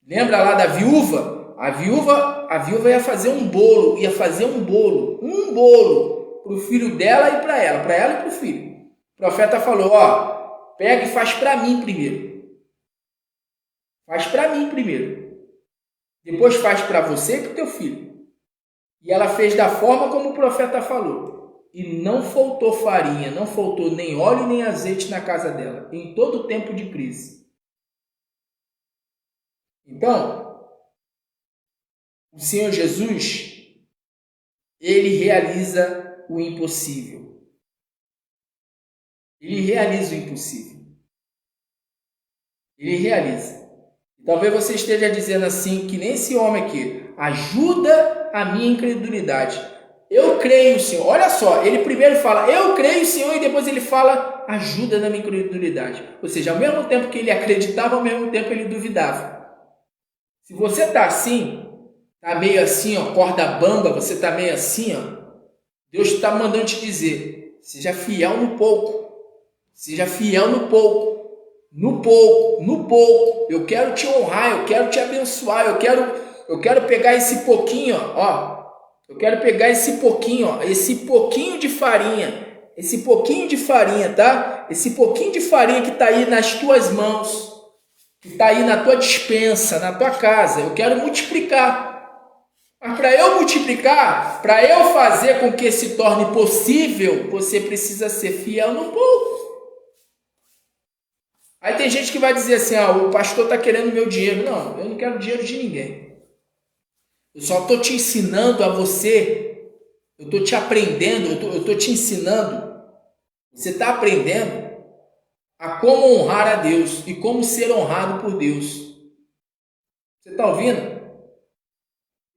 Lembra lá da viúva? A viúva ia fazer um bolo para o filho dela e para ela e para o filho. O profeta falou, pega e faz para mim primeiro. Depois faz para você e para o teu filho. E ela fez da forma como o profeta falou. E não faltou farinha, não faltou nem óleo nem azeite na casa dela, em todo o tempo de crise. Então, o Senhor Jesus, ele realiza o impossível. Ele realiza. Talvez você esteja dizendo assim, que nem esse homem aqui, ajuda a minha incredulidade. eu creio, Senhor. Olha só, ele primeiro fala, eu creio, Senhor, e depois ele fala, ajuda na minha incredulidade. Ou seja, ao mesmo tempo que ele acreditava, ao mesmo tempo ele duvidava. Se você está assim, está meio assim, ó, corda bamba, você está meio assim, ó, Deus está mandando te dizer, seja fiel no pouco. Seja fiel no pouco. No pouco, no pouco. Eu quero te honrar, eu quero te abençoar, eu quero pegar esse pouquinho, ó. Eu quero pegar esse pouquinho, ó, esse pouquinho de farinha, tá? Esse pouquinho de farinha que está aí nas tuas mãos, que está aí na tua despensa, na tua casa. Eu quero multiplicar. Mas para eu multiplicar, para eu fazer com que se torne possível, você precisa ser fiel no pouco. Aí tem gente que vai dizer assim, o pastor está querendo meu dinheiro. Não, eu não quero dinheiro de ninguém. Eu só estou te ensinando a você, eu estou te aprendendo, eu estou te ensinando, você está aprendendo a como honrar a Deus e como ser honrado por Deus. Você está ouvindo?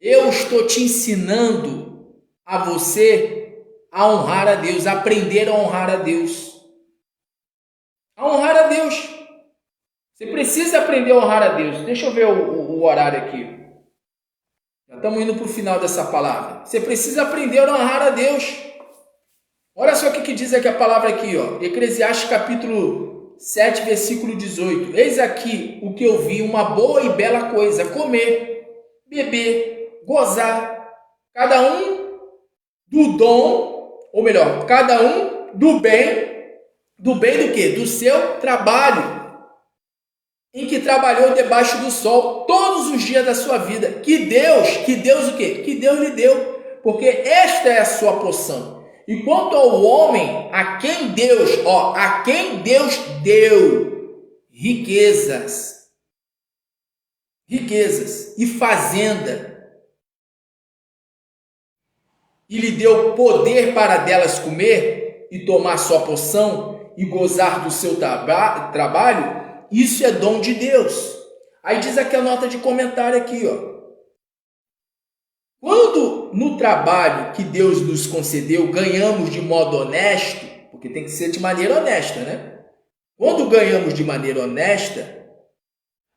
Eu estou te ensinando a você a honrar a Deus, a aprender a honrar a Deus. A honrar a Deus. Você precisa aprender a honrar a Deus. Deixa eu ver o horário aqui. Já estamos indo para o final dessa palavra. Você precisa aprender a honrar a Deus. Olha só o que diz aqui a palavra aqui, ó. Eclesiastes capítulo 7, versículo 18. Eis aqui o que eu vi, uma boa e bela coisa, comer, beber, gozar, cada um do dom, ou melhor, cada um do bem do quê? Do seu trabalho, em que trabalhou debaixo do sol todos os dias da sua vida. Que Deus o quê? Que Deus lhe deu, porque esta é a sua porção. E quanto ao homem, a quem Deus deu riquezas e fazenda, e lhe deu poder para delas comer e tomar sua porção e gozar do seu trabalho, isso é dom de Deus. Aí diz aqui a nota de comentário aqui, ó. Quando no trabalho que Deus nos concedeu ganhamos de modo honesto, porque tem que ser de maneira honesta, né? Quando ganhamos de maneira honesta,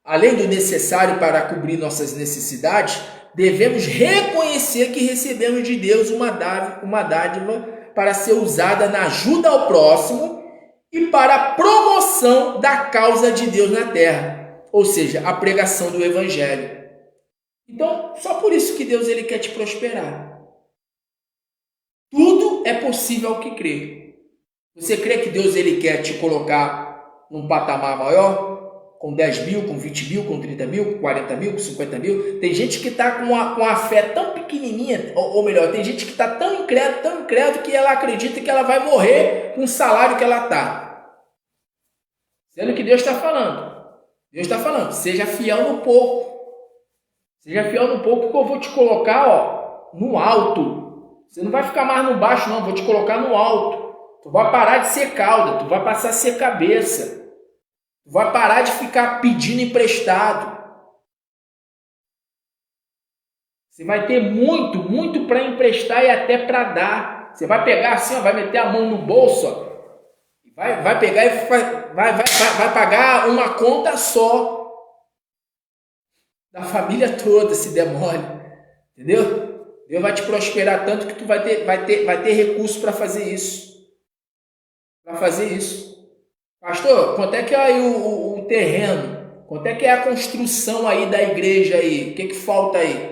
além do necessário para cobrir nossas necessidades, devemos reconhecer que recebemos de Deus uma dádiva para ser usada na ajuda ao próximo e para a promoção da causa de Deus na terra, ou seja, a pregação do Evangelho. Então, só por isso que Deus ele quer te prosperar. Tudo é possível ao que crê. Você crê que Deus ele quer te colocar num patamar maior? Com 10 mil, com 20 mil, com 30 mil, com 40 mil, com 50 mil? Tem gente que está com a fé tão pequenininha, ou melhor, tem gente que está tão incrédulo que ela acredita que ela vai morrer com o salário que ela está. Sendo que Deus está falando. Deus está falando, seja fiel no pouco. Seja fiel no pouco que eu vou te colocar no alto. Você não vai ficar mais no baixo, não. Vou te colocar no alto. Tu vai parar de ser cauda. Tu vai passar a ser cabeça. Tu vai parar de ficar pedindo emprestado. Você vai ter muito para emprestar e até para dar. Você vai pegar assim, ó, vai meter a mão no bolso, ó, vai pegar e vai pagar uma conta só da família toda, se der mole. Entendeu? Deus vai te prosperar tanto que tu vai ter recurso para fazer isso. Pastor, quanto é que é aí o terreno? Quanto é que é a construção aí da igreja aí? O que falta aí?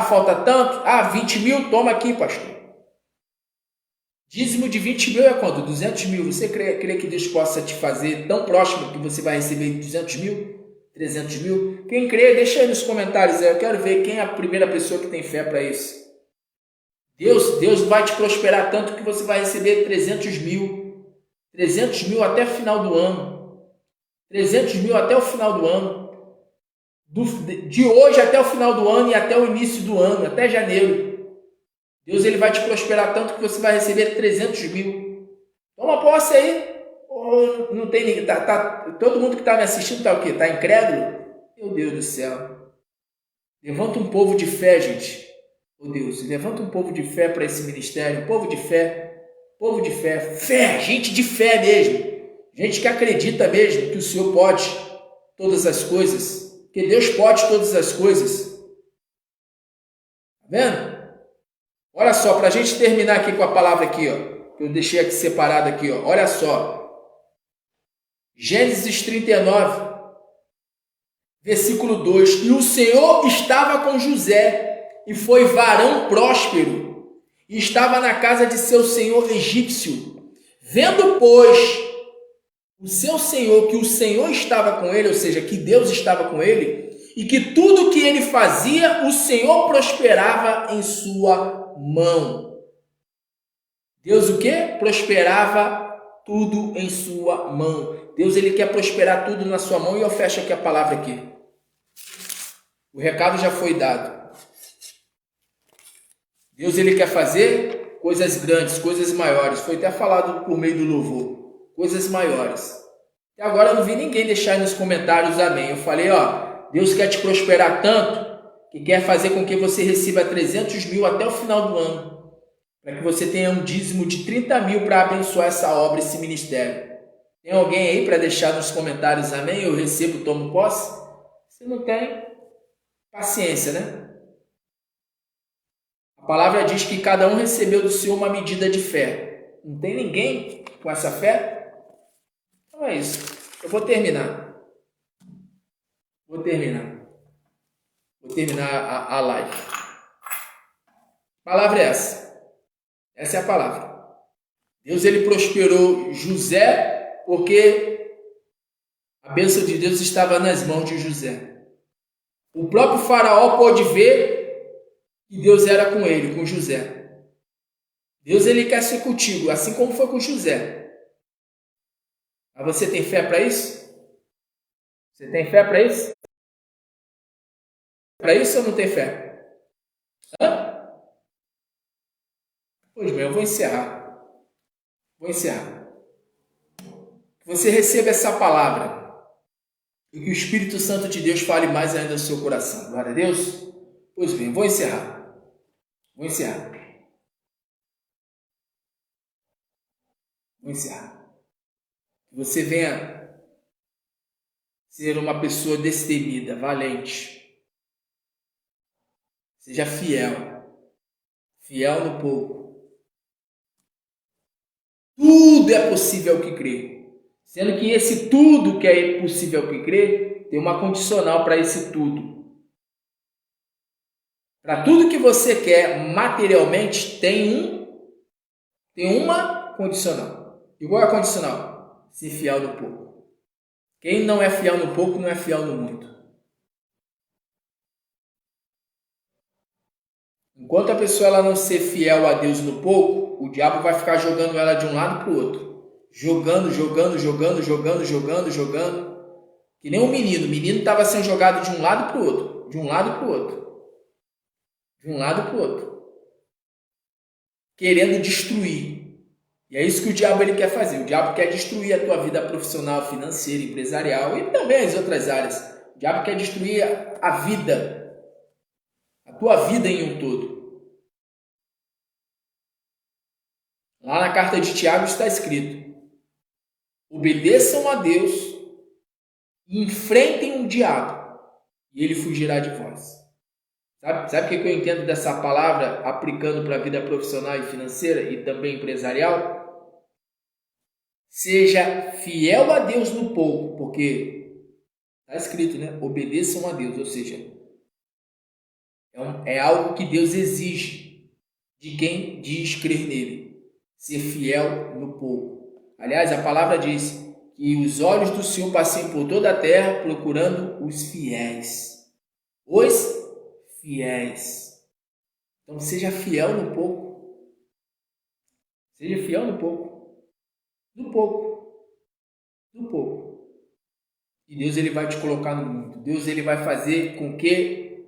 Falta tanto? 20 mil? Toma aqui, pastor. Dízimo de 20 mil é quanto? 200 mil. Você crê que Deus possa te fazer tão próximo que você vai receber 200 mil? 300 mil? Quem crê, deixa aí nos comentários. Eu quero ver quem é a primeira pessoa que tem fé para isso. Deus vai te prosperar tanto que você vai receber 300 mil. 300 mil até o final do ano. 300 mil até o final do ano. De hoje até o final do ano e até o início do ano, até janeiro. Deus ele vai te prosperar tanto que você vai receber 300 mil. Toma posse aí. Não tem ninguém. Todo mundo que está me assistindo está o quê? Está incrédulo? Meu Deus do céu. Levanta um povo de fé, gente. Oh Deus, levanta um povo de fé para esse ministério, povo de fé, gente de fé mesmo, gente que acredita mesmo que o Senhor pode todas as coisas, que Deus pode todas as coisas. Tá vendo? Olha só, para a gente terminar aqui com a palavra aqui, ó, que eu deixei aqui separado aqui, ó, olha só. Gênesis 39, versículo 2. E o Senhor estava com José, e foi varão próspero, e estava na casa de seu senhor egípcio. Vendo, pois, o seu senhor que o Senhor estava com ele, ou seja, que Deus estava com ele, e que tudo que ele fazia, o Senhor prosperava em sua mão. Deus o quê? Prosperava tudo em sua mão. Deus, ele quer prosperar tudo na sua mão, e eu fecho aqui a palavra aqui. O recado já foi dado. Deus, ele quer fazer coisas grandes, coisas maiores. Foi até falado por meio do louvor. Coisas maiores. Até agora eu não vi ninguém deixar aí nos comentários amém. Eu falei, ó, Deus quer te prosperar tanto que quer fazer com que você receba 300 mil até o final do ano. Para que você tenha um dízimo de 30 mil para abençoar essa obra, esse ministério. Tem alguém aí para deixar nos comentários amém? Eu recebo, tomo posse? Se não tem, paciência, né? A palavra diz que cada um recebeu do Senhor uma medida de fé. Não tem ninguém com essa fé? Então é isso. Eu vou terminar. Vou terminar a live. A palavra é essa. Essa é a palavra. Deus, ele prosperou José porque a bênção de Deus estava nas mãos de José. O próprio faraó pôde ver que Deus era com ele, com José. Deus, ele quer ser contigo, assim como foi com José. Mas você tem fé para isso? Você tem fé para isso? Para isso ou não tem fé? Hã? Pois bem, eu vou encerrar. Que você receba essa palavra e que o Espírito Santo de Deus fale mais ainda no seu coração. Glória a Deus. Pois bem, vou encerrar. Que você venha ser uma pessoa destemida, valente. Seja fiel no pouco. Tudo é possível ao que crê. Sendo que esse tudo que é possível ao que crê, tem uma condicional para esse tudo. Para tudo que você quer materialmente, tem uma condicional. E qual é a condicional? Ser fiel no pouco. Quem não é fiel no pouco, não é fiel no muito. Enquanto a pessoa ela não ser fiel a Deus no pouco, o diabo vai ficar jogando ela de um lado para o outro. Jogando. Que nem um menino. O menino estava sendo jogado de um lado para o outro. Querendo destruir. E é isso que o diabo ele quer fazer. O diabo quer destruir a tua vida profissional, financeira, empresarial e também as outras áreas. O diabo quer destruir a vida. A tua vida em um todo. Lá na carta de Tiago está escrito: obedeçam a Deus e enfrentem o diabo e ele fugirá de vós. Sabe o que eu entendo dessa palavra aplicando para a vida profissional e financeira e também empresarial? Seja fiel a Deus no pouco, porque está escrito, né? Obedeçam a Deus, ou seja, é algo que Deus exige de quem diz crer nele. Ser fiel no pouco. Aliás, a palavra diz que os olhos do Senhor passem por toda a terra procurando os fiéis. Os fiéis. Então seja fiel no pouco. Seja fiel no pouco. No pouco. E Deus ele vai te colocar no muito. Deus ele vai fazer com que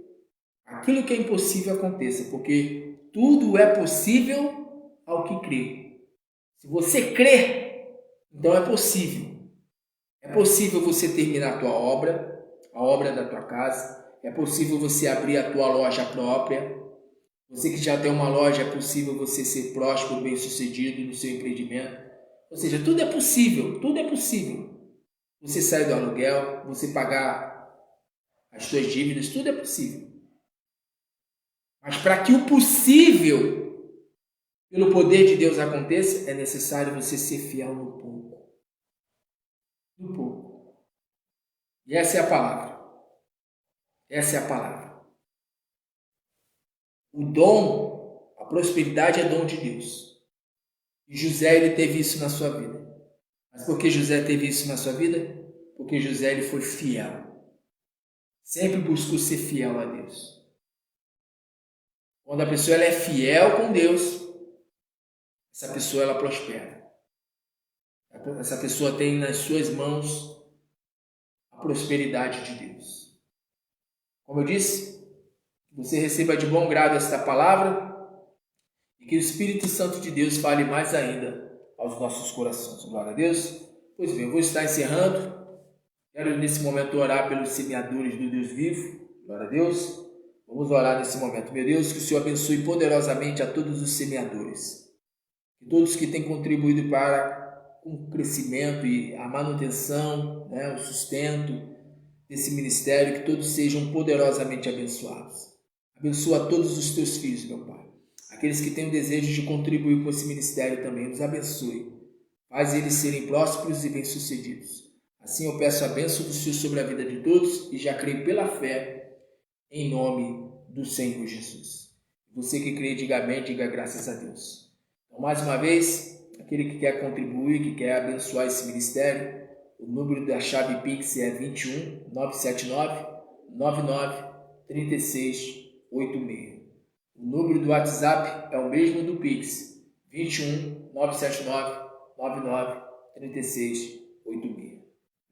aquilo que é impossível aconteça, porque tudo é possível ao que crê. Se você crer, então é possível. É possível você terminar a tua obra, a obra da tua casa. É possível você abrir a tua loja própria. Você que já tem uma loja, é possível você ser próspero, bem-sucedido no seu empreendimento. Ou seja, tudo é possível, tudo é possível. Você sair do aluguel, você pagar as suas dívidas, tudo é possível. Mas para que o possível, pelo poder de Deus, aconteça, é necessário você ser fiel no pouco. No pouco. E essa é a palavra. Essa é a palavra. O dom, a prosperidade é dom de Deus. E José, ele teve isso na sua vida. Mas por que José teve isso na sua vida? Porque José, ele foi fiel. Sempre buscou ser fiel a Deus. Quando a pessoa ela é fiel com Deus, essa pessoa ela prospera. Essa pessoa tem nas suas mãos a prosperidade de Deus. Como eu disse, você receba de bom grado esta palavra e que o Espírito Santo de Deus fale mais ainda aos nossos corações. Glória a Deus. Pois bem, eu vou estar encerrando. Quero nesse momento orar pelos semeadores do Deus vivo. Glória a Deus. Vamos orar nesse momento. Meu Deus, que o Senhor abençoe poderosamente a todos os semeadores. Que todos que têm contribuído para o crescimento e a manutenção, o sustento desse ministério, que todos sejam poderosamente abençoados. Abençoa todos os teus filhos, meu Pai. Aqueles que têm o desejo de contribuir com esse ministério também, nos abençoe. Faz eles serem prósperos e bem-sucedidos. Assim eu peço a bênção do Senhor sobre a vida de todos e já creio pela fé em nome do Senhor Jesus. Você que crê, diga amém, diga graças a Deus. Então, mais uma vez, aquele que quer contribuir, que quer abençoar esse ministério, o número da chave Pix é 21 979 99 36 86. O número do WhatsApp é o mesmo do Pix, 21 979 99 36 86.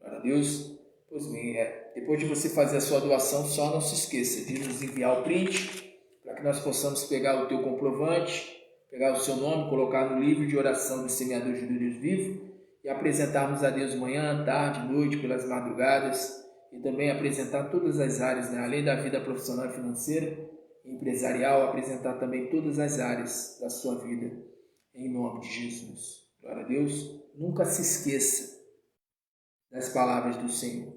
Glória a Deus. Pois bem, depois de você fazer a sua doação, só não se esqueça de nos enviar o print, para que nós possamos pegar o teu comprovante, pegar o seu nome, colocar no livro de oração dos semeadores do Deus vivo e apresentarmos a Deus manhã, tarde, noite, pelas madrugadas e também apresentar todas as áreas, além da vida profissional e financeira, empresarial, apresentar também todas as áreas da sua vida, em nome de Jesus. Glória a Deus. Nunca se esqueça das palavras do Senhor.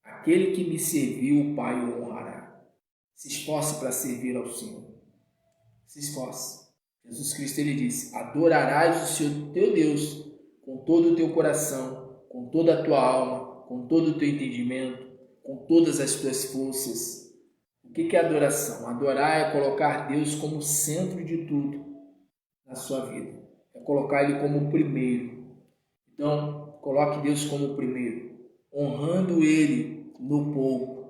Aquele que me serviu, o Pai o honrará. Se esforce para servir ao Senhor. Se esforce. Jesus Cristo, ele disse, adorarás o Senhor teu Deus com todo o teu coração, com toda a tua alma, com todo o teu entendimento, com todas as tuas forças. O que é adoração? Adorar é colocar Deus como centro de tudo na sua vida. É colocar Ele como o primeiro. Então, coloque Deus como o primeiro, honrando Ele no pouco.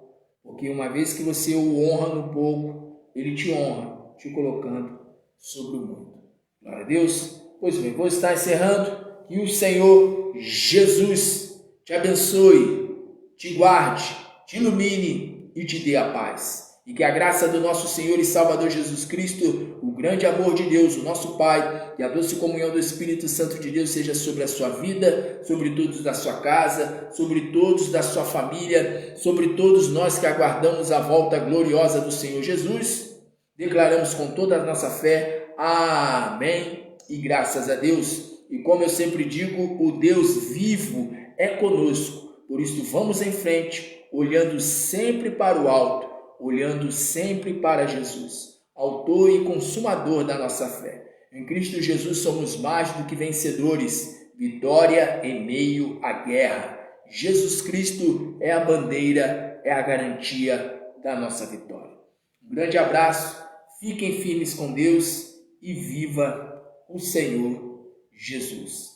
Porque uma vez que você o honra no pouco, Ele te honra, te colocando sobre o muito. Glória a Deus. Pois bem, vou estar encerrando. Que o Senhor Jesus te abençoe, te guarde, te ilumine e te dê a paz. E que a graça do nosso Senhor e Salvador Jesus Cristo, o grande amor de Deus, o nosso Pai, e a doce comunhão do Espírito Santo de Deus seja sobre a sua vida, sobre todos da sua casa, sobre todos da sua família, sobre todos nós que aguardamos a volta gloriosa do Senhor Jesus. Declaramos com toda a nossa fé, amém, e graças a Deus. E como eu sempre digo, o Deus vivo é conosco, por isso vamos em frente, olhando sempre para o alto, olhando sempre para Jesus, autor e consumador da nossa fé. Em Cristo Jesus somos mais do que vencedores, vitória em meio à guerra. Jesus Cristo é a bandeira, é a garantia da nossa vitória. Um grande abraço, fiquem firmes com Deus e viva o Senhor Jesus.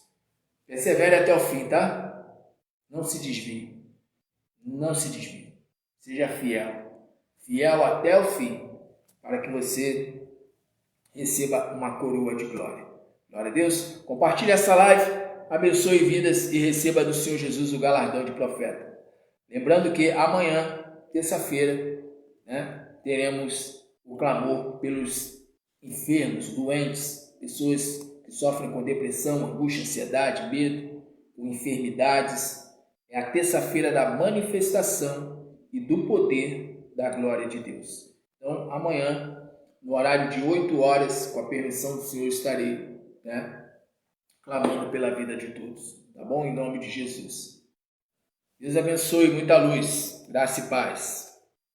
Persevere até o fim, tá? Não se desvie. Não se desvie. Seja fiel. Fiel até o fim, para que você receba uma coroa de glória. Glória a Deus. Compartilhe essa live, abençoe vidas e receba do Senhor Jesus o galardão de profeta. Lembrando que amanhã, terça-feira, teremos o clamor pelos enfermos, doentes, pessoas que sofrem com depressão, angústia, ansiedade, medo, com enfermidades. É a terça-feira da manifestação e do poder da glória de Deus. Então, amanhã, no horário de 8 horas, com a permissão do Senhor, estarei, né, clamando pela vida de todos, tá bom? Em nome de Jesus. Deus abençoe, muita luz, graça e paz.